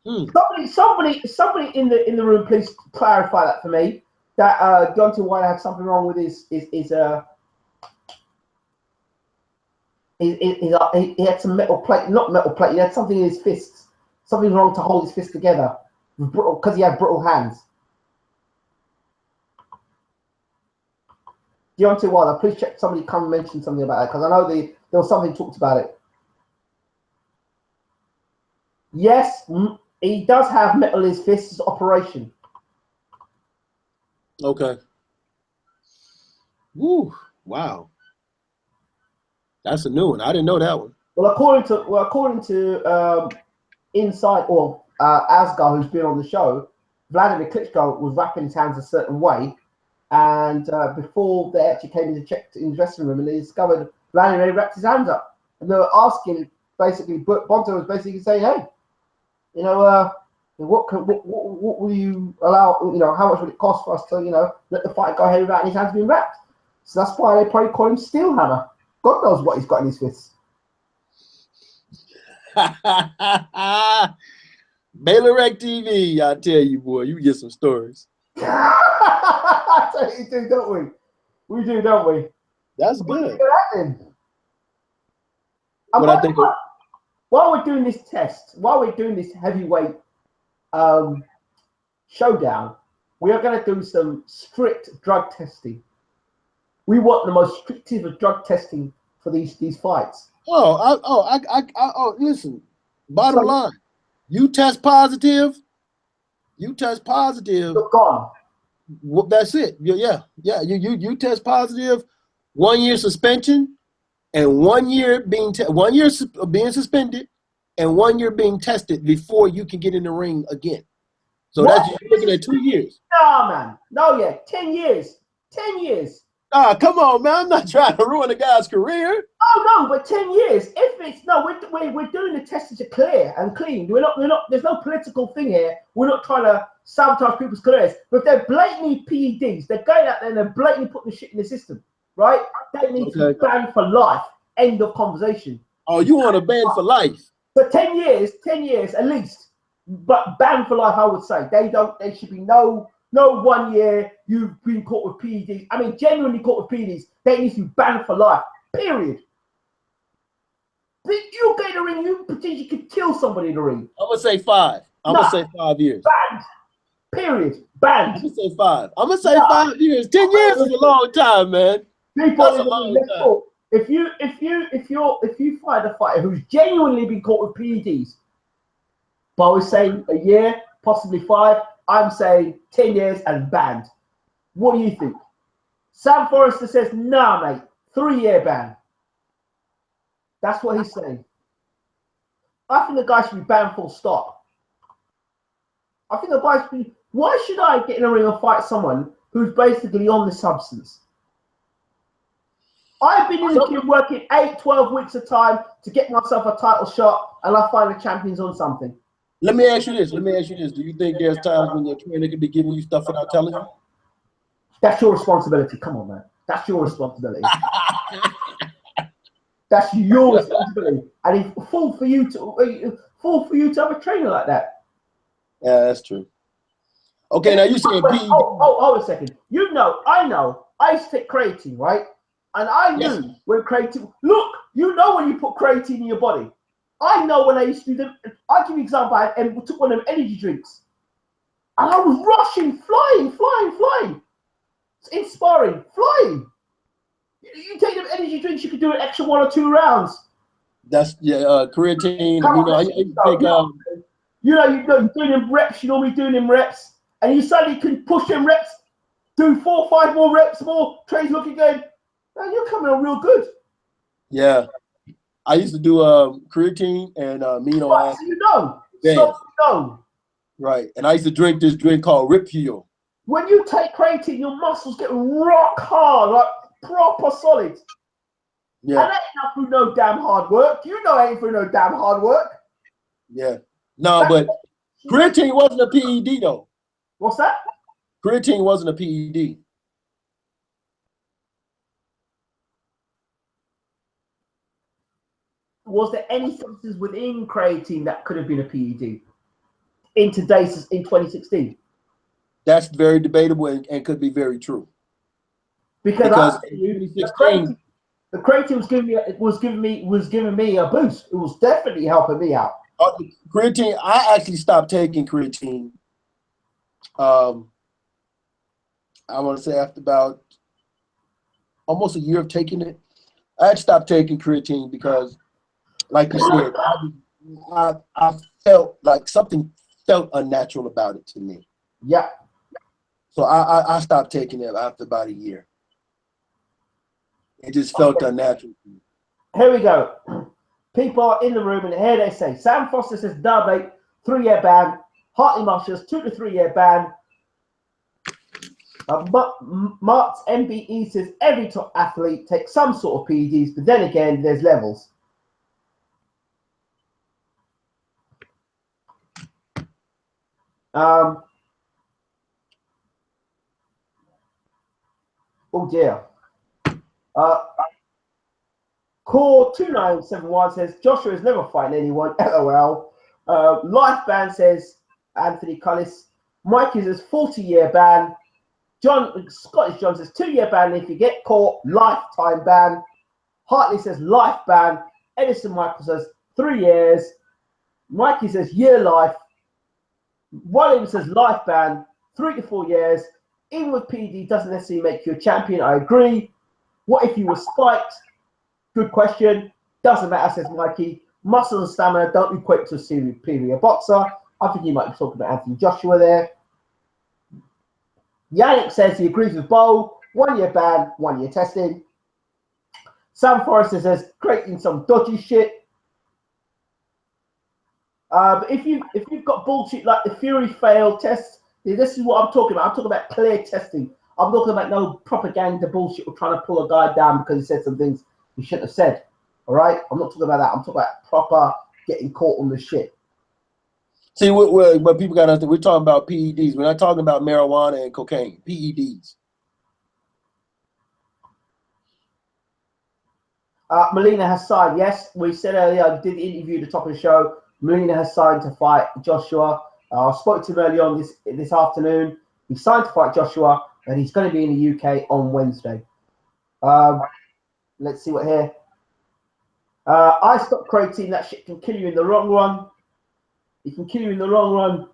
Somebody in the room, please clarify that for me. That Deontay Wilder had something wrong with he had some metal plate, not metal plate. He had something in his fists, something wrong to hold his fist together, because he had brittle hands. Deontay Wilder, please check. Somebody come and mention something about that because I know there was something talked about it. Yes, he does have metal in his fists. Operation. Okay. Woo! Wow. That's a new one. I didn't know that one. Well, according to Inside or Asgar, who's been on the show, Vladimir Klitschko was wrapping his hands a certain way. And before they actually came in to check in the dressing room, and they discovered Vladimir wrapped his hands up. And they were asking, basically, Bonto was basically saying, hey, you know, What will you allow? You know, how much would it cost for us to, you know, let the fight go ahead without his hands being wrapped? So that's why they probably call him Steelhammer. God knows what he's got in his fists. Baylorec TV, I tell you, boy, you get some stories. I tell you, do, don't we? We do, don't we? That's good. What I think while we're doing this test, while we're doing this heavyweight showdown, we are going to do some strict drug testing. We want the most restrictive of drug testing for these fights. Listen. Bottom line, you test positive. You're gone. Well, that's it. Yeah. You test positive. 1 year suspension, and 1 year being being suspended, and 1 year being tested before you can get in the ring again. So that's you're looking at 2 years. Nah, man. No, yeah, 10 years. 10 years. Ah, come on, man. I'm not trying to ruin a guy's career. Oh no, but 10 years. If it's no, we're doing the tests to clear and clean. We're not. There's no political thing here. We're not trying to sabotage people's careers. But if they're blatantly PEDs, they're going out there and they're blatantly putting the shit in the system, right? They need to be banned for life. End of conversation. Oh, you want a ban for life? For 10 years at least. But banned for life, I would say. There should be no 1 year you've been caught with PEDs. I mean, genuinely caught with PEDs. They need to be banned for life. Period. You get in the ring, you potentially could kill somebody in the ring. I'm gonna say 5. I'm gonna say 5 years. Banned. Period. Banned. I'm gonna say 5. I'm gonna say 5 years. 10 years is a long time, man. People in the ring, let's talk. If you find a fighter who's genuinely been caught with PEDs, but I was saying a year, possibly 5, I'm saying 10 years and banned. What do you think? Sam Forrester says, nah, mate, 3-year ban. That's what he's saying. I think the guy should be banned full stop. I think the guy should be. Why should I get in a ring and fight someone who's basically on the substance? I've been in the gym working 8, 12 weeks at a time to get myself a title shot, and I find the champions on something. Let me ask you this. Do you think there's times when your trainer could be giving you stuff without telling you? That's your responsibility. Come on, man. That's your responsibility. That's your responsibility. And it's full for you to have a trainer like that. Yeah, that's true. Okay, now you said PED. Hold a second. I know. I used to take creatine, right? And I knew when creatine. Look, you know when you put creatine in your body. I know when I used to do them. I'll give you an example. I took one of them energy drinks. And I was rushing, flying. It's inspiring, flying. You take them energy drinks, you could do an extra 1 or 2 rounds. That's creatine. You're doing them reps. You normally doing them reps, and you suddenly can push them reps, do 4 or 5 more reps, more trains looking good. Man, you're coming on real good. Yeah, I used to do creatine and amino acids. So you know, so you know. Right, and I used to drink this drink called Rip Fuel. When you take creatine, your muscles get rock hard, like proper solid. Yeah. And that ain't not through no damn hard work. You know it ain't through no damn hard work. Yeah. No, but creatine wasn't a PED though. What's that? Creatine wasn't a PED. Was there any substances within creatine that could have been a PED in 2016? That's very debatable and could be very true. Because the creatine was giving me a boost. It was definitely helping me out. Creatine, I actually stopped taking creatine. I want to say after about almost a year of taking it, I had stopped taking creatine because, like you said, I felt like something felt unnatural about it to me. Yeah. So I stopped taking it after about a year. It just felt unnatural to me. Here we go. People are in the room, and here they say, Sam Foster says, nah, mate, 3-year ban. Hartley Mushers, 2 to 3-year ban. Mark's MBE says, every top athlete takes some sort of PEDs, but then again, there's levels. Oh dear. Core 2971 says Joshua is never fighting anyone. LOL. Life ban says Anthony Cullis. Mikey says 40-year ban. Scottish John says 2-year ban. If you get caught, lifetime ban. Hartley says life ban. Edison Michael says 3 years. Mikey says year life. William says life ban, 3 to 4 years. Even with PED doesn't necessarily make you a champion. I agree. What if you were spiked? Good question. Doesn't matter, says Mikey. Muscle and stamina don't equate to a superior boxer. I think you might be talking about Anthony Joshua there. Yannick says he agrees with Bo. 1 year ban, 1 year testing. Sam Forrester says creating some dodgy shit. But if you've got bullshit like the Fury failed test, this is what I'm talking about. I'm talking about clear testing. I'm talking about no propaganda bullshit or trying to pull a guy down because he said some things he shouldn't have said. All right? I'm not talking about that. I'm talking about proper getting caught on the shit. See, what people got to understand, we're talking about PEDs. We're not talking about marijuana and cocaine. PEDs. Molina has signed. Yes, we said earlier, I did the interview at the top of the show. Molina has signed to fight Joshua. I spoke to him early on this afternoon. He signed to fight Joshua, and he's going to be in the UK on Wednesday. Let's see what here. I stopped creatine. That shit can kill you in the long run. It can kill you in the long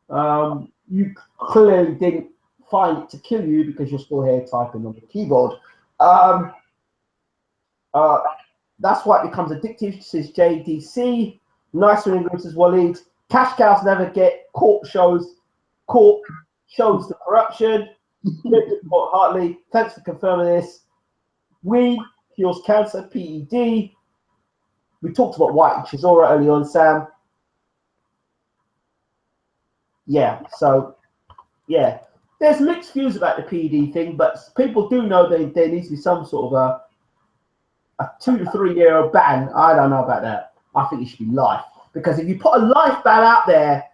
run. You clearly didn't find it to kill you because you're still here typing on the keyboard. That's why it becomes addictive, says JDC. Nice one, says Waleed. Cash cows never get court shows the corruption. Hartley, thanks for confirming this. Weed cures cancer, PED. We talked about White and Chisora early on, Sam. Yeah, so, yeah. There's mixed views about the PED thing, but people do know that there needs to be some sort of a 2 to 3 year ban. I don't know about that. I think it should be life. Because if you put a life ban out there,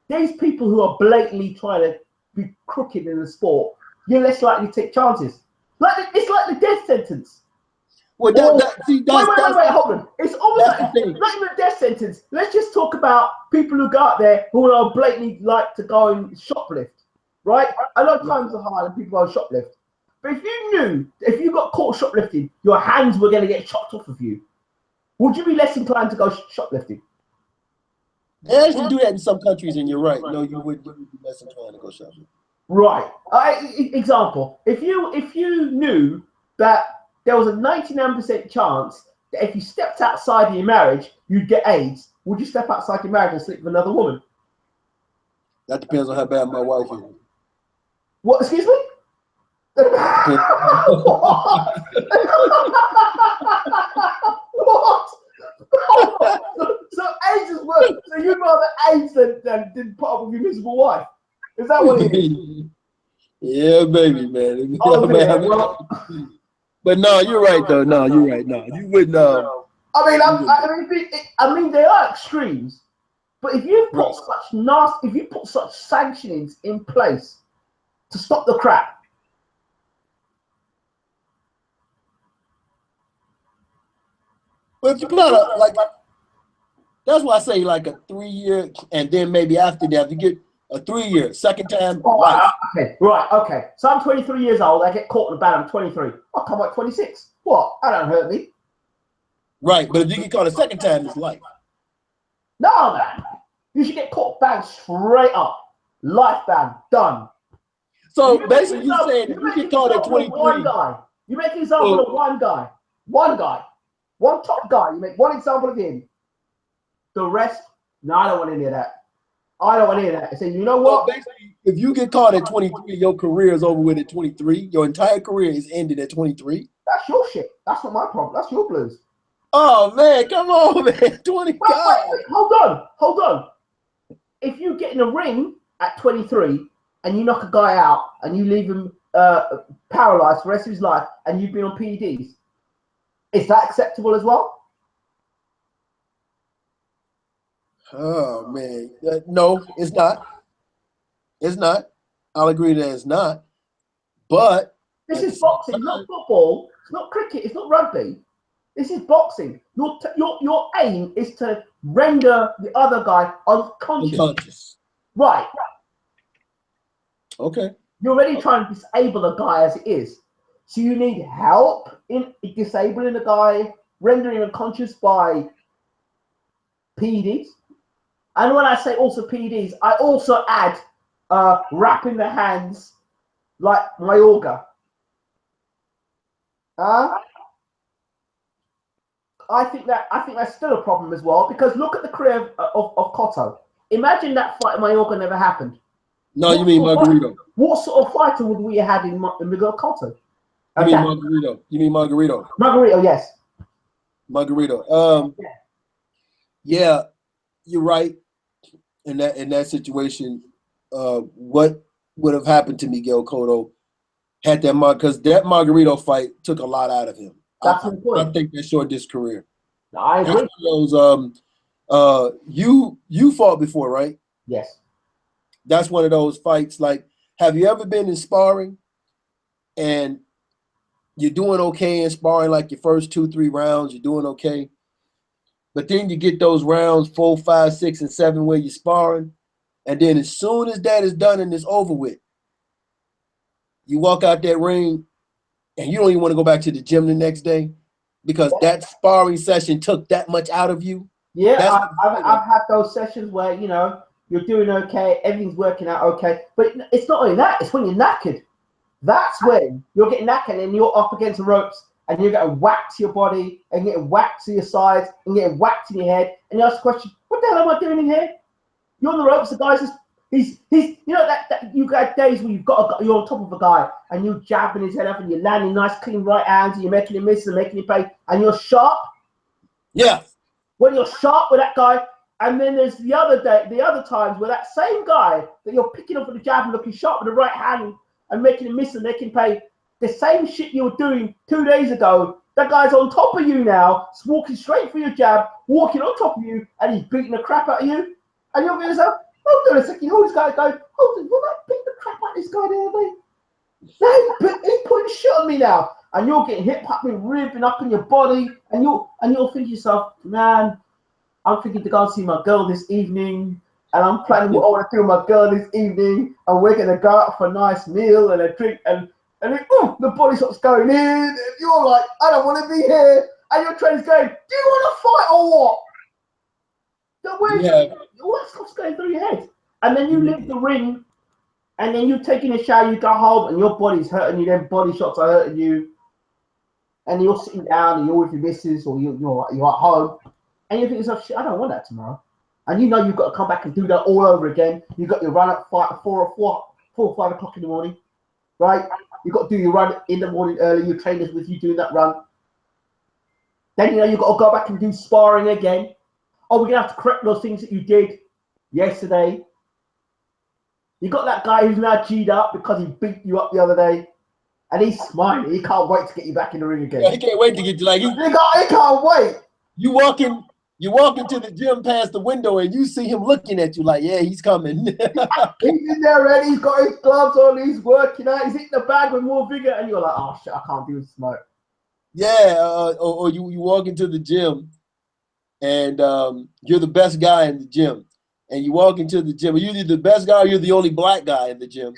these people who are blatantly trying to be crooked in the sport, you're less likely to take chances. It's like the death sentence. Well, wait, hold on. It's almost like not even a death sentence. Let's just talk about people who go out there who are blatantly like to go and shoplift, right? I know times are hard and people go and shoplift. But if you got caught shoplifting, your hands were going to get chopped off of you, would you be less inclined to go shoplifting? They actually do that in some countries, and you're right. No, you would be less inclined to go shopping. Right. Example: if you knew that there was a 99% chance that if you stepped outside of your marriage, you'd get AIDS, would you step outside your marriage and sleep with another woman? That depends on how bad my wife is. What? Excuse me? What? So AIDS is worse. So you'd rather AIDS than put up with your miserable wife? Is that what it is? Yeah, baby, man. Oh, man, well, but no, you're right though. No, you're right. No, you wouldn't. I mean, there are extremes, but if you put such sanctionings in place to stop the crap. But if you put out that's why I say like a 3 year, and then maybe after that you get a 3 year, second time. Oh, okay. So I'm 23 years old. I get caught in a ban. I'm 23. I'll come out 26. What? That don't hurt me. Right, but if you get caught a second time, it's life. No, man. You should get caught ban straight up. Life ban. Done. So basically, you're saying if you get caught at 23. One guy. You make an example of one guy. One guy. One top guy. You make one example of him. The rest, no, I don't want any of that. I don't want any of that. I say, you know what? So basically, if you get caught at 23, your career is over with at 23. Your entire career is ended at 23. That's your shit. That's not my problem. That's your blues. Oh, man, come on, man. 25. Wait, hold on. If you get in a ring at 23 and you knock a guy out and you leave him paralyzed for the rest of his life and you've been on PEDs, is that acceptable as well? Oh, man. No, it's not. It's not. I'll agree that it's not. But this is boxing, it's not football, it's not cricket, it's not rugby. This is boxing. Your aim is to render the other guy unconscious. Right. Okay. You're already trying to disable a guy as it is. So you need help in disabling a guy, rendering him unconscious by PEDs. And when I say also PEDs, I also add wrapping the hands like Mayweather. I think that's still a problem as well, because look at the career of Cotto. Imagine that fight in Mayweather never happened. No, you mean Margarito. What sort of fighter would we have had in Miguel Cotto? You mean Margarito. You mean Margarito. Margarito, yes. Margarito. Yeah, you're right. In that situation, what would have happened to Miguel Cotto had that because that Margarito fight took a lot out of him. That's the point. I think that shortened his career. I agree. You fought before, right? Yes. That's one of those fights. Like, have you ever been in sparring and you're doing okay in sparring, like your first 2-3 rounds, you're doing okay, but then you get those rounds 4, 5, 6, and 7 where you're sparring, and then as soon as that is done and it's over with, you walk out that ring and you don't even want to go back to the gym the next day because that sparring session took that much out of you. Yeah, I've had those sessions where, you know, you're doing okay, everything's working out okay, but it's not only that, it's when you're knackered. That's when you're getting knackered and you're up against the ropes and you're getting whacked to your body and getting whacked to your sides and getting whacked in your head, and you ask the question, what the hell am I doing in here? You're on the ropes, the guy's just, he's you know that you got days where you're on top of a guy and you're jabbing his head up and you're landing nice clean right hands and you're making him miss and making him pay and you're sharp. Yeah. When you're sharp with that guy, and then there's the other times where that same guy that you're picking up with the jab and looking sharp with the right hand and making him miss and making him pay, the same shit you were doing 2 days ago, that guy's on top of you now, walking straight for your jab, walking on top of you, and he's beating the crap out of you. And you're going to say, hold on a second, hold this guy, hold on, will I beat the crap out of this guy the other day? No, he's putting shit on me now. And you're getting hip hop and ripping up in your body, and you're thinking to yourself, man, I'm thinking to go and see my girl this evening, and I'm planning what I want to do with my girl this evening, and we're gonna go out for a nice meal and a drink, and then, the body starts going in, and you're like, I don't want to be here, and your trainer's going, do you want to fight or what? All that stuff's going through your head, and then you leave the ring, and then you're taking a shower, you go home, and your body's hurting you, then body shots are hurting you, and you're sitting down, and you're with your missus, or you're at home, and you think to yourself, shit, I don't want that tomorrow. And you know you've got to come back and do that all over again. You've got your run at 4 or 5 o'clock in the morning, right? You've got to do your run in the morning early, your trainer's with you doing that run. Then you know you've got to go back and do sparring again. Oh, we're going to have to correct those things that you did yesterday. You got that guy who's now G'd up because he beat you up the other day. And he's smiling. He can't wait to get you back in the ring again. Yeah, he can't wait to get you. Like, he can't wait. You walk into the gym past the window and you see him looking at you like, yeah, he's coming. He's in there ready, he's got his gloves on, he's working out, he's hitting the bag with more vigor, and you're like, oh shit, I can't do this smoke. Yeah, or you walk into the gym and you're the best guy in the gym. And you walk into the gym, you're either the best guy or you're the only black guy in the gym.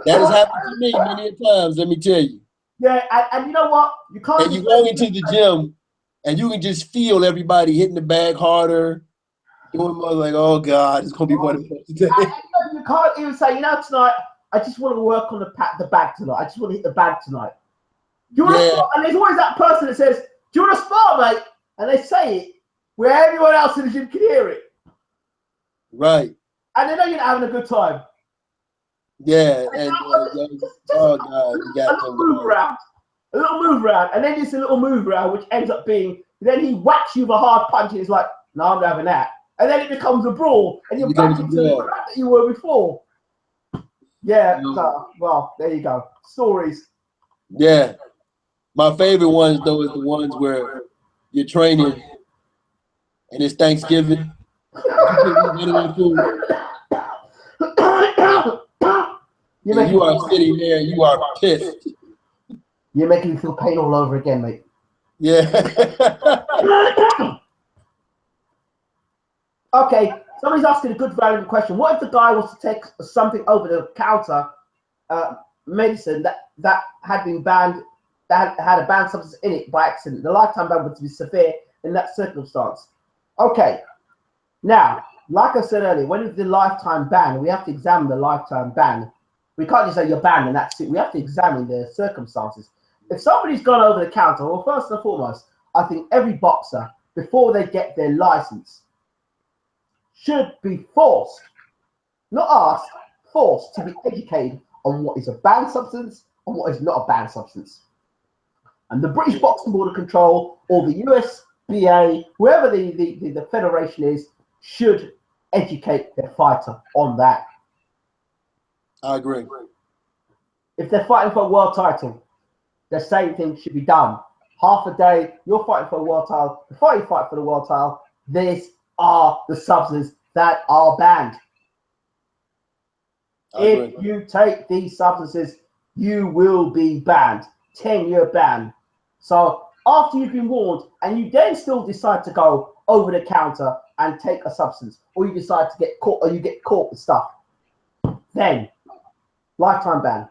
That has happened to me many times, let me tell you. Yeah, and you know what? You can't. And you go into the gym, and you can just feel everybody hitting the bag harder, doing more like, oh God, it's gonna be one of those today. You can't even say, you know, tonight I just want to work on the bag tonight. I just want to hit the bag tonight. Do you want to spar? And there's always that person that says, "Do you want to spar, mate?" And they say it where everyone else in the gym can hear it. Right. And they know you're not having a good time. Yeah, and oh God, you got a little move around, and then just a little move around, which ends up being, then he whacks you with a hard punch, and it's like, no, I'm not having that, and then it becomes a brawl, and you're back into the crap that you were before. Yeah, so, well, there you go. Stories. Yeah, my favorite ones though is the ones where you're training, and it's Thanksgiving, You're making You are sitting there and you are pissed. You're making me feel pain all over again, mate. Yeah. Okay, somebody's asking a good relevant question. What if the guy was to take something over the counter medicine that had been banned, that had a banned substance in it by accident? The lifetime ban would be severe in that circumstance. Okay, now, like I said earlier, when it's the lifetime ban, we have to examine the lifetime ban. We can't just say you're banned and that's it. We have to examine the circumstances. If somebody's gone over the counter, well, first and foremost, I think every boxer, before they get their license, should be forced, not asked, forced to be educated on what is a banned substance and what is not a banned substance. And the British Boxing Board of Control or the USBA, whoever the federation is, should educate their fighter on that. I agree. If they're fighting for a world title, the same thing should be done. Half a day, you're fighting for a world title. Before you fight for the world title, these are the substances that are banned. If you take these substances, you will be banned. 10-year ban. So after you've been warned and you then still decide to go over the counter and take a substance, or you decide to get caught, or you get caught with stuff, then lifetime ban.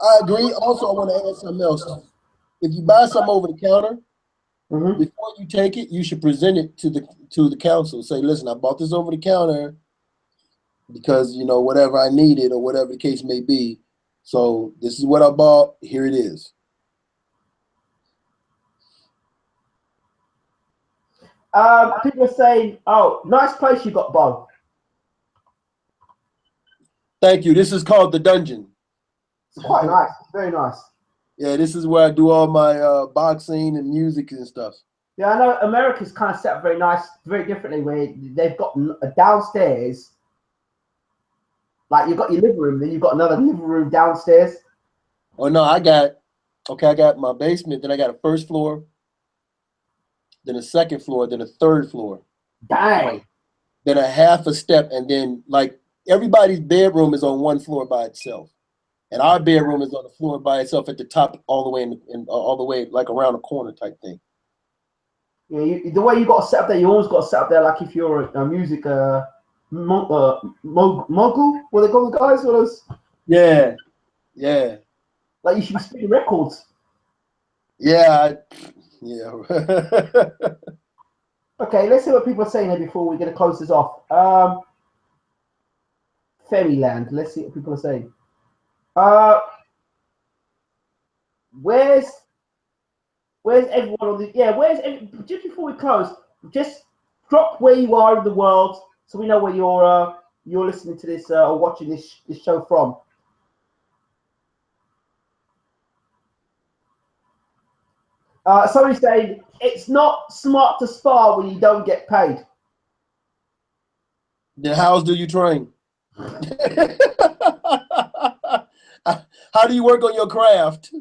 I agree. Also, I want to add something else. If you buy something over the counter, before you take it, you should present it to the council. Say, listen, I bought this over the counter because, you know, whatever I needed or whatever the case may be. So this is what I bought. Here it is. People are saying, oh, nice place you got, Bo. Thank you. This is called the Dungeon. It's quite nice. It's very nice. Yeah, this is where I do all my boxing and music and stuff. Yeah, I know America's kind of set up very nice, very differently, where they've got a downstairs, like you've got your living room, then you've got another living room downstairs. Oh, no, I got my basement, then I got a first floor, then a second floor, then a third floor. Dang. Then a half a step, and then like everybody's bedroom is on one floor by itself. And our bedroom is on the floor by itself at the top, all the way all the way like around the corner type thing. Yeah, the way you got to set up there, you always got to set up there like if you're a music mogul. What they call the guys? What those? Yeah, yeah. Like you should be spinning records. Yeah, yeah. Okay, let's see what people are saying here before we're going to close this off. Fairyland. Let's see what people are saying. Where's everyone on the? Yeah, just before we close, just drop where you are in the world so we know where you're listening to this or watching this show from. Somebody's saying it's not smart to spar when you don't get paid. Then how do you train? How do you work on your craft?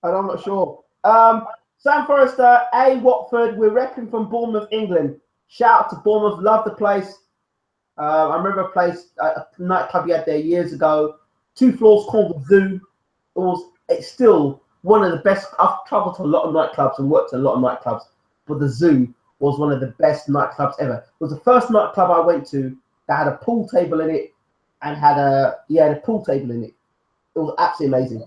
I'm not sure. Sam Forrester, A. Watford, we're wrecking from Bournemouth, England. Shout out to Bournemouth, love the place. I remember a nightclub you had there years ago. 2 floors called the Zoo. It's still one of the best. I've traveled to a lot of nightclubs and worked at a lot of nightclubs, but the Zoo was one of the best nightclubs ever. It was the first nightclub I went to that had a pool table in it and had a pool table in it. It was absolutely amazing.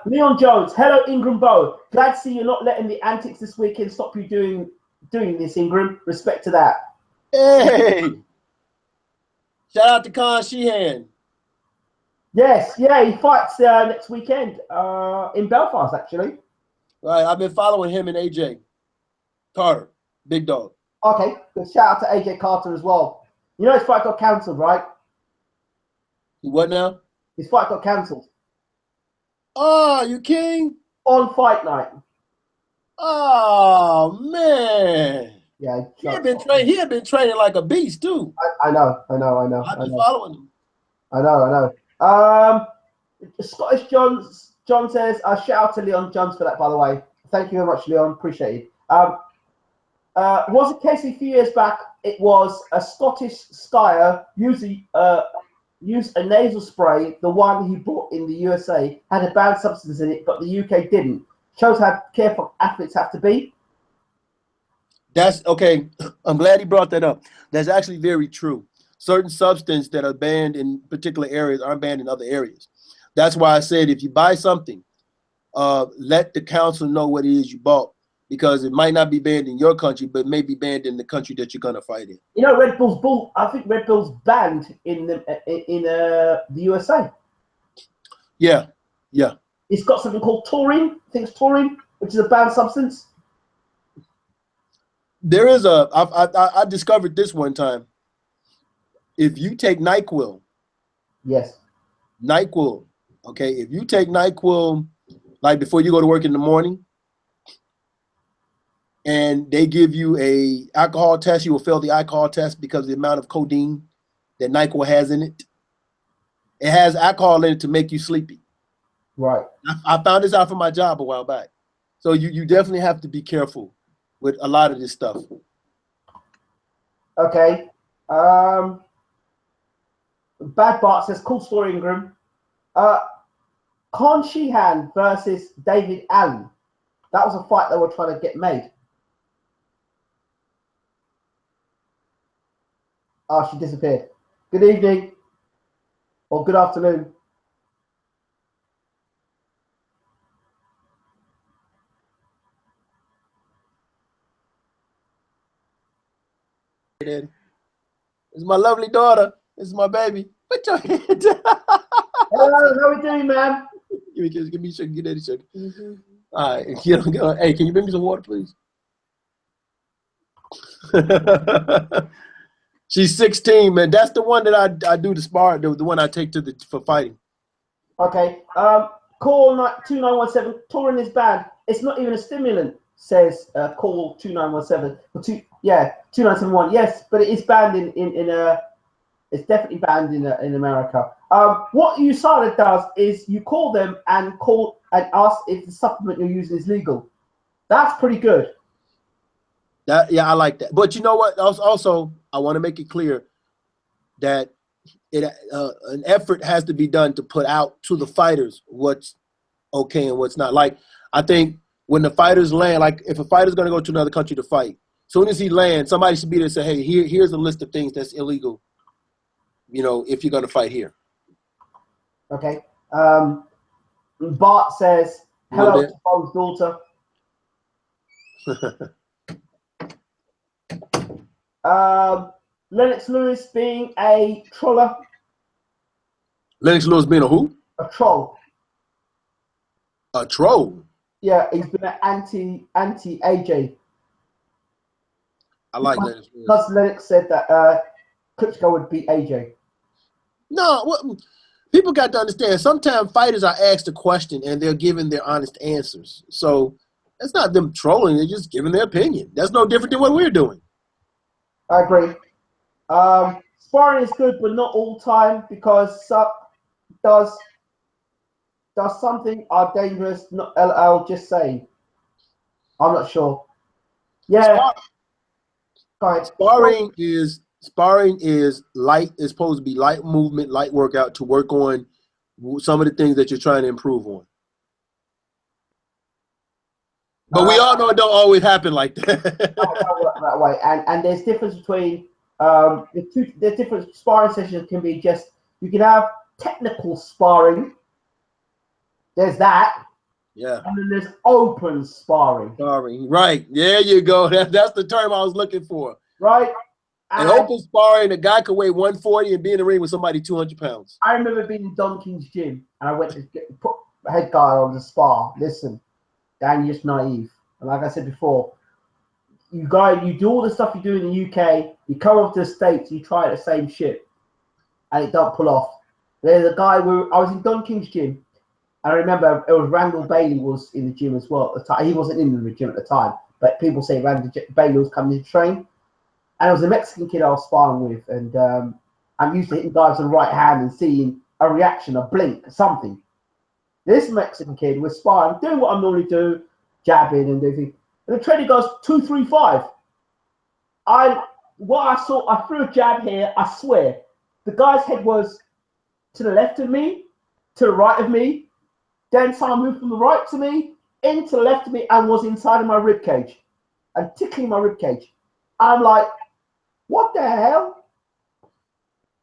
Leon Jones, hello Ingram Bow. Glad to see you're not letting the antics this weekend stop you doing this, Ingram. Respect to that. Hey, shout out to Khan Sheehan. Yes, yeah, he fights next weekend in Belfast, actually. Right, I've been following him and AJ Carter, big dog. Okay, good. Shout out to AJ Carter as well. You know his fight got cancelled, right? What now? His fight got cancelled. Oh, you king? On fight night. Oh man. Yeah, he had been training like a beast too. I know. I've been following him. I know. Scottish John says, shout out to Leon Johns for that, by the way. Thank you very much, Leon. Appreciate it. Was a case a few years back, it was a Scottish skier used a nasal spray. The one he bought in the USA had a banned substance in it, but the UK didn't. Shows how careful athletes have to be. That's okay. I'm glad he brought that up. That's actually very true. Certain substances that are banned in particular areas aren't banned in other areas. That's why I said if you buy something, let the council know what it is you bought, because it might not be banned in your country, but may be banned in the country that you're gonna fight in. You know, I think Red Bull's banned in the USA. Yeah, yeah. It's got something called taurine. I think it's taurine, which is a banned substance. There is I discovered this one time. If you take NyQuil, yes, NyQuil, okay. If you take NyQuil, like before you go to work in the morning, and they give you a alcohol test, you will fail the alcohol test because of the amount of codeine that NyQuil has in it. It has alcohol in it to make you sleepy. Right. I found this out from my job a while back. So you definitely have to be careful with a lot of this stuff. Okay. Bad Bart says, cool story, Ingram. Con Sheehan versus David Allen. That was a fight they were trying to get made. Oh, she disappeared. Good evening. Or good afternoon. It's my lovely daughter. This is my baby. Put your hand down. Hello, how are we doing, man? Give me a kiss. Give me a sugar. Give daddy sugar. All right. Hey, can you bring me some water, please? She's 16, man. That's the one that I do the spar, the one I take for fighting. Okay. Call 2917. Taurine is banned. It's not even a stimulant, says call 2917. 2971. Yes, but it is banned in it's definitely banned in America. What USADA does is you call them and ask if the supplement you're using is legal. That's pretty good. I like that. But you know what? Also, I want to make it clear that an effort has to be done to put out to the fighters what's okay and what's not. Like, I think when the fighters land, like if a fighter's going to go to another country to fight, as soon as he lands, somebody should be there and say, hey, here's a list of things that's illegal, you know, if you're going to fight here. Okay. Bart says, hello to Bob's daughter. Lennox Lewis being a troller. Lennox Lewis being a who? A troll. A troll? Yeah, he's been an anti-AJ. I like Lennox Lewis. Because Lennox said that Klitschko would beat AJ. No, people got to understand, sometimes fighters are asked a question and they're given their honest answers. So that's not them trolling, they're just giving their opinion. That's no different than what we're doing. I agree. Sparring is good, but not all time, because does something are dangerous, not LL, just saying. I'm not sure. Yeah. Sparring is light, is supposed to be light movement, light workout to work on some of the things that you're trying to improve on. But we all know it don't always happen like that. that way. And there's difference between the different sparring sessions can be just, you can have technical sparring. There's that. Yeah. And then there's open sparring. Right. There you go. That's the term I was looking for. Right. And open sparring, a guy could weigh 140 and be in the ring with somebody 200 pounds. I remember being in Don King's gym, and I went to put a head guy on the spar. Listen, Dan, you're just naive. And like I said before, you do all the stuff you do in the UK, you come over to the States, you try the same shit, and it don't pull off. There's a guy I was in Don King's gym, and I remember it was Randall Bailey was in the gym as well at the time. He wasn't in the gym at the time, but people say Randall Bailey was coming to train. And it was a Mexican kid I was sparring with, and I'm used to hitting guys with the right hand and seeing a reaction, a blink, something. This Mexican kid was sparring, doing what I normally do, jabbing and everything. And the trainer goes 2, 3, 5. I threw a jab here. I swear, the guy's head was to the left of me, to the right of me. Then someone moved from the right to me, into the left of me, and was inside of my rib cage and tickling my rib cage. I'm like, what the hell?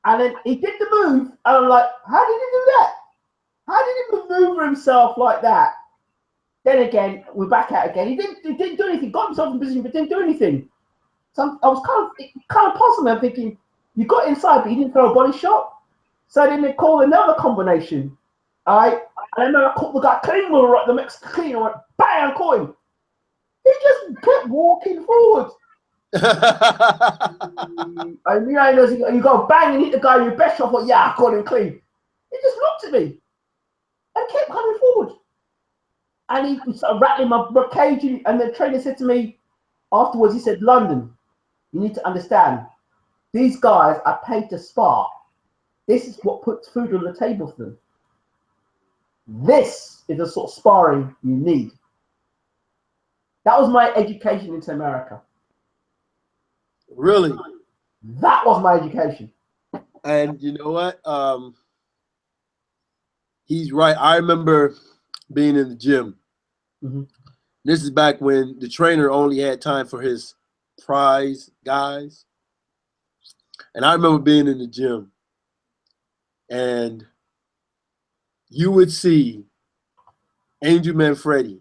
And then he did the move, and I'm like, how did he do that? How did he maneuver himself like that? Then again, we're back out again. He didn't do anything. Got himself in position, but didn't do anything. So I was kind of puzzled. I'm thinking, you got inside, but you didn't throw a body shot. So then they called another combination. All right, and then I caught the guy clean with the Mexican clean. I went bang, I caught him. He just kept walking forward. And you go bang and hit the guy with your best shot. I thought, yeah, I caught him clean. He just looked at me and kept coming forward. And he started rattling my cage. And the trainer said to me afterwards, he said, London, you need to understand, these guys are paid to spar. This is what puts food on the table for them. This is the sort of sparring you need. That was my education into America. Really? That was my education. And you know what? He's right. I remember being in the gym. Mm-hmm. This is back when the trainer only had time for his prize guys. And I remember being in the gym, and you would see Angel Manfredi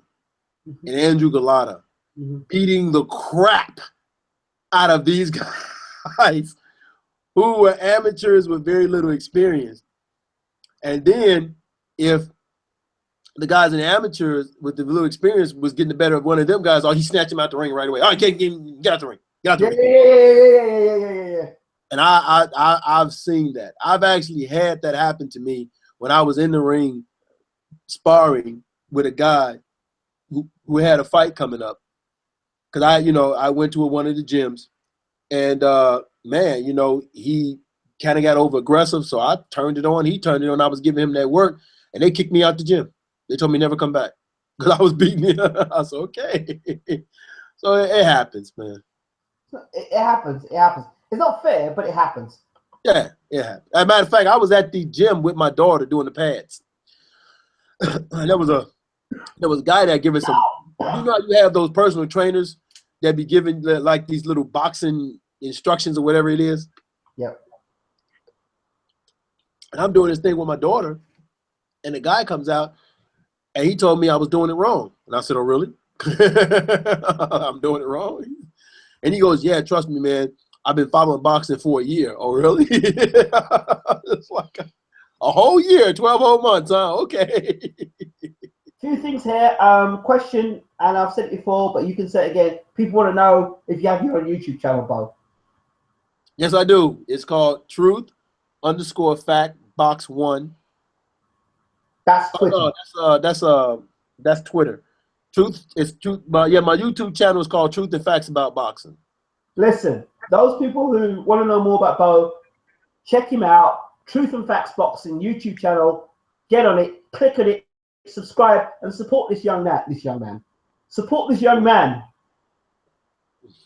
mm-hmm. and Andrew Galata mm-hmm. beating the crap out of these guys who were amateurs with very little experience. And then if the guys in the amateurs with the little experience was getting the better of one of them guys, he snatched him out the ring right away. All right, get out the ring. Get out the ring. Yeah. And I've seen that. I've actually had that happen to me when I was in the ring sparring with a guy who had a fight coming up. Because I went to one of the gyms, and man, he kind of got over aggressive, so I turned it on. He turned it on. I was giving him that work, and they kicked me out the gym. They told me never come back because I was beating him. I said, okay. So it happens, man. It happens. It happens. It's not fair, but it happens. Yeah, it happens. As a matter of fact, I was at the gym with my daughter doing the pads. And there was a guy that gave us some. You know, you have those personal trainers that be giving like these little boxing instructions or whatever it is. Yep. And I'm doing this thing with my daughter, and the guy comes out, and he told me I was doing it wrong. And I said, oh, really? I'm doing it wrong? And he goes, yeah, trust me, man. I've been following boxing for a year. Oh, really? It's like a whole year, 12 whole months, huh? Okay. Few things here. Question, and I've said it before, but you can say it again. People want to know if you have your own YouTube channel, Bo. Yes, I do. It's called Truth_Fact Box 1. That's Twitter. Oh, no, that's Twitter. Truth is truth. But yeah, my YouTube channel is called Truth and Facts About Boxing. Listen, those people who want to know more about Bo, check him out. Truth and Facts Boxing YouTube channel. Get on it, click on it, subscribe, and support this young man. Support this young man. It's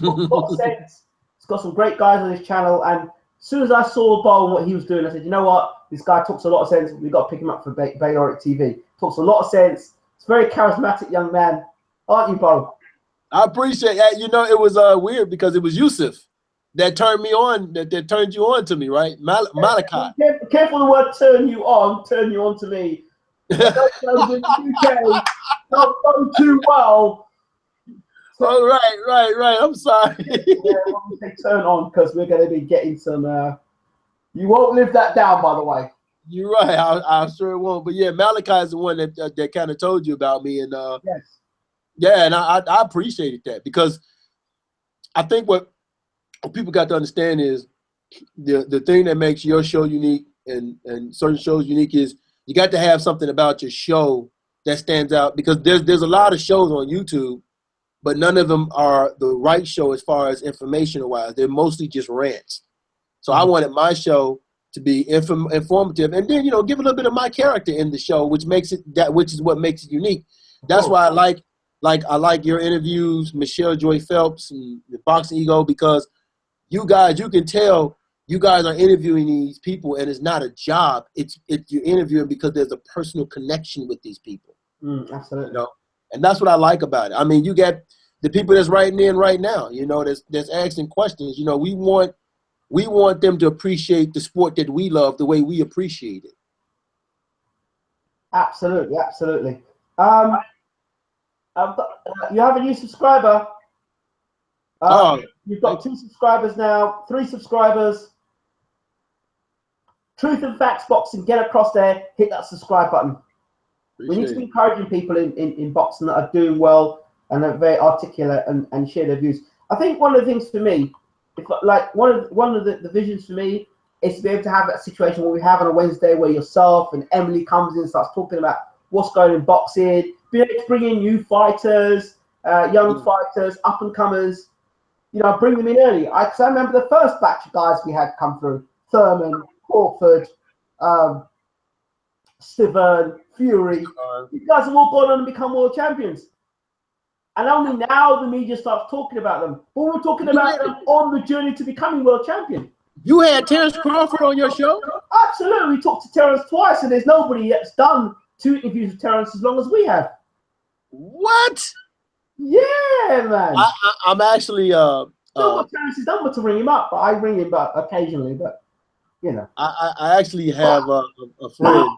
got sense. It's got some great guys on his channel, and as soon as I saw Bo and what he was doing, I said, you know what? This guy talks a lot of sense. We've got to pick him up for Bayloric TV. Talks a lot of sense. It's a very charismatic young man. Aren't you, Bo? I appreciate that. You know, it was weird because it was Yusuf that turned me on, that turned you on to me, right? Malachi. Careful the word turn you on to me. Don't know in the UK. Don't go too well. Oh, right. I'm sorry. Yeah, when we say turn on, because we're going to be getting some. You won't live that down, by the way. You're right. I sure won't. But yeah, Malachi is the one that kind of told you about me, and yes, yeah, and I appreciated that because I think what people got to understand is the thing that makes your show unique and certain shows unique is you got to have something about your show that stands out because there's a lot of shows on YouTube. But none of them are the right show as far as informational wise. They're mostly just rants. So I wanted my show to be informative, and then give a little bit of my character in the show, which is what makes it unique. That's why I like your interviews, Michelle Joy Phelps and the Boxing Ego, because you can tell you guys are interviewing these people, and it's not a job. It's you're interviewing because there's a personal connection with these people. Absolutely. And that's what I like about it. I mean, you get the people that's writing in right now, that's asking questions. We want them to appreciate the sport that we love the way we appreciate it. Absolutely, absolutely. You have a new subscriber. You've got 2 subscribers now, 3 subscribers. Truth and Facts Boxing, get across there, hit that subscribe button. We need to be encouraging people in boxing that are doing well and are very articulate and share their views. I think one of the things for me, one of the visions for me is to be able to have that situation where we have on a Wednesday where yourself and Emily comes in and starts talking about what's going on in boxing, be able to bring in new fighters, young fighters, up and comers, bring them in early. Because I remember the first batch of guys we had come through: Thurman, Crawford, Stivern, Fury. These guys have all gone on and become world champions. And only now the media starts talking about them. But we're talking about them on the journey to becoming world champion. You had Terence Crawford on your show? Absolutely. We talked to Terence twice, and there's nobody that's done 2 interviews with Terence as long as we have. What? Yeah, man. I'm actually what Terence has done but to ring him up, but I ring him occasionally, but I actually have a friend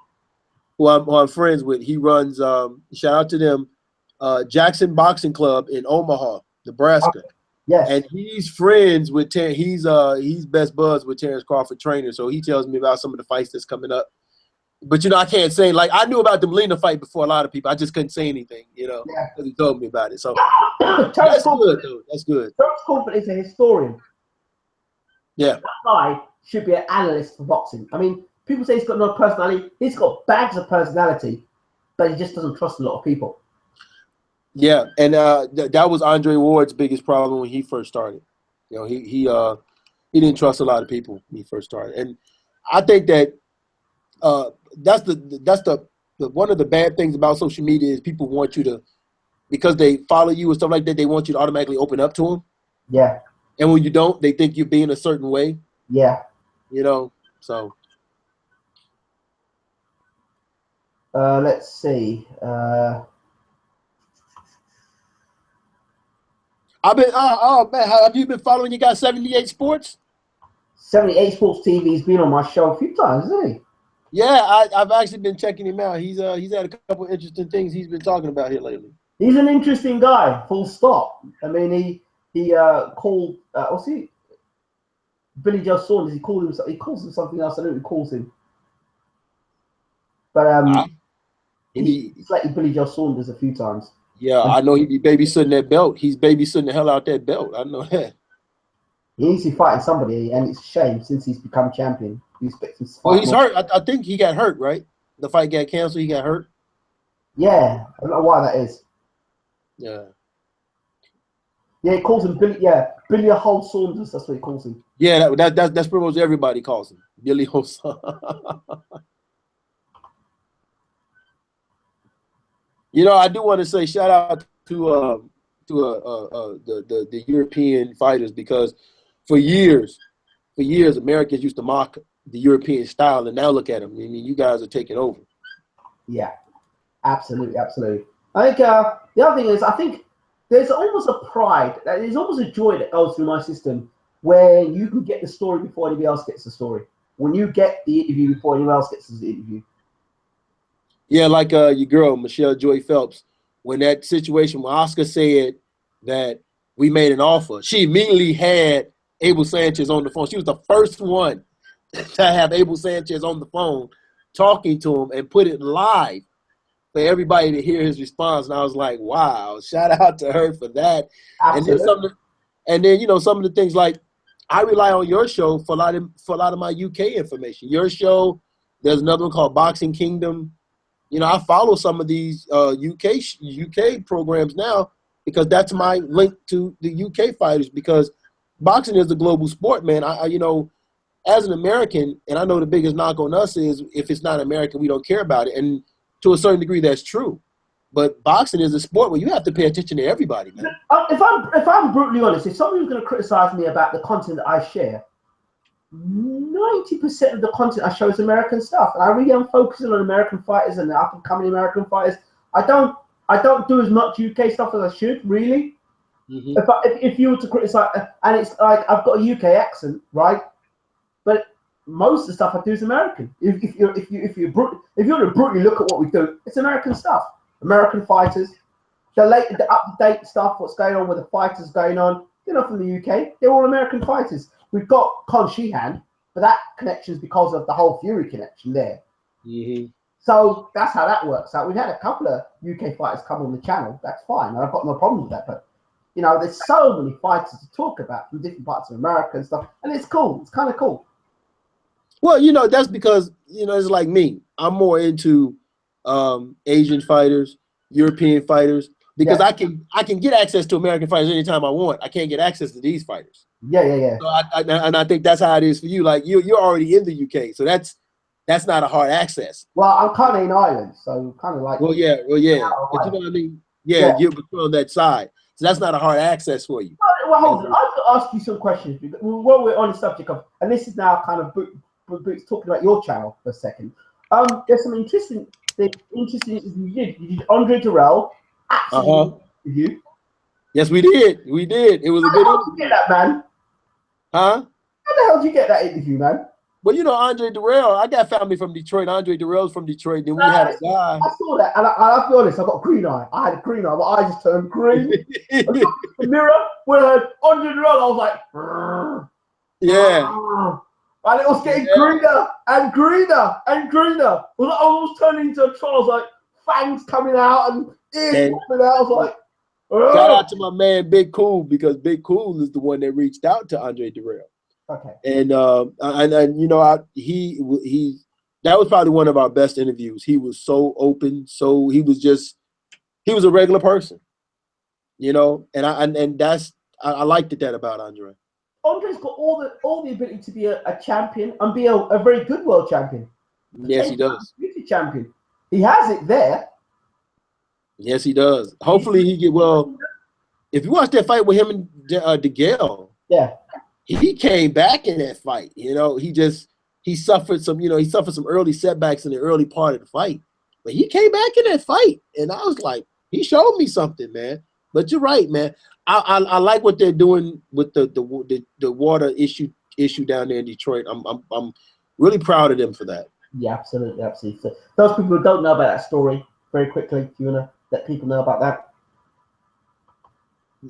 who I'm friends with. He runs shout out to them, Jackson Boxing Club in Omaha, Nebraska. Yes. And he's friends with he's best buds with Terence Crawford trainer, so he tells me about some of the fights that's coming up. But I can't say, like, I knew about the Molina fight before a lot of people. I just couldn't say anything, because he told me about it. So that's good, though. That's good. Terence Crawford is a historian. Yeah. That guy should be an analyst for boxing. I mean, people say he's got no personality. He's got bags of personality, but he just doesn't trust a lot of people. Yeah, and that was Andre Ward's biggest problem when he first started. He didn't trust a lot of people when he first started, and I think that that's the one of the bad things about social media is people want you to, because they follow you and stuff like that, they want you to automatically open up to them. Yeah. And when you don't, they think you're being a certain way. Yeah. So. Let's see. I've been man, have you been following your guy 78 Sports? 78 Sports TV's been on my show a few times, hasn't he? Yeah, I've actually been checking him out. He's had a couple interesting things he's been talking about here lately. He's an interesting guy, full stop. I mean, he called what's he? Billy Joe Saunders. He calls him something else. I don't know what he calls him. But he's like Billy Joe Saunders a few times. Yeah, I know he be babysitting that belt. He's babysitting the hell out that belt. I know that. He needs to be fighting somebody, and it's a shame since he's become champion. He's hurt. I think he got hurt, right? The fight got canceled. He got hurt. Yeah, I don't know why that is. Yeah. Yeah, he calls him Billy. Yeah, Billy Hole Saunders. That's what he calls him. Yeah, that's pretty much everybody calls him Billy Hole. I do want to say shout out to the European fighters, because for years Americans used to mock the European style, and now look at them. I mean, you guys are taking over. Yeah, absolutely. I think the other thing is, I think there's almost a pride, there's almost a joy that goes through my system where you can get the story before anybody else gets the story. When you get the interview before anyone else gets the interview. Yeah, like your girl, Michelle Joy Phelps, when that situation when Oscar said that we made an offer, she immediately had Abel Sanchez on the phone. She was the first one to have Abel Sanchez on the phone talking to him and put it live for everybody to hear his response. And I was like, wow, shout out to her for that. Absolutely. And then some of the things, like, I rely on your show for a lot of my UK information. Your show, there's another one called Boxing Kingdom. I follow some of these UK programs now because that's my link to the UK fighters, because boxing is a global sport, man. as an American, and I know the biggest knock on us is if it's not American, we don't care about it. And to a certain degree, that's true. But boxing is a sport where you have to pay attention to everybody, man. If I'm brutally honest, if somebody's going to criticize me about the content that I share, 90% of the content I show is American stuff, and I really am focusing on American fighters and the up and coming American fighters. I don't do as much UK stuff as I should, really. Mm-hmm. If you were to criticize, and it's like I've got a UK accent, right? But most of the stuff I do is American. If you were to brutally look at what we do, it's American stuff. American fighters, the up-to-date stuff, what's going on with the fighters going on. They're not from the UK. They're all American fighters. We've got Con Sheehan, but that connection is because of the whole Fury connection there. Mm-hmm. So that's how that works out. We've had a couple of UK fighters come on the channel. That's fine. I've got no problem with that. But, you know, there's so many fighters to talk about from different parts of America and stuff. And it's cool. It's kind of cool. Well, you know, that's because, you know, it's like me. I'm more into Asian fighters, European fighters, because I can get access to American fighters anytime I want. I can't get access to these fighters. Yeah. So I think that's how it is for you. Like you're already in the UK, so that's not a hard access. Well, I'm kind of in Ireland, so kind of like. Well, yeah. But you know what I mean? Yeah, you're on that side, so that's not a hard access for you. Well, hold on. I've got to ask you some questions while we're on the subject of, and this is now kind of Boots talking about your channel for a second. There's some interesting interviews you did. You did Andre Durrell. Absolutely. Interview. Yes, we did. We did. It was a good interview. How did you get that, man? Huh? How the hell did you get that interview, man? Well, you know, Andre Durrell, I got family from Detroit. Andre Durrell's from Detroit. Then we had a guy. I saw that, and I'll be honest, I got a green eye. I had a green eye. My eyes just turned green. I looked in the mirror, when I heard Andre Durrell, I was like, Rrr. Yeah. And it was getting greener and greener and greener. I was turning into a troll. I was like, fangs coming out and ears popping out. I was like, Rrr. Shout out to my man Big Cool, because Big Cool is the one that reached out to Andre Durrell. Okay. And you know, he that was probably one of our best interviews. He was so open, he was a regular person, you know, and I liked that about Andre. Andre's got all the ability to be a champion and be a very good world champion. Yes, he does. Champion. He has it there. Yes, he does. Hopefully he get well. If you watch that fight with him and DeGale, yeah, he came back in that fight. You know, he suffered some early setbacks in the early part of the fight, but he came back in that fight, and I was like, he showed me something, man. But you're right, man. I like what they're doing with the water issue down there in Detroit. I'm really proud of them for that. Yeah, absolutely. So those people who don't know about that story, very quickly, do you want to let people know about that?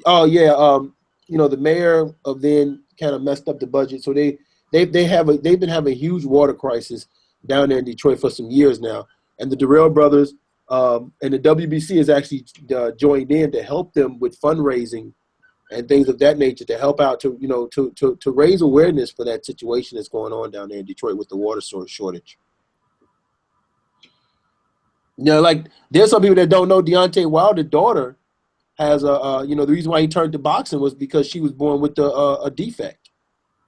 Oh yeah, you know, the mayor of then kind of messed up the budget, so they've been having a huge water crisis down there in Detroit for some years now, and the Durrell brothers and the WBC has actually joined in to help them with fundraising and things of that nature to help out to raise awareness for that situation that's going on down there in Detroit with the water source shortage. You know, like there's some people that don't know Deontay Wilder's daughter has the reason why he turned to boxing was because she was born with a defect.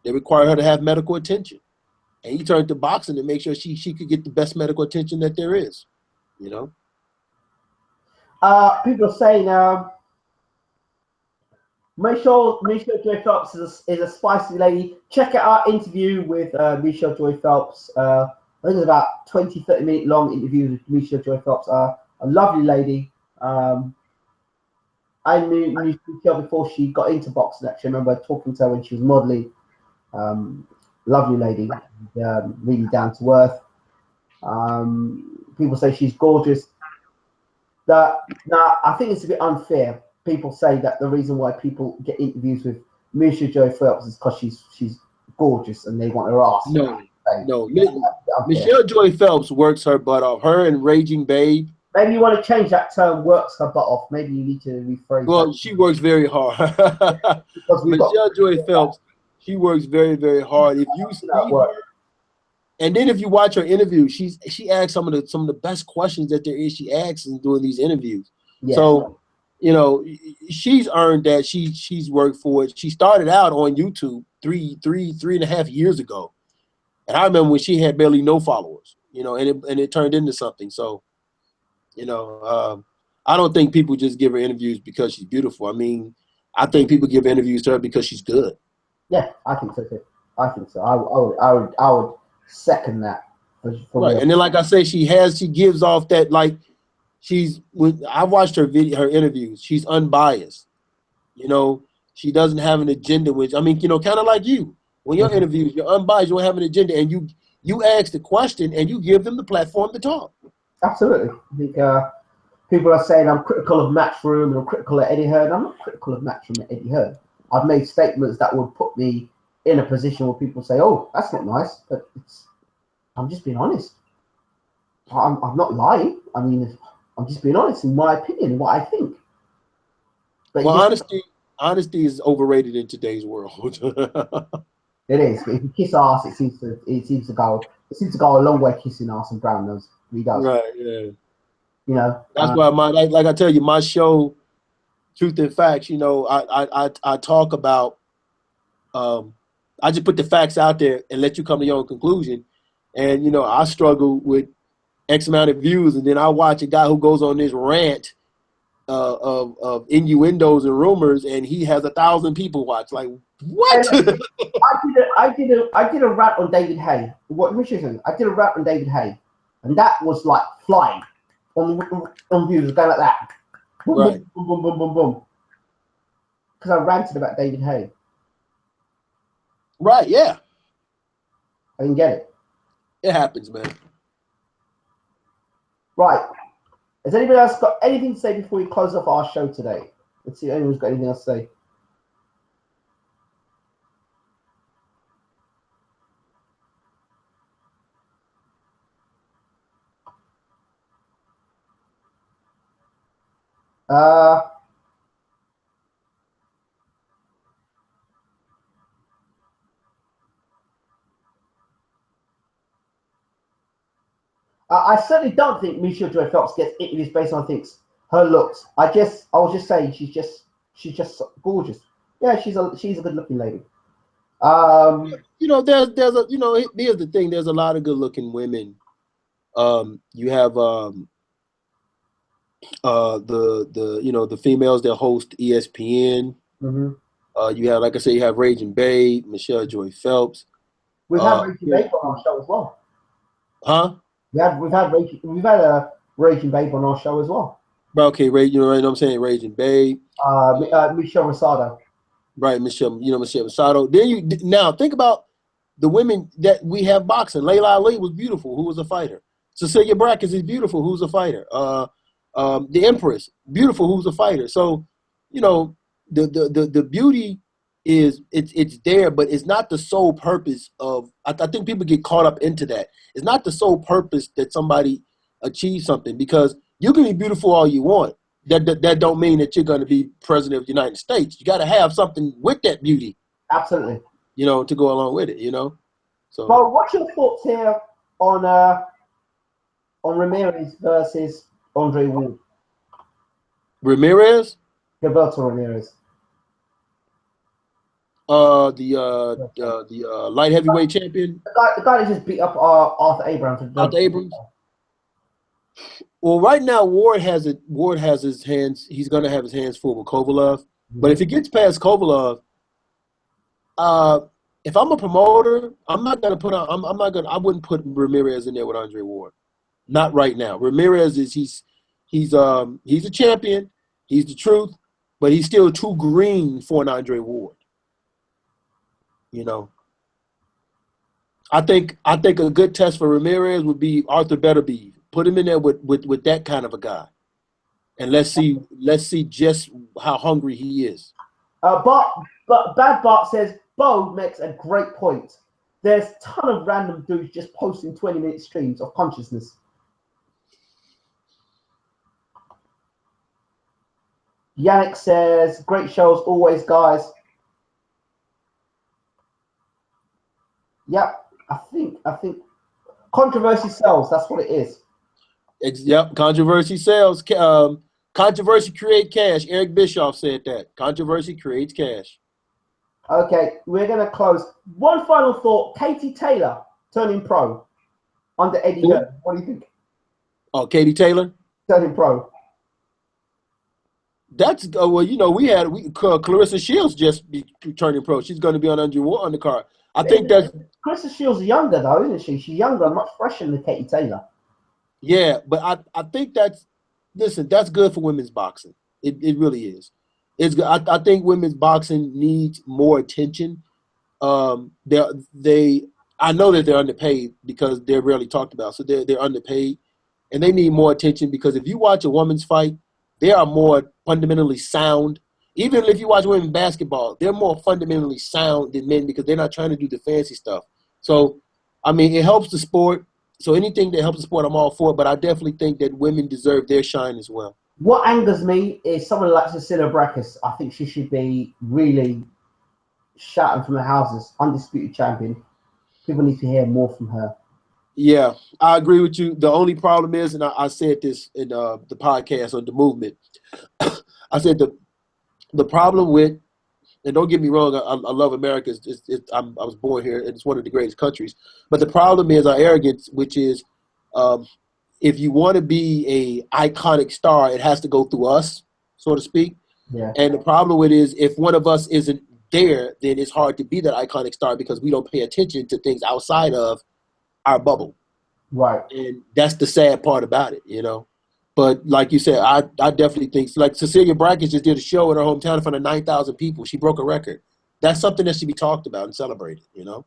They required her to have medical attention, and he turned to boxing to make sure she could get the best medical attention that there is. You know. People are saying Michelle Joy Phelps is a spicy lady. Check out our interview with Michelle Joy Phelps. I think it's about 20-30 minute long interview with Michelle Joy Phelps. A lovely lady. I knew Michelle before she got into boxing. Actually, I remember talking to her when she was modeling. Lovely lady, really down to earth. People say she's gorgeous. Now, I think it's a bit unfair. People say that the reason why people get interviews with Michelle Joy Phelps is because she's gorgeous and they want her ass. No. Michelle Joy Phelps works her butt off. Her and Raging Babe. Maybe you want to change that term, works her butt off. Maybe you need to rephrase Well, that. she works very hard. Michelle Joy Phelps, she works very, very hard. If you see her, and then if you watch her interview, she asks some of the best questions that there is. She asks in doing these interviews. Yeah. So, you know, she's earned that. She's worked for it. She started out on YouTube three and a half years ago, And I remember when she had barely no followers, you know, and it turned into something. So, you know, I don't think people just give her interviews because she's beautiful. I mean, I think people give interviews to her because she's good. Yeah, I think so too. I think so. I would second that. For Right. real. And then, like I say, she gives off that, like, I watched her interviews. She's unbiased. You know, she doesn't have an agenda, which, I mean, you know, kind of like you. When your interviews, you're unbiased, you don't have an agenda, and you ask the question and you give them the platform to talk. Absolutely. I think people are saying I'm critical of Matchroom and I'm critical of Eddie Hearn. I'm not critical of Matchroom and Eddie Hearn. I've made statements that would put me in a position where people say, "Oh, that's not nice," but I'm just being honest. I'm not lying. I mean, I'm just being honest in my opinion, what I think. But well, honesty is overrated in today's world. It is. But if you kiss ass, it seems to go a long way kissing ass and brown nose. He does. Right. Yeah. You know. That's why like I tell you, my show, Truth and Facts. You know, I talk about. I just put the facts out there and let you come to your own conclusion. And you know, I struggle with X amount of views, and then I watch a guy who goes on this rant of innuendos and rumors, and he has 1,000 people watch. Like, what? I did a rant on David Haye. I did a rant on David Haye, and that was like flying on views, going like that. Boom, right. Boom, boom, boom, boom, boom. Because I ranted about David Haye. Right. Yeah. I didn't get it. It happens, man. Right. Has anybody else got anything to say before we close off our show today? Let's see if anyone's got anything else to say. I certainly don't think Michelle Joy Phelps gets interviews based on her looks. I was just saying she's just gorgeous. Yeah, she's a good looking lady. You know, here's the thing. There's a lot of good looking women. You have the females that host ESPN. Mm-hmm. You have, like I said, you have Raging Babe, Michelle Joy Phelps. We've had Raging Babe on our show as well. Huh? We've had a Raging Babe on our show as well. Okay, you know what I'm saying? Raging Babe. Michelle Rosado. Right, Michelle Rosado. Then now think about the women that we have boxing. Layla Ali was beautiful, who was a fighter. Cecilia Brackens is beautiful, who's a fighter. The Empress, beautiful, who's a fighter. So, you know, the beauty is it's there, but it's not the sole purpose of. I think people get caught up into that. It's not the sole purpose that somebody achieves something, because you can be beautiful all you want. That don't mean that you're going to be president of the United States. You got to have something with that beauty. Absolutely. You know, to go along with it. You know. So. Well, what's your thoughts here on Ramirez versus Andre Ward? Ramirez. Gilberto Ramirez. The light heavyweight champion. The guy that just beat up Arthur Abrams. Arthur Abrams. Well, right now Ward has his hands. He's going to have his hands full with Kovalev. Mm-hmm. But if he gets past Kovalev, if I'm a promoter, I wouldn't put Ramirez in there with Andre Ward. Not right now. Ramirez he's a champion. He's the truth, but he's still too green for an Andre Ward. You know. I think a good test for Ramirez would be Arthur Beterbiev. Put him in there with that kind of a guy, and let's see just how hungry he is. But Bad Bart says Bo makes a great point. There's a ton of random dudes just posting 20-minute streams of consciousness. Yannick says great shows always, guys. Yep, I think controversy sells. That's what it is. Yep, controversy sells. Controversy creates cash. Eric Bischoff said that. Controversy creates cash. Okay, we're going to close. One final thought. Katie Taylor turning pro under Eddie Hearn. What do you think? Oh, Katie Taylor turning pro. That's well, you know, Clarissa Shields just be turning pro. She's going to be on undercard. I think that's Clarissa Shields is younger though, isn't she? She's younger, much fresher than Katie Taylor. Yeah, but I think that's good for women's boxing. It really is. It's good. I think women's boxing needs more attention. I know that they're underpaid because they're rarely talked about. So they're underpaid, and they need more attention because if you watch a women's fight, they are more fundamentally sound. Even if you watch women's basketball, they're more fundamentally sound than men because they're not trying to do the fancy stuff. So, I mean, it helps the sport. So anything that helps the sport, I'm all for it. But I definitely think that women deserve their shine as well. What angers me is someone like Chisora Brækhus. I think she should be really shouting from the houses, undisputed champion. People need to hear more from her. Yeah, I agree with you. The only problem is, and I said this in the podcast on the movement, I said the problem with, and don't get me wrong, I love America. I was born here, and it's one of the greatest countries. But the problem is our arrogance, which is if you want to be a iconic star, it has to go through us, so to speak. Yeah. And the problem with it is if one of us isn't there, then it's hard to be that iconic star because we don't pay attention to things outside of our bubble. Right. And that's the sad part about it, you know. But like you said, I definitely think, like Cecilia Brækhus just did a show in her hometown in front of 9,000 people. She broke a record. That's something that should be talked about and celebrated, you know.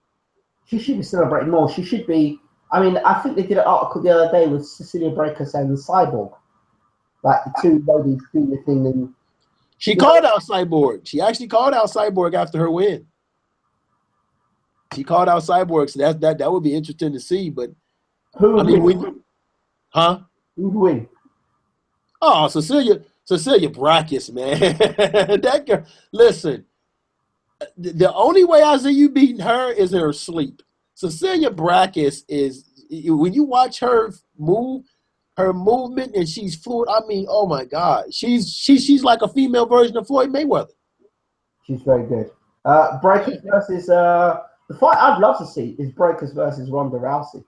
She should be celebrated more. She should be. I mean, I think they did an article the other day with Cecilia Brækhus and Cyborg, like the two ladies doing the thing. And she called out Cyborg. She actually called out Cyborg after her win. She called out Cyborg, so that would be interesting to see. But who would win? Who would win? Oh, Cecilia Brækhus, man. That girl. Listen, the only way I see you beating her is in her sleep. Cecilia Brækhus is, when you watch her move, her movement, and she's fluid. I mean, oh my God, she's like a female version of Floyd Mayweather. She's very good. Brækhus versus the fight I'd love to see is Brækhus versus Ronda Rousey.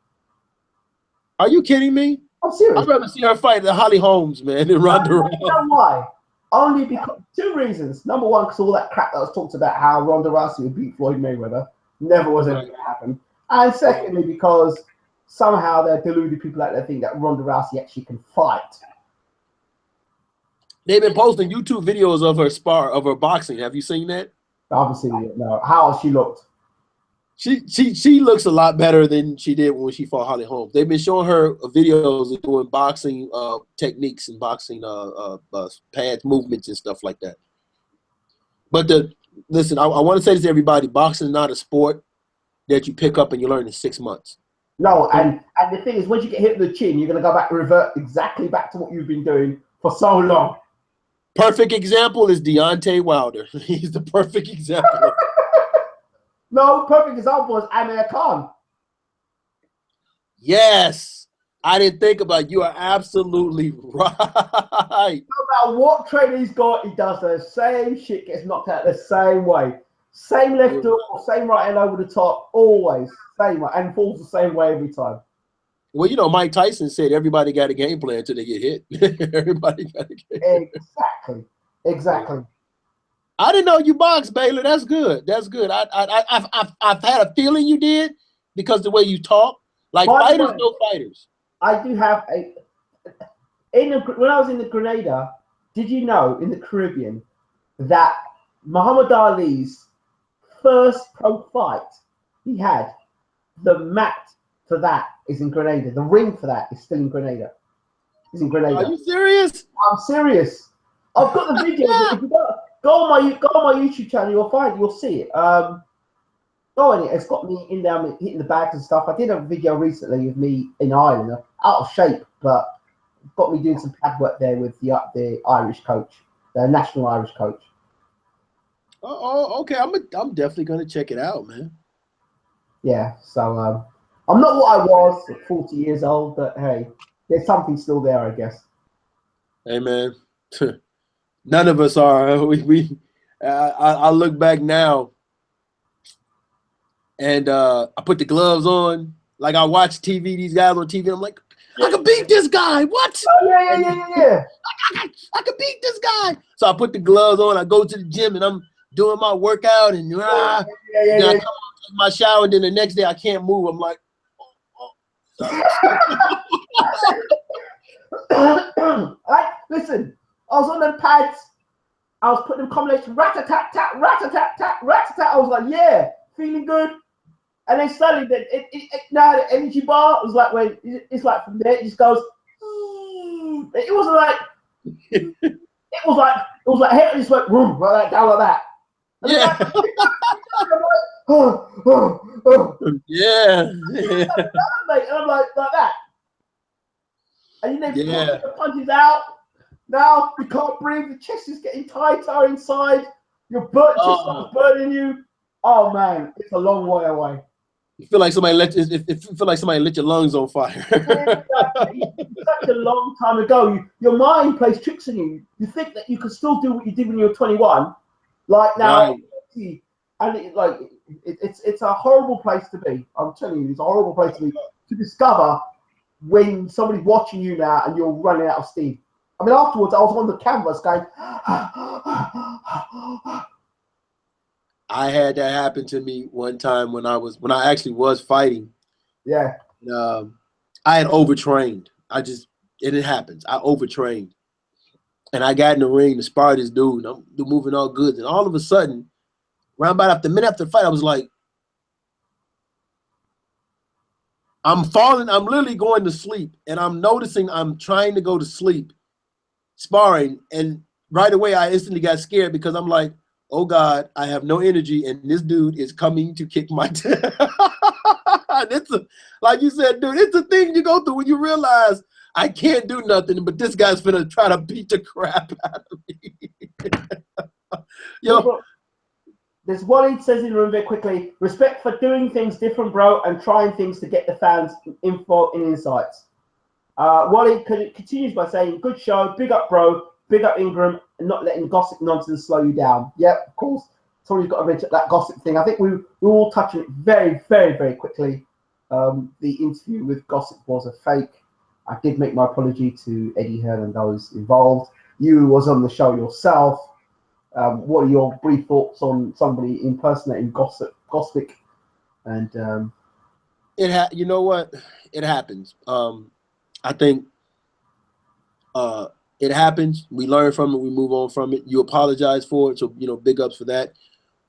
Are you kidding me? I'm serious. I'd rather see her fight than Holly Holmes, man, than Ronda Rousey. You know why? Only because two reasons. Number one, because all that crap that was talked about how Ronda Rousey would beat Floyd Mayweather never was ever going to happen. And secondly, because somehow they're deluding people out there think that Ronda Rousey actually can fight. They've been posting YouTube videos of her boxing. Have you seen that? I haven't seen it. No. How has she looked? She looks a lot better than she did when she fought Holly Holmes. They've been showing her videos of doing boxing techniques and boxing pads, movements and stuff like that. But listen, I want to say this to everybody: boxing is not a sport that you pick up and you learn in 6 months. No, and the thing is, once you get hit in the chin, you're going to go back, revert exactly back to what you've been doing for so long. Perfect example is Deontay Wilder. He's the perfect example. No, perfect example is Amir Khan. Yes. I didn't think about it. You are absolutely right. No matter what training he's got, he does the same shit, gets knocked out the same way. Same left hook, same right hand over the top, always. Same way, and falls the same way every time. Well, you know, Mike Tyson said everybody got a game plan until they get hit. Everybody got a game plan. Exactly. I didn't know you boxed, Baylor. That's good. That's good. I've had a feeling you did because the way you talk. Like fighters know fighters. I do have when I was in the Grenada, did you know in the Caribbean that Muhammad Ali's first pro fight he had, the mat for that is in Grenada. The ring for that is still in Grenada. It's in Grenada. Are you serious? I'm serious. I've got the video. If you go on my YouTube channel, you'll see it. Go on it. It's got me in there hitting the bags and stuff. I did a video recently of me in Ireland, out of shape, but got me doing some pad work there with the Irish coach, the national Irish coach. Oh, okay. I'm definitely gonna check it out, man. Yeah. So I'm not what I was at 40 years old, but hey, there's something still there, I guess. Hey, man. None of us are. I look back now, and I put the gloves on, Like I watch TV, these guys on TV. I'm like, I could beat this guy. What? Oh, yeah. I could beat this guy. So I put the gloves on. I go to the gym and I'm doing my workout and then I come out, take my shower, and then the next day I can't move. I'm like, Listen, I was on them pads. I was putting them combinations, rat-a-tat-tat, rat-a-tat-tat, rat-a-tat. I was like, yeah, feeling good. And then suddenly, now the energy bar was like when it's like from there, it just goes. It wasn't like it was like hey, it just went boom, right down like that. And yeah, yeah. And I'm like that. And then Yeah. the punches out. Now you can't breathe. The chest is getting tighter inside. Your chest starts burning you. Oh man, it's a long way away. You feel like somebody lit your lungs on fire. Such a long time ago. Your mind plays tricks on you. You think that you can still do what you did when you were 21. Like now, right. And it's a horrible place to be. I'm telling you, it's a horrible place to be, to discover when somebody's watching you now and you're running out of steam. I mean, afterwards, I was on the canvas going. I had that happen to me one time when I actually was fighting. Yeah. I had overtrained. It happens. I overtrained. And I got in the ring to spar this dude. I'm moving all good. And all of a sudden, around about a minute after the fight, I was like, I'm falling. I'm literally going to sleep. And I'm noticing I'm trying to go to sleep, sparring. And right away, I instantly got scared because I'm like, oh God, I have no energy, and this dude is coming to kick my tail. Like you said, dude, it's a thing you go through when you realize I can't do nothing, but this guy's gonna try to beat the crap out of me. Yo, there's one he says in the room very quickly. Respect for doing things different, bro, and trying things to get the fans info and insights. Wally continues by saying, good show, big up, bro. Big up Ingram and not letting gossip nonsense slow you down. Yep, of course. Somebody's got to mention that gossip thing. I think we all touch on it very, very, very quickly. The interview with Gossip was a fake. I did make my apology to Eddie Hearn and those involved. You was on the show yourself. What are your brief thoughts on somebody impersonating Gossip? And you know what? It happens. I think it happens. We learn from it. We move on from it. You apologize for it, so big ups for that.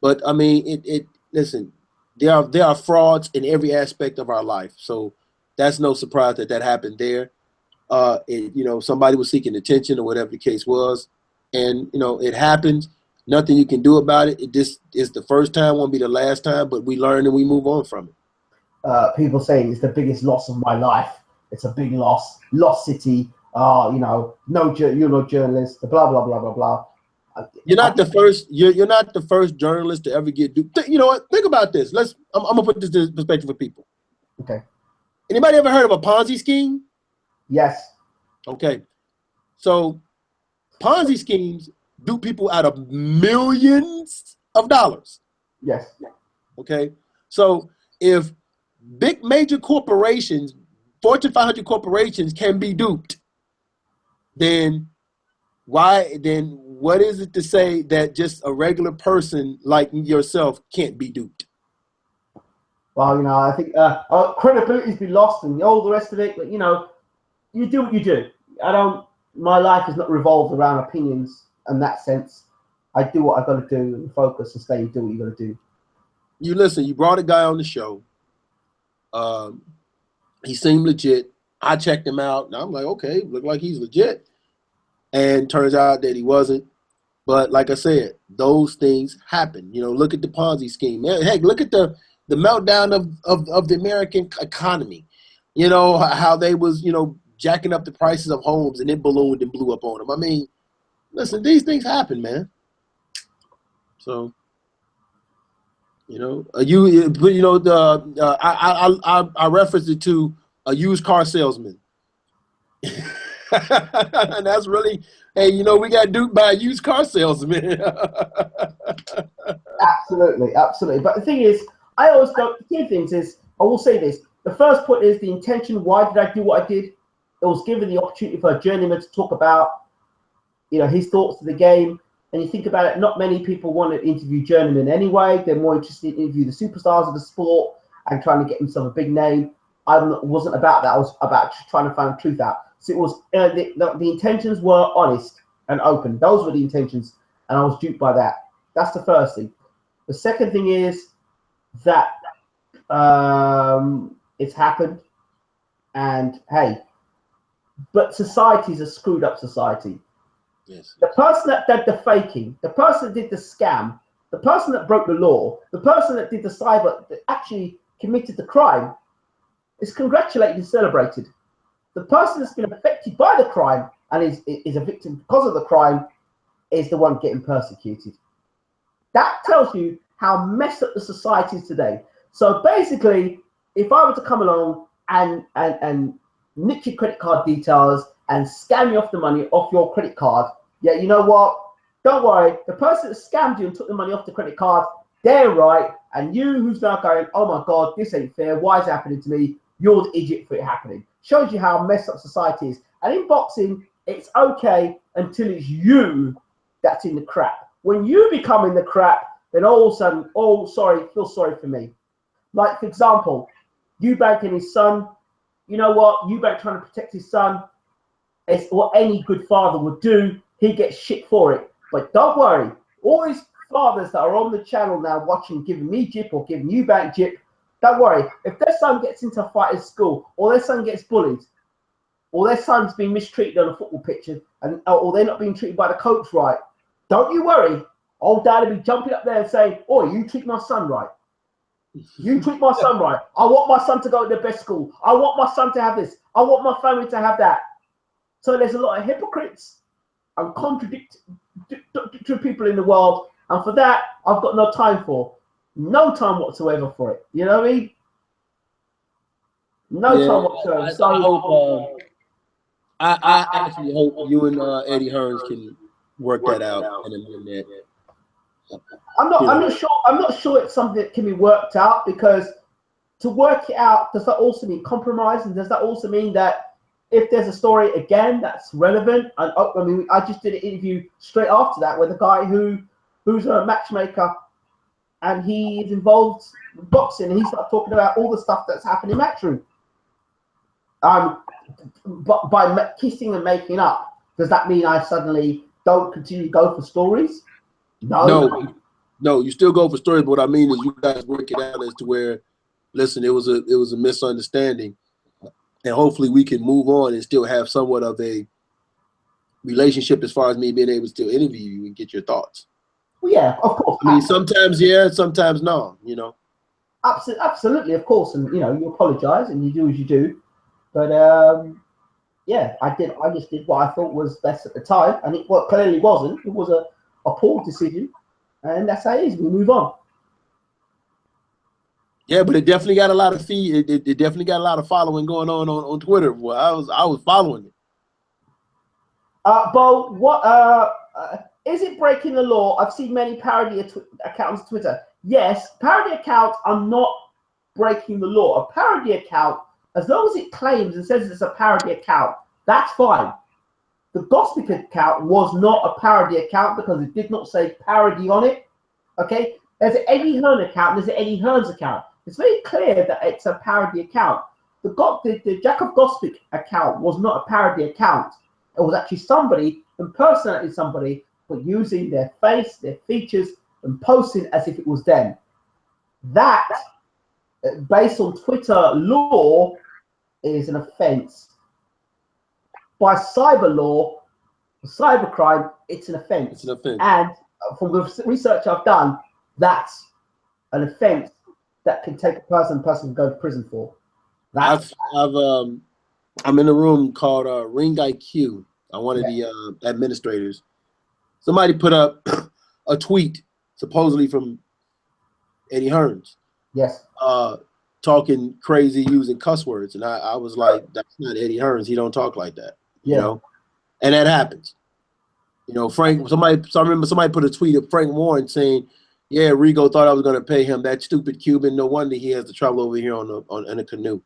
But I mean, listen, there are frauds in every aspect of our life, so that's no surprise that happened there. Somebody was seeking attention or whatever the case was, and it happens. Nothing you can do about it. It just is the first time, won't be the last time. But we learn and we move on from it. People saying it's the biggest loss of my life. It's a big loss. Lost city. You're no journalist. Blah blah blah blah blah. You're not the first. You're not the first journalist to ever get duped. You know what? Think about this. I'm gonna put this in perspective for people. Okay. Anybody ever heard of a Ponzi scheme? Yes. Okay. So Ponzi schemes dupe people out of millions of dollars. Yes. Okay. So if big major corporations, Fortune 500 corporations can be duped, then what is it to say that just a regular person like yourself can't be duped? Well, I think credibility's been lost and all the rest of it, but you do what you do. My life is not revolved around opinions in that sense. I do what I got to do and focus and stay and do what you got to do. You brought a guy on the show. He seemed legit. I checked him out and I'm like, okay, look like he's legit. And turns out that he wasn't. But like I said, those things happen. Look at the Ponzi scheme. Heck, look at the meltdown of the American economy. How they was, jacking up the prices of homes and it ballooned and blew up on them. I mean, listen, these things happen, man. So, I referenced it to a used car salesman. And that's really, hey, we got duped by a used car salesman. Absolutely. But the thing is, I always go, two things is, I will say this, The first point is the intention. Why did I do what I did? It was given the opportunity for a journeyman to talk about, his thoughts of the game. And you think about it, not many people want to interview journeymen anyway. They're more interested in interviewing the superstars of the sport and trying to get themselves a big name. I wasn't about that. I was about just trying to find truth out. So it was the intentions were honest and open. Those were the intentions, and I was duped by that. That's the first thing. The second thing is that it's happened, and hey, but society's a screwed up society. Yes. The person that did the faking, the person that did the scam, the person that broke the law, the person that did the cyber, that actually committed the crime, is congratulated and celebrated. The person that's been affected by the crime and is a victim because of the crime is the one getting persecuted. That tells you how messed up the society is today. So basically, if I were to come along and nick your credit card details and scam you off the money off your credit card, yeah, you know what? Don't worry. The person that scammed you and took the money off the credit card, they're right. And you who's now going, oh my God, this ain't fair. Why is it happening to me? You're the idiot for it happening. Shows you how messed up society is. And in boxing, it's okay until it's you that's in the crap. When you become in the crap, then all of a sudden, oh, sorry, feel sorry for me. Like, for example, Eubank and his son, you know what? Eubank trying to protect his son. It's what any good father would do. He gets shit for it. But don't worry. All these fathers that are on the channel now watching, giving me jip or giving Eubank jip, don't worry. If their son gets into a fight at school, or their son gets bullied, or their son's being mistreated on a football pitch, or they're not being treated by the coach right, don't you worry. Old dad will be jumping up there and saying, oh, you treat my son right. You treat my son right. I want my son to go to the best school. I want my son to have this. I want my family to have that. So there's a lot of hypocrites and contradictory people in the world. And for that, I've got no time for. No time whatsoever for it. You know what I mean? No time whatsoever. I actually hope you and Eddie Hearns can work that out and amend that. I'm not sure it's something that can be worked out, because to work it out, does that also mean compromise? And does that also mean that if there's a story again that's relevant? And I mean, I just did an interview straight after that with a guy who's a matchmaker, and he is involved in boxing, and he started talking about all the stuff that's happened in Matchroom. But by kissing and making up, does that mean I suddenly don't continue to go for stories? No, you still go for stories. But what I mean is, you guys work it out as to where, listen, it was a misunderstanding, and hopefully we can move on and still have somewhat of a relationship as far as me being able to still interview you and get your thoughts. Well, yeah, of course. I mean, sometimes yeah, sometimes no. You know. Absolutely, of course, and you apologize and you do as you do, but yeah, I just did what I thought was best at the time, and it clearly wasn't. It was a poor decision, and that's how it is. We move on. Yeah, but it definitely got a lot of feed. It definitely got a lot of following going on Twitter. Well, I was following it. Bo, what is it breaking the law? I've seen many parody accounts on Twitter. Yes, parody accounts are not breaking the law. A parody account, as long as it claims and says it's a parody account, that's fine. The Gossip account was not a parody account because it did not say parody on it. Okay, there's an Eddie Hearn account, there's an Eddie Hearns account. It's very clear that it's a parody account. The Jack of Gossip account was not a parody account. It was actually somebody impersonating somebody, but using their face, their features, and posting as if it was them. That, based on Twitter law, is an offense. By cyber law, cybercrime, it's an offense. It's an offense. And from the research I've done, that's an offense that can take a person can go to prison for. I'm in a room called Ring IQ. I'm one of the administrators. Somebody put up a tweet, supposedly from Eddie Hearns. Yes. Talking crazy, using cuss words, and I was like, "That's not Eddie Hearns. He don't talk like that." You know, and that happens. You know, Frank. I remember somebody put a tweet of Frank Warren saying, "Yeah, Rigo thought I was going to pay him. That stupid Cuban. No wonder he has to travel over here in a canoe."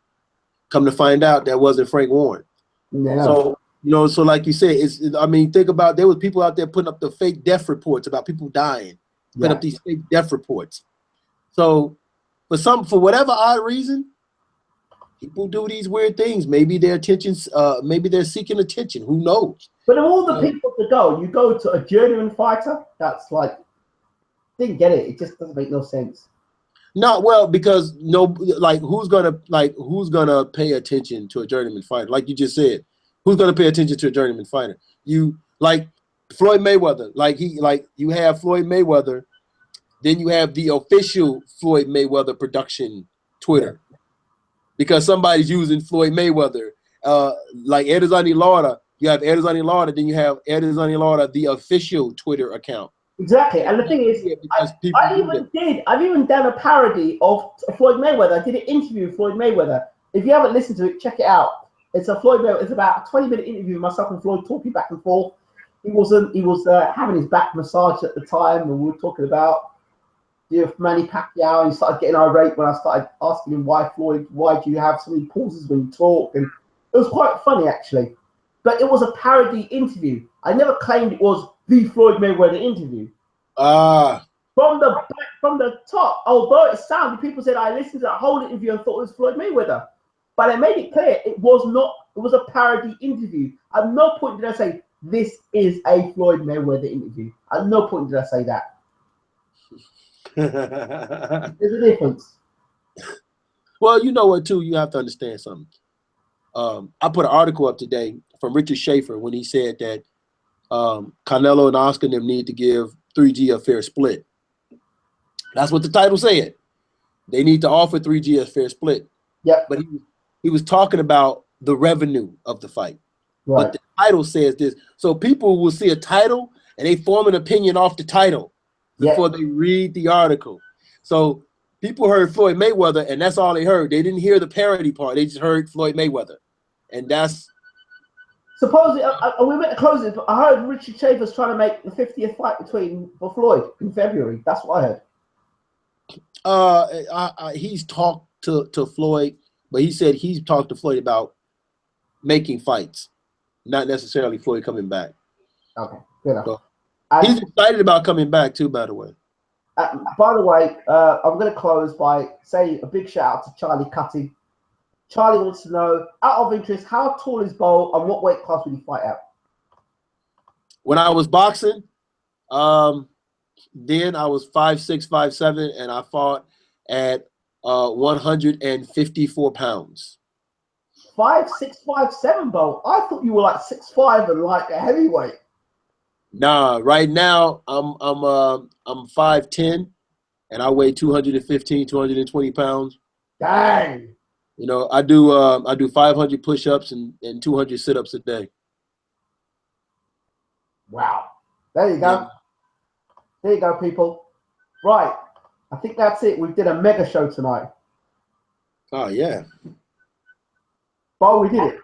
Come to find out, that wasn't Frank Warren. Yeah. So, you know, so like you said, I mean, think about, there was people out there putting up the fake death reports about people dying, putting up these fake death reports. So for whatever odd reason, people do these weird things. Maybe their attention's, maybe they're seeking attention. Who knows? But of all the people to go, you go to a journeyman fighter. That's like, didn't get it. It just doesn't make no sense. No, well, because who's gonna pay attention to a journeyman fighter? Like you just said, who's gonna pay attention to a journeyman fighter? You like Floyd Mayweather. You have Floyd Mayweather, then you have the official Floyd Mayweather production Twitter, because somebody's using Floyd Mayweather. Like Edizani Lauda, you have Edizani Lauda, then you have Edizani Lauda, the official Twitter account. Exactly, and the thing is, I've even done a parody of Floyd Mayweather. I did an interview with Floyd Mayweather. If you haven't listened to it, check it out. It's a Floyd Mayweather. It's about a 20-minute interview with myself and Floyd talking back and forth. He was having his back massaged at the time, and we were talking about Manny Pacquiao, and he started getting irate when I started asking him why do you have so many pauses when you talk, and it was quite funny actually. But it was a parody interview. I never claimed it was the Floyd Mayweather interview. From the top, although it sounded, people said I listened to that whole interview and thought it was Floyd Mayweather. But I made it clear it was not, it was a parody interview. At no point did I say this is a Floyd Mayweather interview. At no point did I say that. There's a difference. Well, you know what, too, you have to understand something. I put an article up today from Richard Schaefer when he said that Canelo and Oscar and them need to give 3G a fair split. That's what the title said. They need to offer 3G a fair split. Yeah. But he was talking about the revenue of the fight. Right. But the title says this. So people will see a title and they form an opinion off the title before they read the article. So people heard Floyd Mayweather and that's all they heard. They didn't hear the parody part. They just heard Floyd Mayweather. And that's... Supposedly, we meant to close it, but I heard Richard Schaefer's trying to make the 50th fight for Floyd in February. That's what I heard. He's talked to Floyd, but he said he's talked to Floyd about making fights, not necessarily Floyd coming back. Okay, good enough. So, he's excited about coming back too, by the way. By the way, I'm going to close by saying a big shout out to Charlie Cutty. Charlie wants to know, out of interest, how tall is Bo and what weight class would he fight at? When I was boxing, then I was 5'6", 5'7", and I fought at 154 pounds. 5'6", 5'7", Bo. I thought you were like 6'5" and like a heavyweight. Nah, right now I'm 5'10", and I weigh 215, 220 pounds. Dang. You know, I do 500 push-ups and 200 sit-ups a day. Wow. There you go. Yeah. There you go, people. Right. I think that's it. We did a mega show tonight. Oh, yeah. Bo, we did it.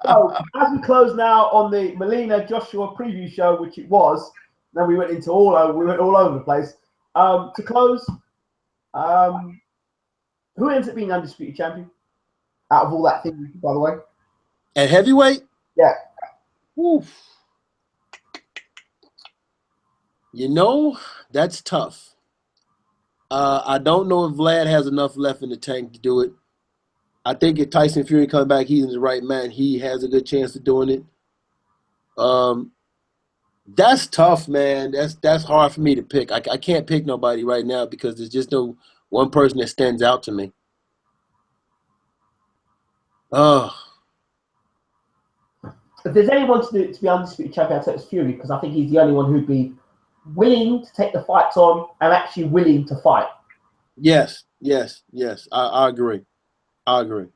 So, as we close now on the Molina Joshua preview show, which it was, then we went all over the place. To close, who ends up being undisputed champion out of all that thing, by the way? At heavyweight? Yeah. Oof. You know, that's tough. I don't know if Vlad has enough left in the tank to do it. I think if Tyson Fury comes back, he's the right man. He has a good chance of doing it. That's tough, man. That's hard for me to pick. I can't pick nobody right now because there's just no one person that stands out to me. Oh. If there's anyone to be undisputed champion, I'd say it's Fury, because I think he's the only one who'd be willing to take the fights on and actually willing to fight. Yes. I agree. And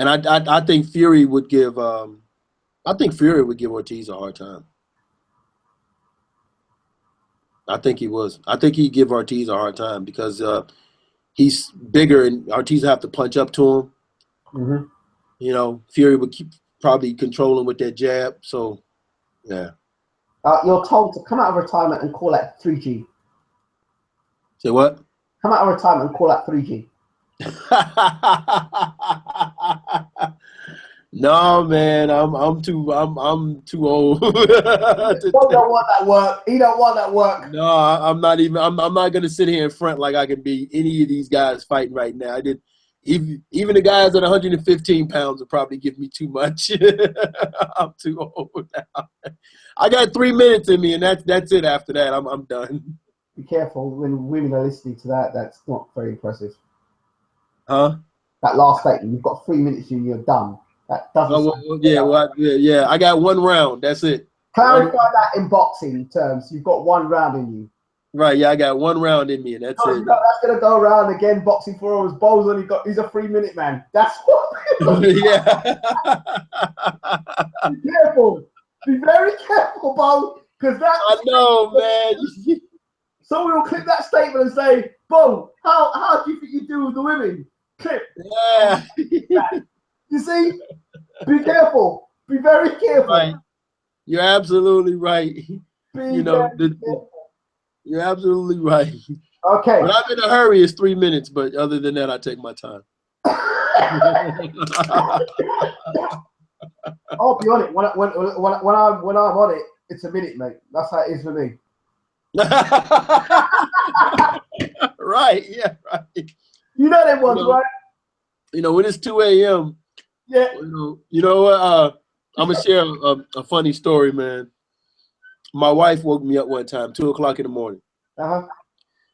I think Fury would give Ortiz a hard time. I think he was. I think he'd give Ortiz a hard time because he's bigger and Ortiz have to punch up to him. Mm-hmm. You know, Fury would keep probably controlling with that jab. So, yeah. You're told to come out of retirement and call it 3G. Say what? Come out of retirement and call that 3G. No, man, I'm too old. He don't want that work. He don't want that work. No, I'm not even. I'm not gonna sit here in front like I can be any of these guys fighting right now. I did. Even the guys at 115 pounds will probably give me too much. I'm too old now. I got 3 minutes in me, and that's it. After that, I'm done. Be careful when women are listening to that. That's not very impressive. Huh? That last statement, you've got 3 minutes and you're done. That doesn't. Yeah. I got 1 round. That's it. Clarify that in boxing terms. You've got 1 round in you. Right. Yeah, I got 1 round in me, and that's it. That's gonna go around again. Boxing for his Bow's only got. He's a 3-minute man. That's what. Yeah. Be careful. Be very careful, Bo, because that. I know, man. Someone will clip that statement and say, "Bo, how do you think you do with the women?" Clip. Yeah. You see? Be careful. Be very careful. Right. You're absolutely right. You're absolutely right. Okay. When I'm in a hurry, it's 3 minutes, but other than that, I take my time. I'll be on it. When I'm on it, it's a minute, mate. That's how it is for me. Right, yeah, right. You know them ones, right? When it's 2 a.m., yeah. You know what? I'm going to share a funny story, man. My wife woke me up one time, 2 o'clock in the morning. Uh-huh.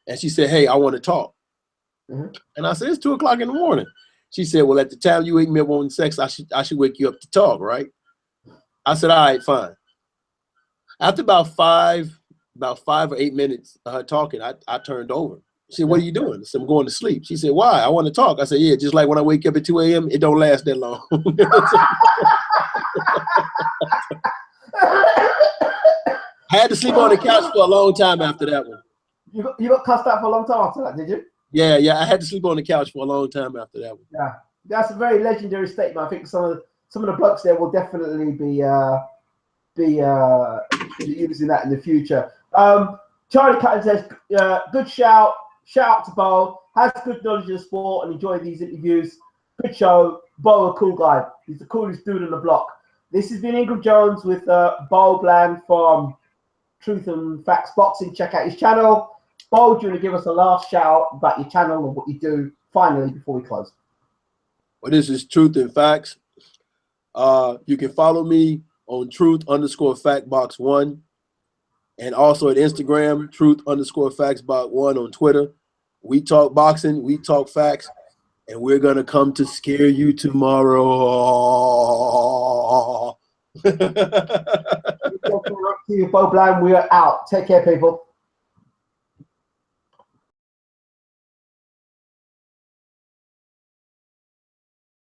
And she said, "Hey, I want to talk." Mm-hmm. And I said, "It's 2 o'clock in the morning." She said, "Well, at the time you wake me up on sex, I should wake you up to talk, right?" I said, "All right, fine." After about 5 or 8 minutes of her talking, I turned over. She said, "What are you doing?" I said, "I'm going to sleep." She said, "Why?" "I want to talk." I said, "Yeah, just like when I wake up at 2 a.m., it don't last that long." I had to sleep on the couch for a long time after that one. You got cussed out for a long time after that, did you? Yeah. I had to sleep on the couch for a long time after that one. Yeah, that's a very legendary statement. I think some of the blokes there will definitely be using that in the future. Charlie Cutton says, "Good shout. Shout out to Bo. Has good knowledge of the sport and enjoy these interviews. Good show. Bo, a cool guy. He's the coolest dude on the block." This has been Ingram Jones with Bo Bland from Truth and Facts Boxing. Check out his channel. Bo, do you want to give us a last shout about your channel and what you do finally before we close? Well, this is Truth and Facts. You can follow me on Truth_FactBox1 and also at Instagram, Truth_FactsBox1 on Twitter. We talk boxing, we talk facts, and we're going to come to scare you tomorrow. Bo Bland, we are out. Take care, people.